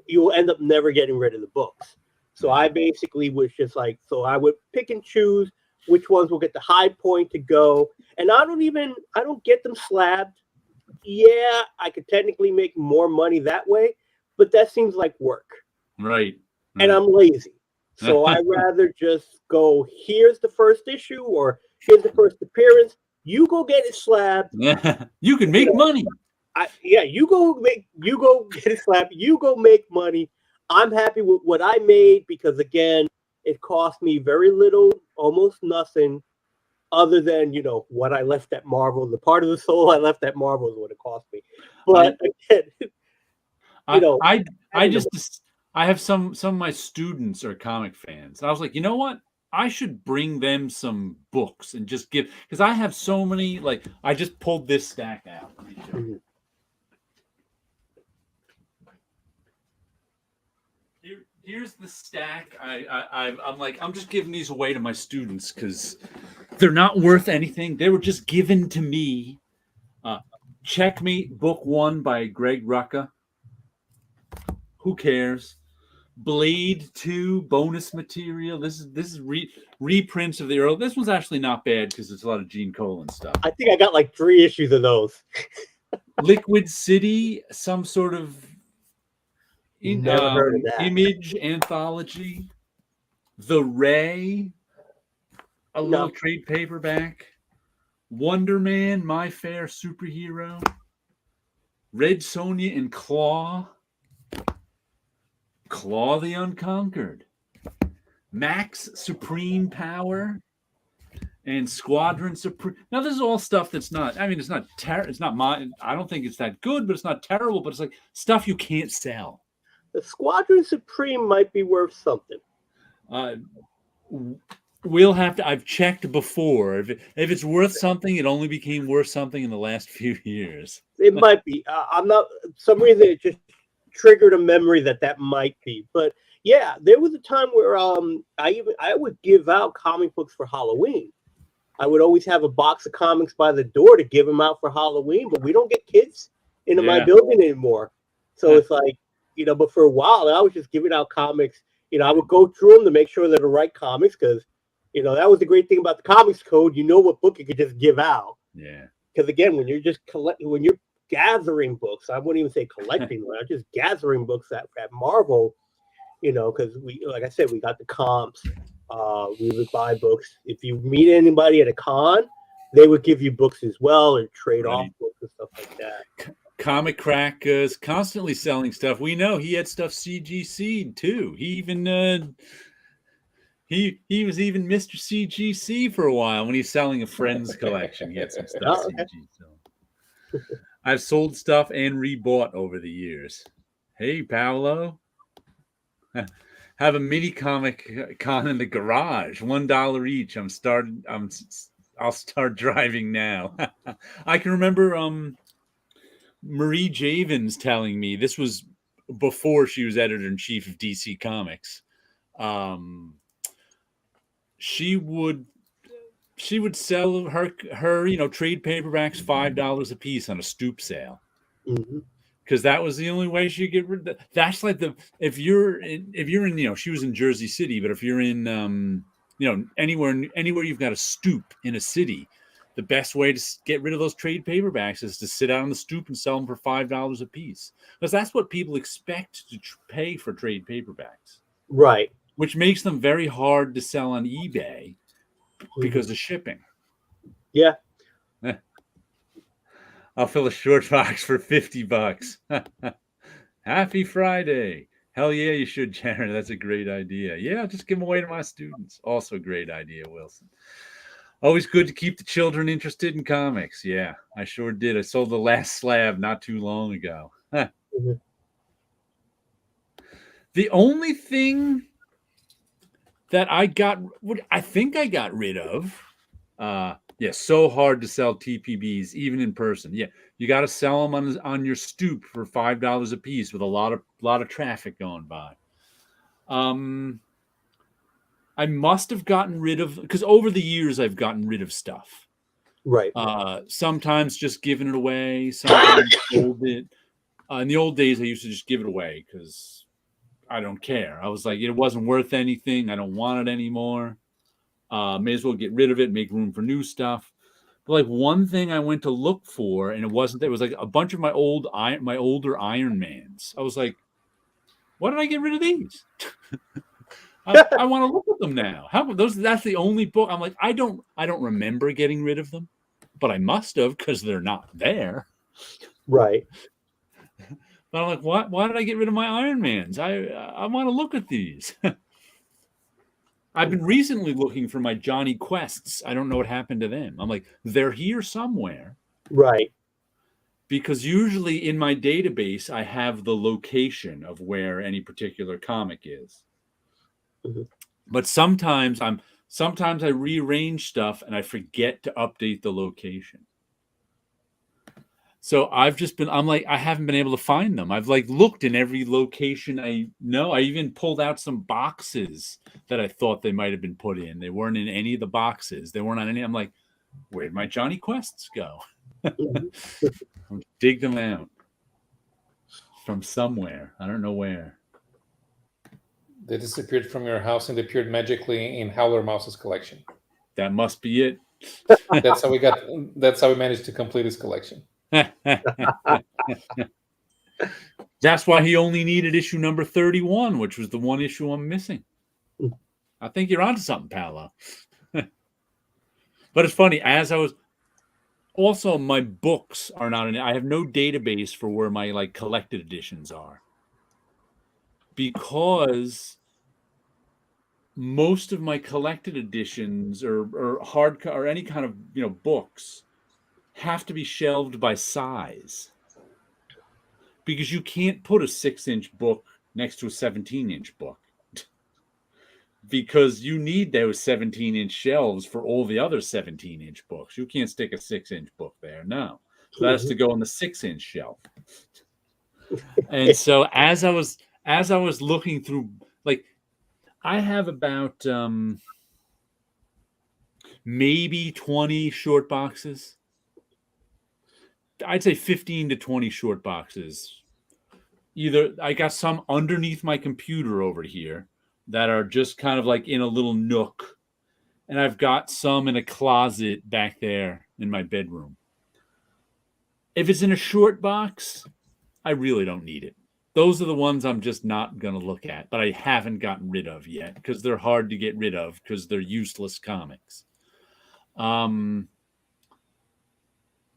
you will end up never getting rid of the books. So I basically was just like, so I would pick and choose which ones will get the high point to go. And I don't get them slabbed. Yeah, I could technically make more money that way, but that seems like work. Right. And I'm lazy. So I'd rather just go, here's the first issue or here's the first appearance. You go get it slabbed. Yeah, you can make money. You go get it slabbed. You go make money. I'm happy with what I made because, again, it cost me very little, almost nothing, other than, what I left at Marvel. The part of the soul I left at Marvel is what it cost me. But again, I have some of my students are comic fans. I was like, you know what? I should bring them some books and just give, because I have so many, like, I just pulled this stack out. Here's the stack. I'm like, I'm just giving these away to my students because they're not worth anything. They were just given to me. Checkmate Book 1 by Greg Rucka. Who cares? Blade 2 bonus material. This is reprints of the early. This one's actually not bad because it's a lot of Gene Colan stuff. I think I got like 3 issues of those. Liquid City, some sort of Never heard of that. Image anthology. The Ray, a little trade paperback. Wonder Man, My Fair Superhero. Red Sonja and Claw the Unconquered. Max Supreme Power and Squadron Supreme. Now this is all stuff that's not, I mean, it's not I don't think it's that good, but it's not terrible, but it's like stuff you can't sell. The Squadron Supreme might be worth something. We'll have to. I've checked before. If it's worth something, it only became worth something in the last few years. It might be. I'm not. Some reason it just triggered a memory that might be. But yeah, there was a time where I would give out comic books for Halloween. I would always have a box of comics by the door to give them out for Halloween. But we don't get kids into my building anymore, so it's like. But for a while, I was just giving out comics. I would go through them to make sure they're the right comics because, that was the great thing about the comics code. You know what book you could just give out. Yeah. Because again, when you're gathering books, I wouldn't even say collecting. I'm just gathering books at Marvel. Because like I said, we got the comps. We would buy books. If you meet anybody at a con, they would give you books as well and trade off books and stuff like that. Comic Crack is constantly selling stuff. We know he had stuff CGC'd too. He even he was even Mr. CGC for a while when he's selling a friend's collection. He had some stuff CG. So I've sold stuff and rebought over the years. Hey, Paolo. have a mini comic con in the garage, $1 each. I'll start driving now. I can remember Marie Javins telling me, this was before she was editor-in-chief of DC Comics. She would sell her trade paperbacks $5 a piece on a stoop sale. Mm-hmm. Because that was the only way she could get rid of. That's like if you're in she was in Jersey City, but if you're in anywhere you've got a stoop in a city, the best way to get rid of those trade paperbacks is to sit out on the stoop and sell them for $5 a piece, because that's what people expect to pay for trade paperbacks, right? Which makes them very hard to sell on eBay because of shipping. Yeah. I'll fill a short box for $50. Happy Friday. Hell yeah, you should, Jared. That's a great idea. Yeah, I'll just give them away to my students. Also a great idea, Wilson. Always good to keep the children interested in comics. Yeah, I sure did. I sold the last slab not too long ago. Mm-hmm. The only thing that I think I got rid of, so hard to sell TPBs even in person. Yeah, you got to sell them on your stoop for $5 a piece with a lot of traffic going by. I must have gotten rid of, because over the years I've gotten rid of stuff. Right. Sometimes just giving it away. Sometimes sold it. In the old days, I used to just give it away because I don't care. I was like, it wasn't worth anything. I don't want it anymore. May as well get rid of it, make room for new stuff. But like one thing I went to look for, and it wasn't there. It was like a bunch of my older Iron Mans. I was like, why did I get rid of these? I want to look at them now. That's the only book. I'm like, I don't remember getting rid of them, but I must have, because they're not there. Right. But I'm like, why did I get rid of my Iron Mans? I want to look at these. I've been recently looking for my Johnny Quests. I don't know what happened to them. I'm like, they're here somewhere. Right. Because usually in my database, I have the location of where any particular comic is. Mm-hmm. But sometimes I rearrange stuff and I forget to update the location. So I'm like, I haven't been able to find them. I've like looked in every location I know. I even pulled out some boxes that I thought they might have been put in. They weren't in any of the boxes. They weren't on any. I'm like, where'd my Johnny Quests go? Dig them out from somewhere. I don't know where. They disappeared from your house and they appeared magically in Howler Mouse's collection. That must be it. That's how we managed to complete his collection. That's why he only needed issue number 31, which was the one issue I'm missing. I think you're onto something, Paolo. But it's funny, as I was also, my books are not in it. I have no database for where my like collected editions are, because most of my collected editions or hard or any kind of books have to be shelved by size, because you can't put a 6-inch book next to a 17-inch book, because you need those 17-inch shelves for all the other 17-inch books. You can't stick a 6-inch book there. No. So that has to go on the 6-inch shelf. And so as I was looking through, like, I have about maybe 20 short boxes. I'd say 15 to 20 short boxes. Either I got some underneath my computer over here that are just kind of like in a little nook, and I've got some in a closet back there in my bedroom. If it's in a short box, I really don't need it. Those are the ones I'm just not going to look at, but I haven't gotten rid of yet because they're hard to get rid of because they're useless comics.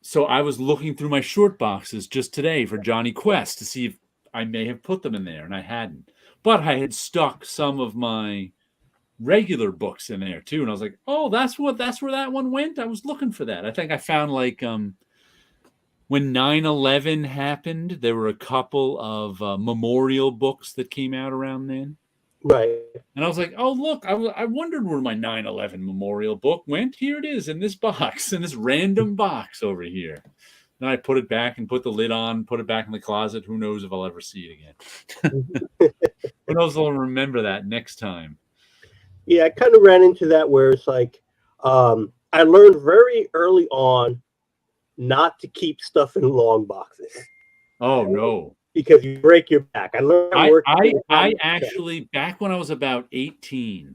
So I was looking through my short boxes just today for Johnny Quest to see if I may have put them in there, and I hadn't. But I had stuck some of my regular books in there too, and I was like, "Oh, that's where that one went." I was looking for that. I think I found like when 9/11 happened, there were a couple of memorial books that came out around then. Right. And I was like, oh, look, I wondered where my 9/11 memorial book went. Here it is in this box, in this random box over here. Then I put it back and put the lid on, put it back in the closet. Who knows if I'll ever see it again? Who knows if I'll remember that next time? Yeah, I kind of ran into that where it's like, I learned very early on not to keep stuff in long boxes. Oh, no. Because you break your back. I learned that working. I actually, back when I was about 18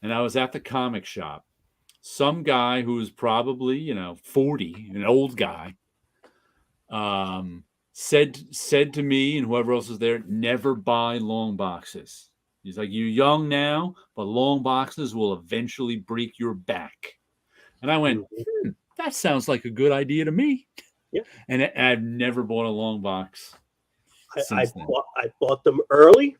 and I was at the comic shop, some guy who was probably, 40, an old guy, said to me and whoever else was there, never buy long boxes. He's like, you're young now, but long boxes will eventually break your back. And I went, that sounds like a good idea to me. Yeah. And I've never bought a long box. I bought them early.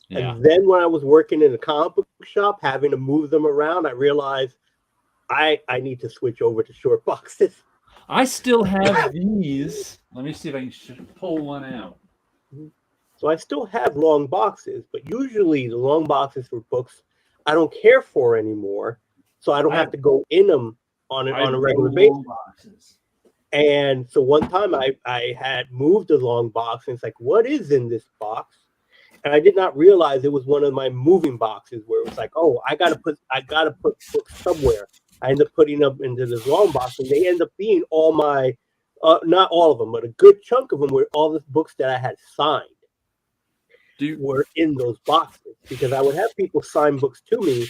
Yeah. And then when I was working in a comic book shop, having to move them around, I realized I need to switch over to short boxes. I still have these. Let me see if I can pull one out. So I still have long boxes, but usually the long boxes for books I don't care for anymore. So I don't have to go in them on a regular basis. And so one time I had moved a long box, and it's like, what is in this box? And I did not realize it was one of my moving boxes where it was like, oh, I gotta put books somewhere. I end up putting them into this long box, and they end up being all my, not all of them, but a good chunk of them were all the books that I had signed were in those boxes, because I would have people sign books to me.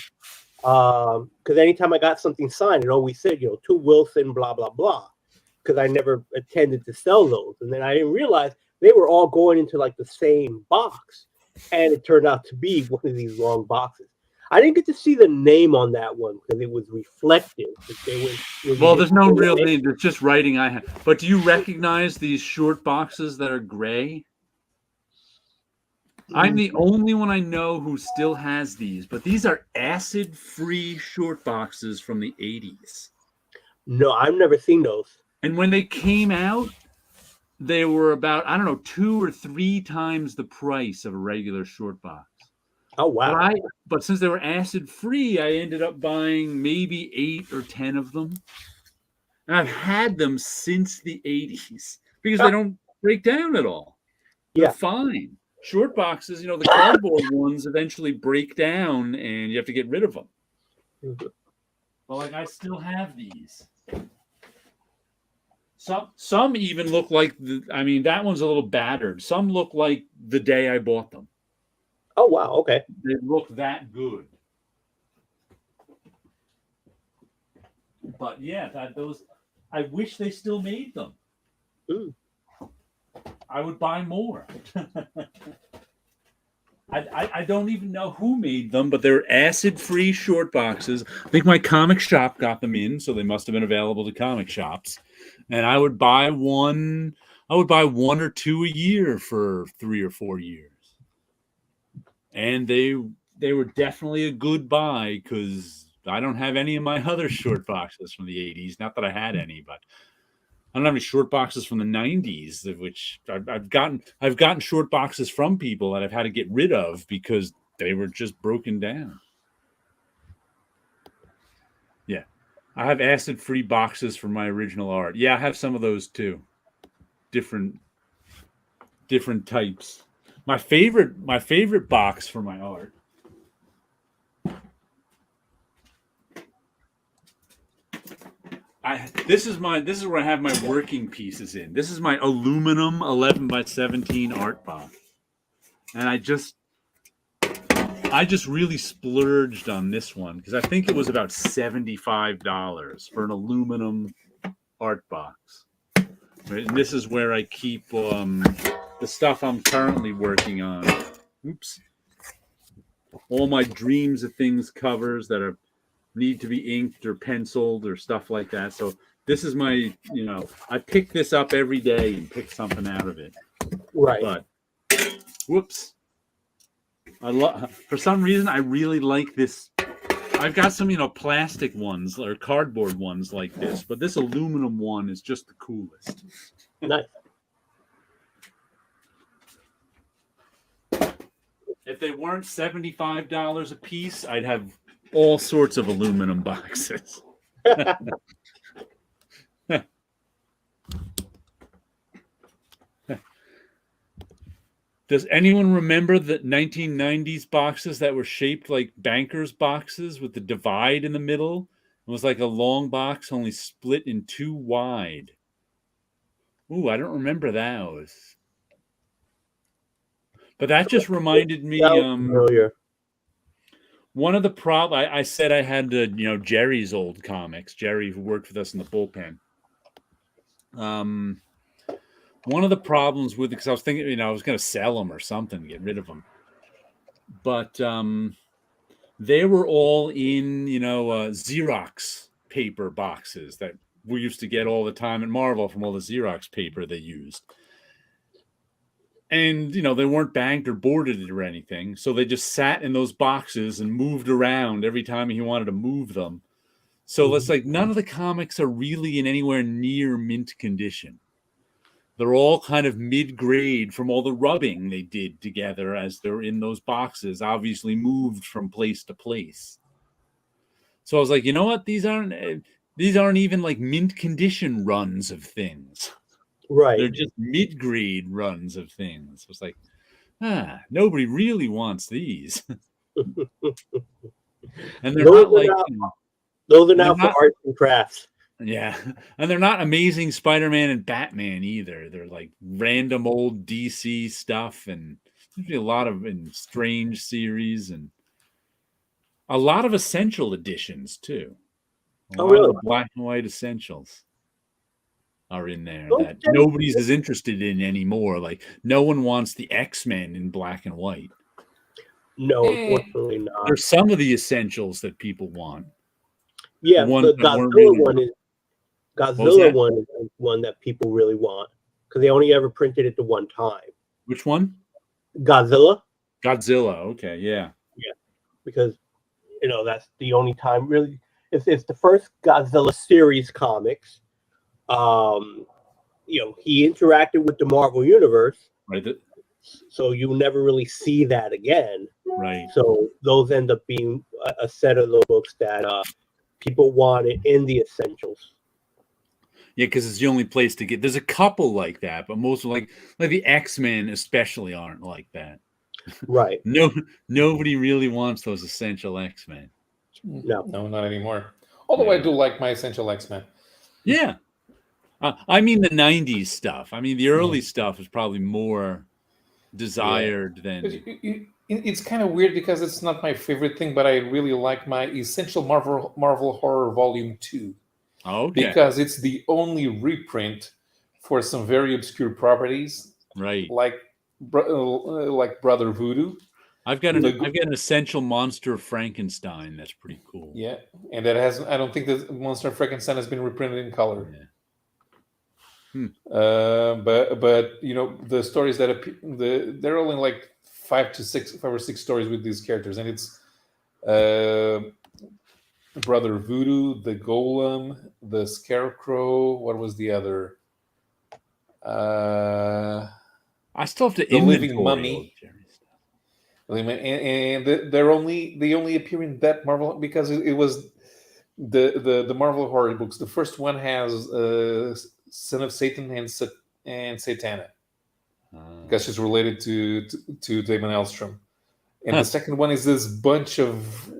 Because anytime I got something signed, it always said, to Wilson, blah, blah, blah. Because I never intended to sell those. And then I didn't realize they were all going into like the same box. And it turned out to be one of these long boxes. I didn't get to see the name on that one because it was reflective. Well, there's no real name. There's just writing I have. But do you recognize these short boxes that are gray? I'm the only one I know who still has these. But these are acid-free short boxes from the 80s. No, I've never seen those. And when they came out, they were about, 2 or 3 times the price of a regular short box. Oh, wow. But since they were acid-free, I ended up buying maybe 8 or 10 of them. And I've had them since the 80s because they don't break down at all. They're fine. Short boxes, the cardboard ones eventually break down and you have to get rid of them. But I still have these. Some even look like that one's a little battered. Some look like the day I bought them. Oh, wow. Okay. They look that good. But yeah, I wish they still made them. I would buy more. I don't even know who made them, but they're acid-free short boxes. I think my comic shop got them in, so they must have been available to comic shops. And I would buy one or two a year for 3 or 4 years. And they were definitely a good buy because I don't have any of my other short boxes from the 80s. Not that I had any, but I don't have any short boxes from the 90s, of which I've gotten short boxes from people that I've had to get rid of because they were just broken down. Yeah. I have acid-free boxes for my original art. Yeah, I have some of those too. Different types. My favorite box for my art. This is where I have my working pieces in. This is my aluminum 11x17 art box. And I just really splurged on this one because I think it was about $75 for an aluminum art box. Right? And this is where I keep the stuff I'm currently working on. Oops. All my Dreams of Things covers that need to be inked or penciled or stuff like that. So this is my, I pick this up every day and pick something out of it. Right. But whoops. For some reason I really like this. I've got some, plastic ones or cardboard ones like this, but this aluminum one is just the coolest. Nice. If they weren't $75 a piece, I'd have all sorts of aluminum boxes. Does anyone remember the 1990s boxes that were shaped like bankers boxes with the divide in the middle? It was like a long box, only split in two wide. Ooh, I don't remember those. But that just reminded me. One of the I said I had Jerry's old comics. Jerry, who worked with us in the bullpen. One of the problems with it, because I was thinking, I was going to sell them or something, get rid of them. But they were all in, Xerox paper boxes that we used to get all the time at Marvel from all the Xerox paper they used. And, they weren't banked or boarded or anything. So they just sat in those boxes and moved around every time he wanted to move them. So it's like none of the comics are really in anywhere near mint condition. They're all kind of mid-grade from all the rubbing they did together as they're in those boxes, obviously moved from place to place. So I was like, you know what? These aren't even like mint condition runs of things. Right. They're just mid-grade runs of things. It's like, nobody really wants these. And they're not like... Those are now for arts and crafts. Yeah, and they're not Amazing Spider-Man and Batman either. They're like random old DC stuff, and there's a lot of Strange series and a lot of essential editions too. A lot of the black and white essentials are in there that nobody's as interested in anymore. Like no one wants the X-Men in black and white. No, unfortunately not. There's some of the essentials that people want. Yeah, the Godzilla one is. Godzilla one is one that people really want because they only ever printed it the one time. Which one? Godzilla. Okay, yeah. Yeah, because that's the only time really. It's the first Godzilla series comics. He interacted with the Marvel Universe, right? So you'll never really see that again, right? So those end up being a set of those books that people wanted in the essentials. Yeah, because it's the only place to get. There's a couple like that, but most like the X-Men especially aren't like that. Right. Nobody really wants those essential X-Men. No, not anymore. Although I do like my essential X-Men. Yeah, I mean the '90s stuff. I mean the early stuff is probably more desired than. It's kind of weird because it's not my favorite thing, but I really like my Essential Marvel Horror Volume 2. Okay. Because it's the only reprint for some very obscure properties, right? Like Brother Voodoo. I've got an Essential Monster of Frankenstein. That's pretty cool. Yeah, and that has. I don't think the Monster of Frankenstein has been reprinted in color. Yeah. But the stories that they're only like 5 or 6 stories with these characters, and it's Brother Voodoo, the Golem, the Scarecrow. What was the other? I still have to the Living Mummy. And they only appear in that Marvel because it was the Marvel horror books. The first one has Son of Satan and Satana because she's related to Damon Elstrom, and the second one is this bunch of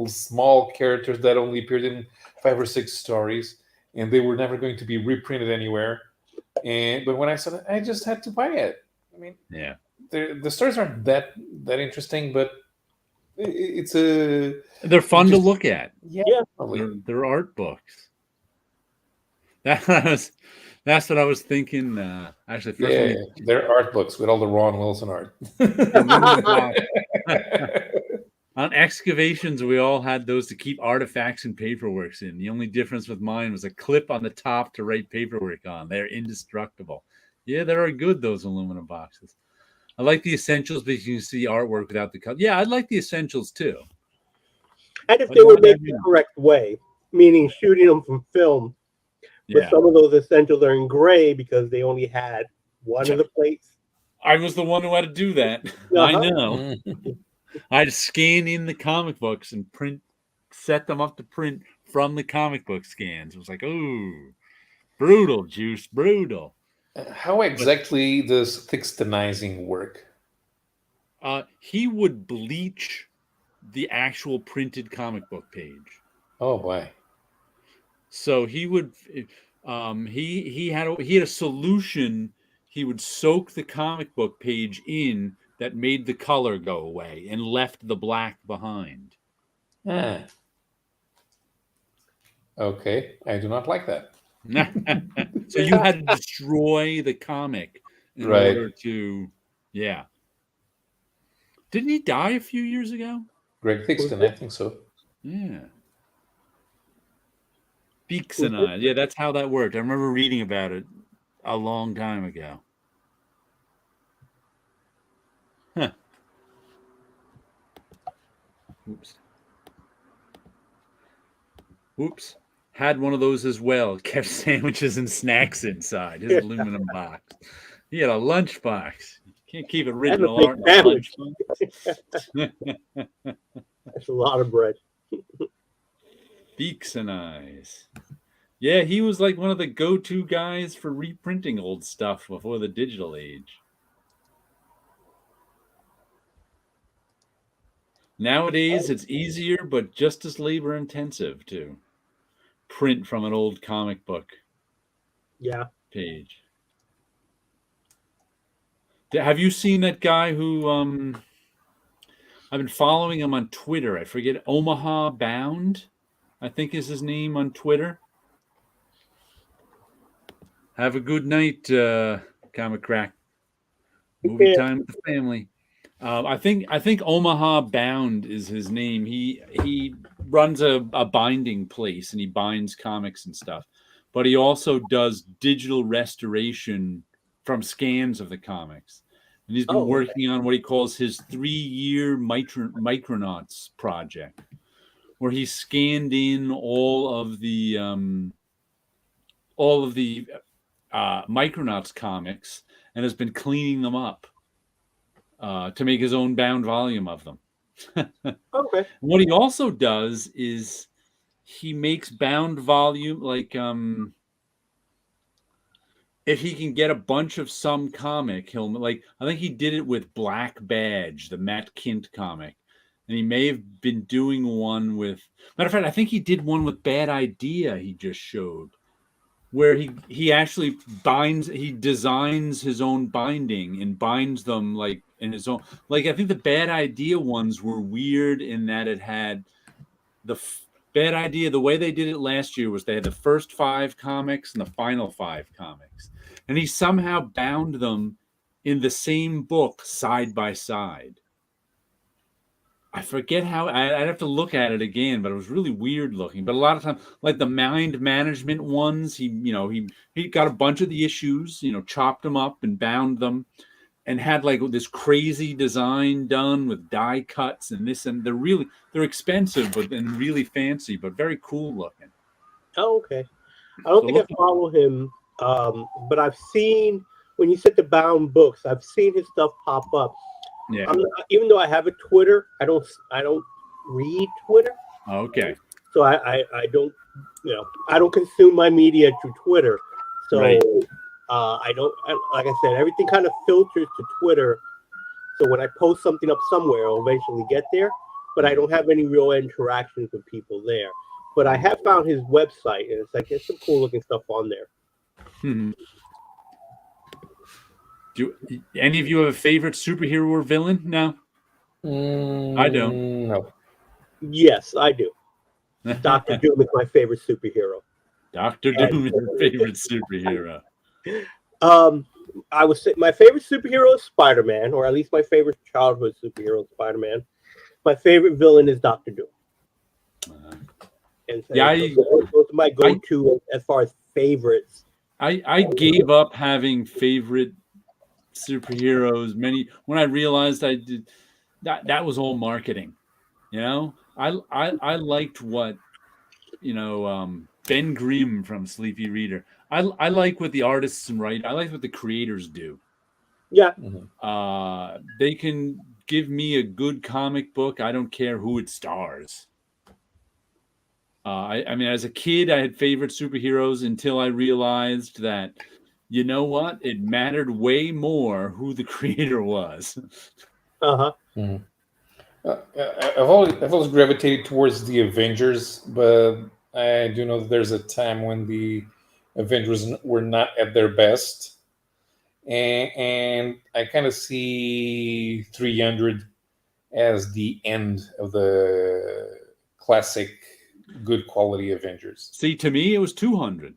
small characters that only appeared in 5 or 6 stories, and they were never going to be reprinted anywhere. But when I saw it, I just had to buy it. I mean, yeah, the stories aren't that interesting, but they're fun to look at. Yeah, they're art books. That's what I was thinking. Actually, they're art books with all the Ron Wilson art. On excavations, we all had those to keep artifacts and paperworks in. The only difference with mine was a clip on the top to write paperwork on. They're indestructible. Yeah, they are good, those aluminum boxes. I like the essentials because you can see artwork without the color. Yeah, I like the essentials too. And if they were made the correct way, meaning shooting them from film, but some of those essentials are in gray because they only had one of the plates. I was the one who had to do that. I know. I had to scan in the comic books and set them up to print from the comic book scans. It was like, oh, brutal, Juice, brutal. How exactly does thixtonizing work? He would bleach the actual printed comic book page. Oh boy! So he would, he had a solution. He would soak the comic book page in that made the color go away and left the black behind. Ah. Okay, I do not like that. So you had to destroy the comic in order to, yeah. Didn't he die a few years ago? Greg Thixton, I think so. Yeah. Beaks and I. Yeah, that's how that worked. I remember reading about it a long time ago. Huh. Oops. Oops. Had one of those as well. Kept sandwiches and snacks inside his aluminum box. He had a lunch box. You can't keep original art in a lunch box. That's a lot of bread. Beaks and eyes. Yeah, he was like one of the go-to guys for reprinting old stuff before the digital age. Nowadays, it's easier, but just as labor-intensive to print from an old comic book page. Have you seen that guy who I've been following him on Twitter? I forget, Omaha Bound, I think is his name on Twitter. Have a good night, Comic Crack. Movie time with the family. I think Omaha Bound is his name. He runs a binding place and he binds comics and stuff, but he also does digital restoration from scans of the comics. And he's been working on what he calls his 3-year Micronauts project, where he scanned in all of the Micronauts comics and has been cleaning them up to make his own bound volume of them. Okay. What he also does is he makes bound volume, like if he can get a bunch of some comic, he'll, like, I think he did it with Black Badge, the Matt Kint comic. And he may have been doing one with, matter of fact, I think he did one with Bad Idea he just showed, where he actually designs his own binding and binds them like in his own, like I think the Bad Idea ones were weird in that it had Bad Idea, the way they did it last year was they had the first 5 comics and the final 5 comics. And he somehow bound them in the same book side by side. I forget how, I'd have to look at it again, but it was really weird looking. But a lot of times, like the mind management ones, he got a bunch of the issues, chopped them up and bound them and had like this crazy design done with die cuts and this, and they're expensive, and really fancy, but very cool looking. Oh, okay. I don't think I follow him, but I've seen, when you said the bound books, I've seen his stuff pop up. Yeah. Even though I have a Twitter, I don't read Twitter. Okay. So I don't, I don't consume my media through Twitter. So right. I don't, like I said, everything kind of filters to Twitter. So when I post something up somewhere, I'll eventually get there. But I don't have any real interactions with people there. But I have found his website, and it's like there's some cool looking stuff on there. Hmm. Do any of you have a favorite superhero or villain? No? I don't. No. Yes, I do. Dr. Doom is my favorite superhero. Dr. Doom is your favorite superhero. I would say my favorite superhero is Spider-Man, or at least my favorite childhood superhero is Spider-Man. My favorite villain is Dr. Doom. And so those are my go-to as far as favorites. I gave up having favorite superheroes when I realized I did that was all marketing. I liked what Ben Grimm from Sleepy Reader. I like what the artists and I like what the creators do. Yeah. They can give me a good comic book. I don't care who it stars. I mean, as a kid, I had favorite superheroes until I realized that, you know what? It mattered way more who the creator was. Uh-huh. I've always gravitated towards the Avengers, but I do know that there's a time when the Avengers were not at their best, and I kind of see 300 as the end of the classic, good quality Avengers. See, to me, it was 200.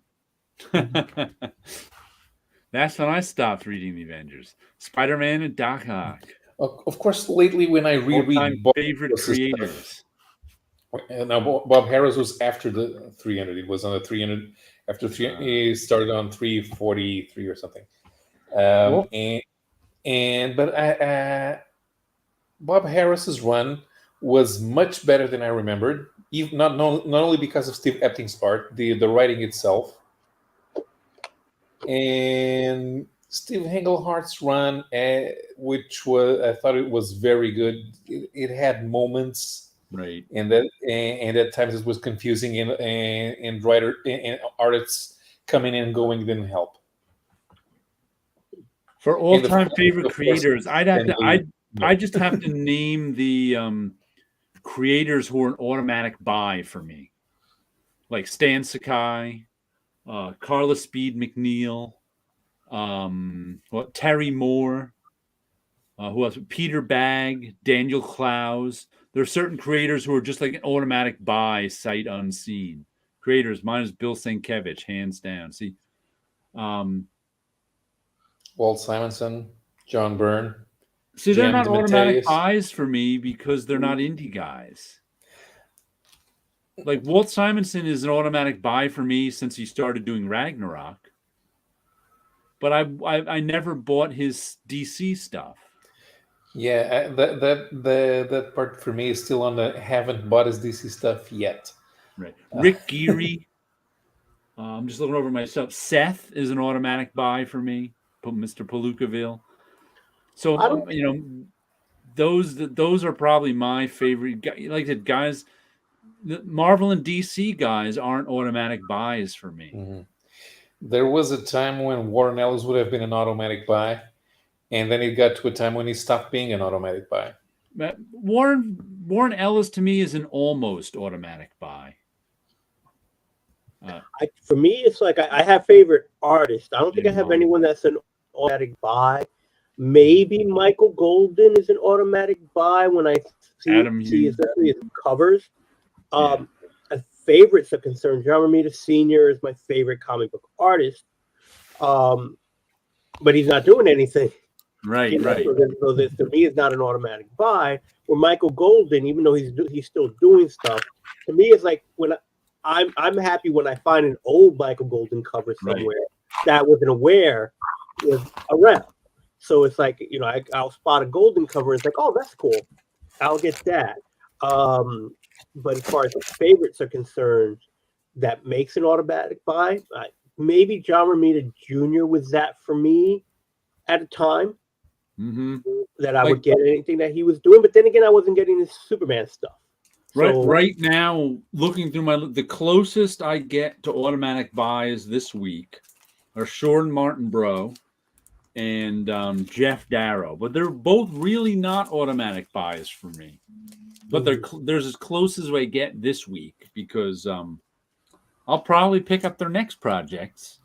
That's when I stopped reading the Avengers. Spider-Man and Doc Ock. Of course, lately when I reread Bob favorite creators. Now, Bob Harris was after the 300. It was on the 300 after 300. He started on 343 or something. But Bob Harris's run was much better than I remembered. Even not only because of Steve Epstein's art, the writing itself, and Steve Englehart's run, which was, I thought it was very good. It had moments, right, and at times it was confusing, and writer and artists coming and going didn't help. For all-time favorite creators, I just have to name the creators who are an automatic buy for me, like Stan Sakai, Carla Speed McNeil, Terry Moore, who else? Peter Bagg, Daniel Clowes. There are certain creators who are just like an automatic buy, sight unseen. Creators, mine is Bill Sienkiewicz, hands down. See, Walt Simonson, John Byrne. See, they're not automatic buys for me because they're not indie guys. Like Walt Simonson is an automatic buy for me since he started doing Ragnarok. But I never bought his DC stuff. Yeah, that part for me is still on the haven't bought his DC stuff yet. Right. Rick Geary. I'm just looking over myself. Seth is an automatic buy for me. Mr. Palookaville. So those are probably my favorite. Like I said, guys, the Marvel and DC guys aren't automatic buys for me. Mm-hmm. There was a time when Warren Ellis would have been an automatic buy, and then it got to a time when he stopped being an automatic buy. Warren Ellis to me is an almost automatic buy. For me, it's like I have favorite artists. I don't think I have anyone that's an automatic buy. Maybe Michael Golden is an automatic buy when I see especially his covers. As favorites are concerned, John Romita Sr. is my favorite comic book artist, but he's not doing anything. Right. So this to me is not an automatic buy. Where Michael Golden, even though he's still doing stuff, to me it's like when I'm happy when I find an old Michael Golden cover somewhere that I wasn't aware was around. So it's like, I'll spot a Golden cover. It's like, oh, that's cool. I'll get that. But as far as favorites are concerned, that makes an automatic buy. Maybe John Romita Jr. was that for me at a time. Mm-hmm. That I would get anything that he was doing. But then again, I wasn't getting his Superman stuff. Right now, looking through the closest I get to automatic buys this week are Sean Martinborough and Jeff Darrow, but they're both really not automatic buys for me. But they're as close as I get this week because I'll probably pick up their next projects.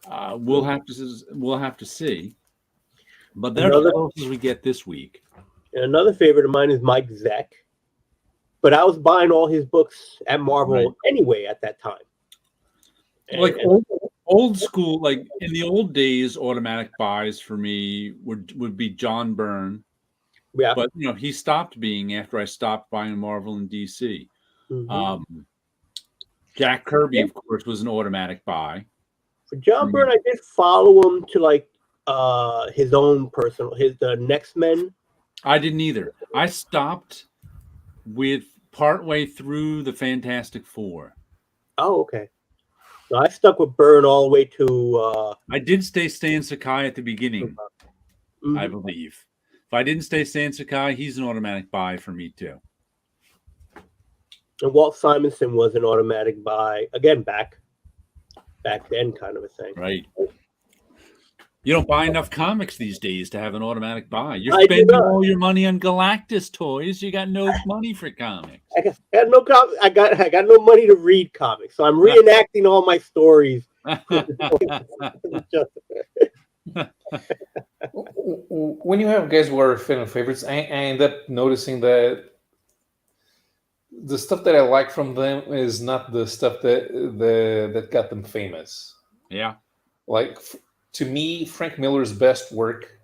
We'll have to see, but they're as close as we get this week. And another favorite of mine is Mike Zeck, but I was buying all his books at Marvel anyway at that time. Old school, like in the old days, automatic buys for me would be John Byrne. Yeah. But he stopped being after I stopped buying Marvel and DC. Mm-hmm. Jack Kirby, of course, was an automatic buy. For John Byrne, I did follow him to his own personal the Next Men. I didn't either. I stopped with partway through the Fantastic Four. Oh, okay. So I stuck with Byrne all the way to. I did stay Stan Sakai at the beginning. I believe. If I didn't stay Stan Sakai, he's an automatic buy for me too. And Walt Simonson was an automatic buy again back then, kind of a thing. Right. You don't buy enough comics these days to have an automatic buy. You're spending all your money on Galactus toys. You got no money for comics. I got no money to read comics, so I'm reenacting all my stories. When you have guys who are fan favorites, I end up noticing that the stuff that I like from them is not the stuff that got them famous. Yeah. Like, to me, Frank Miller's best work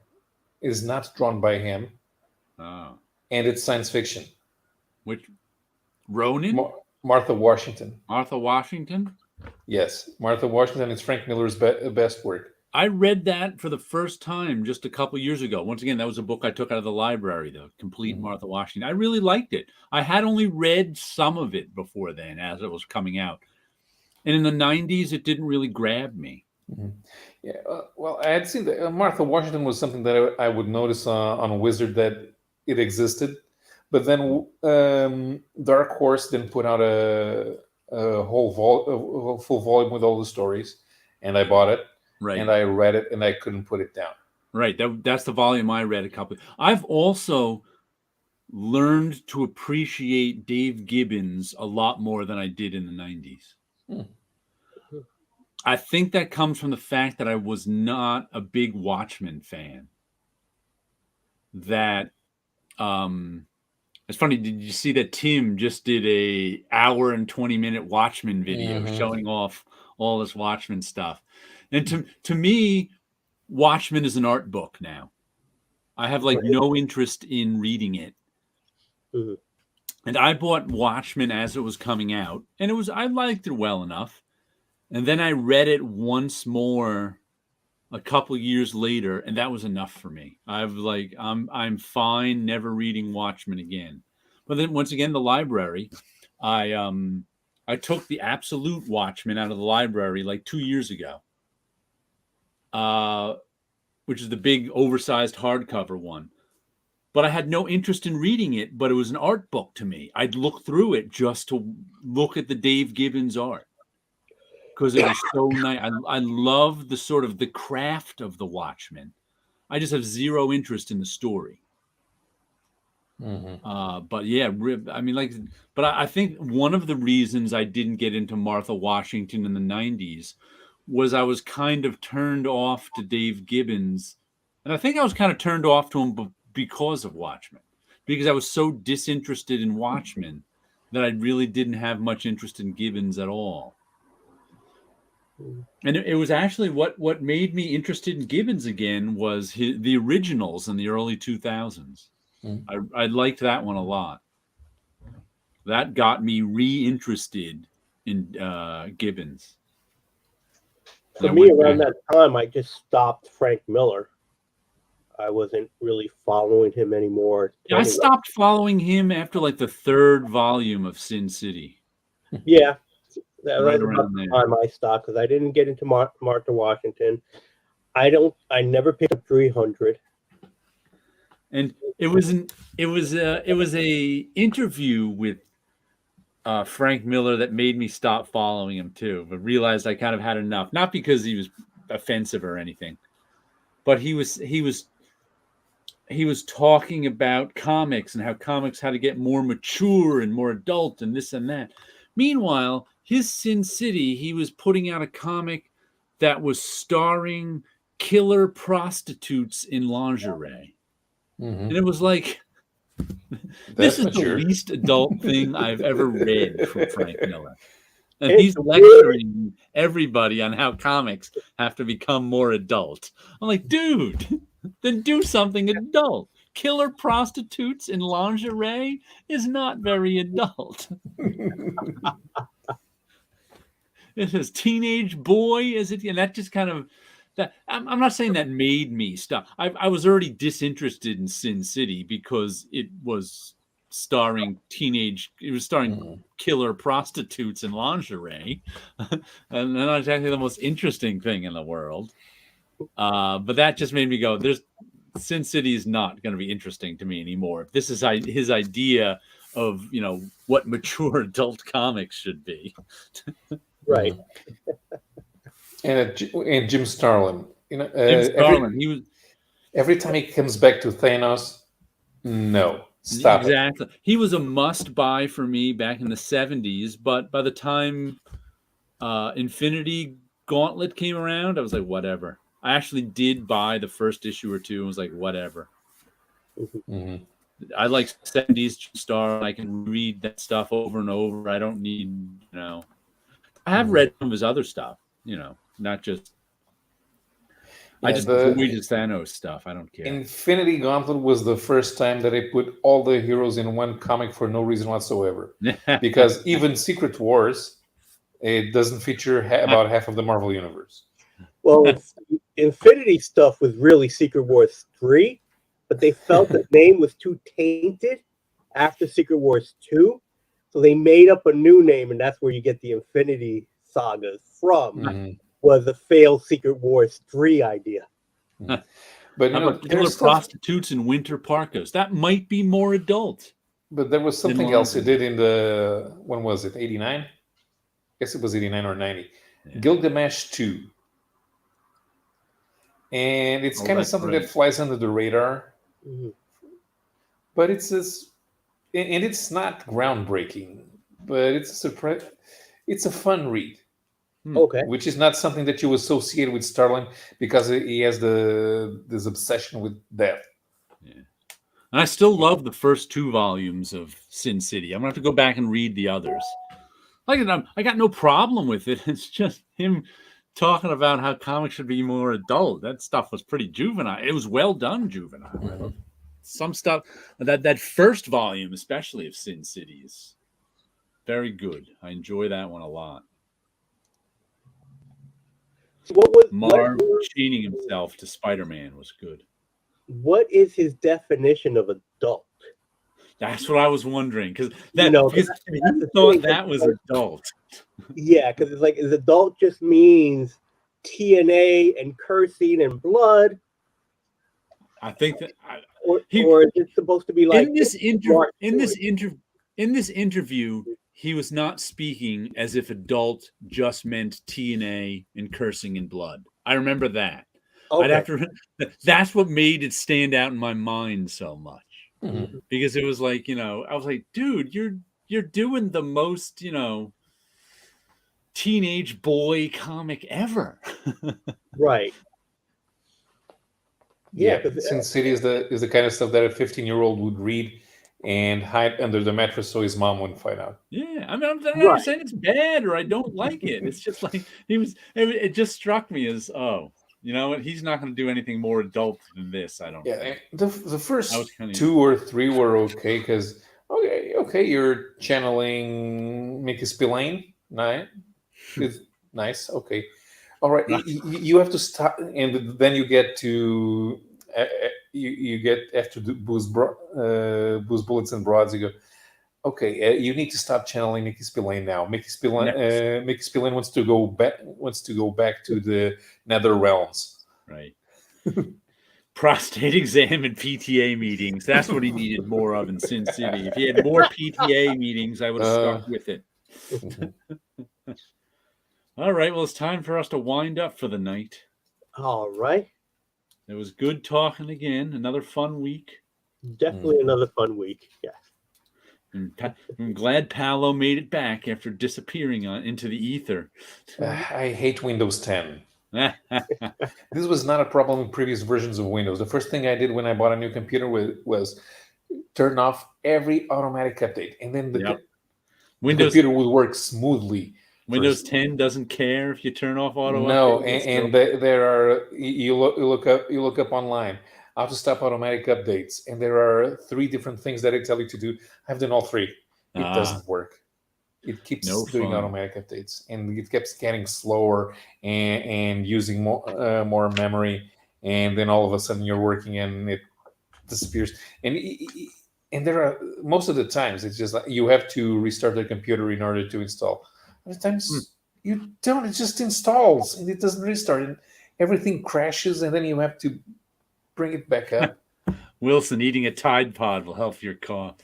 is not drawn by him. Oh. And it's science fiction. Which? Ronin? Martha Washington. Martha Washington? Yes. Martha Washington is Frank Miller's best work. I read that for the first time just a couple years ago. Once again, that was a book I took out of the library, the complete Martha Washington. I really liked it. I had only read some of it before then as it was coming out. And in the 90s, it didn't really grab me. Mm-hmm. Yeah, well, I had seen that Martha Washington was something that I would notice on a Wizard that it existed. But then Dark Horse then put out a full volume with all the stories. And I bought it. Right. And I read it, and I couldn't put it down. Right. That's the volume I read a couple. I've also learned to appreciate Dave Gibbons a lot more than I did in the 90s. I think that comes from the fact that I was not a big Watchmen fan. That it's funny. Did you see that Tim just did a hour and 20-minute Watchmen video showing off all this Watchmen stuff? And to me, Watchmen is an art book now. I have no interest in reading it. Mm-hmm. And I bought Watchmen as it was coming out, and I liked it well enough. And then I read it once more a couple years later, and that was enough for me. I'm fine never reading Watchmen again. But then once again, the library, I took the Absolute Watchmen out of the library 2 years ago. Which is the big oversized hardcover one. But I had no interest in reading it, but it was an art book to me. I'd look through it just to look at the Dave Gibbons art. Because it was so nice. I love the sort of the craft of the Watchmen. I just have zero interest in the story. Mm-hmm. But yeah, I mean, but I think one of the reasons I didn't get into Martha Washington in the 90s was I was kind of turned off to Dave Gibbons. And I think I was kind of turned off to him because of Watchmen. Because I was so disinterested in Watchmen that I really didn't have much interest in Gibbons at all. And it was actually what made me interested in Gibbons again was the originals in the early 2000s. I liked that one a lot. That got me reinterested in Gibbons. For me, around that time, I just stopped Frank Miller. I wasn't really following him anymore. Yeah, I stopped following him after the third volume of Sin City. Yeah, that was about the time I stopped because I didn't get into Martha Washington. I never picked up 300. And it was a interview with Frank Miller that made me stop following him too, but realized I kind of had enough. Not because he was offensive or anything, but he was talking about comics and how comics had to get more mature and more adult and this and that. Meanwhile, his Sin City, he was putting out a comic that was starring killer prostitutes in lingerie. Mm-hmm. And it was this is mature. The least adult thing I've ever read from Frank Miller. And he's lecturing everybody on how comics have to become more adult. I'm like, dude, then do something adult. Killer prostitutes in lingerie is not very adult. It says teenage boy, is it? And that just kind of that. I'm not saying that made me stop. I was already disinterested in Sin City because it was starring killer prostitutes in lingerie, and not exactly the most interesting thing in the world. But that just made me go, Sin City is not going to be interesting to me anymore. If this is his idea of what mature adult comics should be. Right. And Jim Starlin, Jim Starlin, every time he comes back to Thanos, no, stop exactly. It. He was a must-buy for me back in the 70s, but by the time Infinity Gauntlet came around, I was like, whatever. I actually did buy the first issue or two and was like, whatever. Mm-hmm. I like 70s Star. I can read that stuff over and over. I don't need, I have read some of his other stuff, not just. I just avoid his Thanos stuff. I don't care. Infinity Gauntlet was the first time that they put all the heroes in one comic for no reason whatsoever. Because even Secret Wars, it doesn't feature about half of the Marvel Universe. Well, Infinity stuff was really Secret Wars 3, but they felt the name was too tainted after Secret Wars 2. So they made up a new name, and that's where you get the Infinity sagas from. Mm-hmm. Was a failed Secret Wars 3 idea. But killer prostitutes in winter parkas. That might be more adult. But there was something else it did in the, when was it, 89? I guess it was 89 or 90. Yeah. Gilgamesh 2. And it's kind of something that flies under the radar. Mm-hmm. But it's this, and it's not groundbreaking, but it's a surprise. It's a fun read. Okay. Which is not something that you associate with Starlin because he has this obsession with death. Yeah. And I still love the first 2 volumes of Sin City. I'm going to have to go back and read the others. I got no problem with it. It's just him talking about how comics should be more adult. That stuff was pretty juvenile. It was well done juvenile. Mm-hmm. Some stuff, that first volume, especially of Sin City, is very good. I enjoy that one a lot. Marv chaining himself to Spider-Man was good. What is his definition of adult? That's what I was wondering, because that was adult. Yeah, because it's like, is adult just means TNA and cursing and blood? I think that, or is it supposed to be like in this interview? He was not speaking as if adult just meant TNA and cursing and blood. I remember that. Okay. That's what made it stand out in my mind so much. Mm-hmm. Because it was like, I was like, dude, you're doing the most, teenage boy comic ever. Right. Yeah, Sin City is the kind of stuff that a 15-year-old would read and hide under the mattress so his mom wouldn't find out. Yeah, I'm not saying it's bad or I don't like it. It's just like it just struck me as, he's not going to do anything more adult than this. I don't think. The first 2 or 3 were okay because you're channeling Mickey Spillane. Nice. It's nice. Okay. All right. You have to stop, and then you get to you get after the Booze Bullets and Broads. You go, okay. You need to stop channeling Mickey Spillane now. Mickey Spillane wants to go back to the Nether Realms. Right. Prostate exam and PTA meetings. That's what he needed more of in Sin City. If he had more PTA meetings, I would have stuck with it. All right. Well, it's time for us to wind up for the night. All right. It was good talking again. Another fun week. Definitely another fun week. Yeah. I'm glad Paulo made it back after disappearing into the ether. I hate Windows 10. This was not a problem in previous versions of Windows. The first thing I did when I bought a new computer was turn off every automatic update, and then the computer would work smoothly. Windows 10 doesn't care if you turn off auto update. No, and there are you look up online how to stop automatic updates, and there are 3 different things that it tell you to do. I've done all 3. It doesn't work. It keeps doing automatic updates, and it keeps getting slower and using more memory, and then all of a sudden you're working and it disappears. And there are most of the times it's just like you have to restart the computer in order to install. Other times you don't. It just installs and it doesn't restart, and everything crashes, and then you have to bring it back up. Wilson, eating a Tide Pod will help your cough.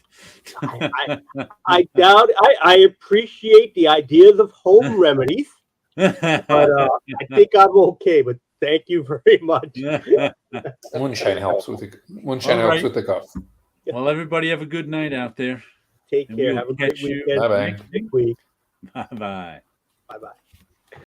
I doubt. I appreciate the ideas of home remedies, but I think I'm okay. But thank you very much. Moonshine helps with the cough. Well, everybody have a good night out there. Take And care. we'll Have a great catch you weekend. Bye-bye. Next week. Bye-bye. Bye-bye.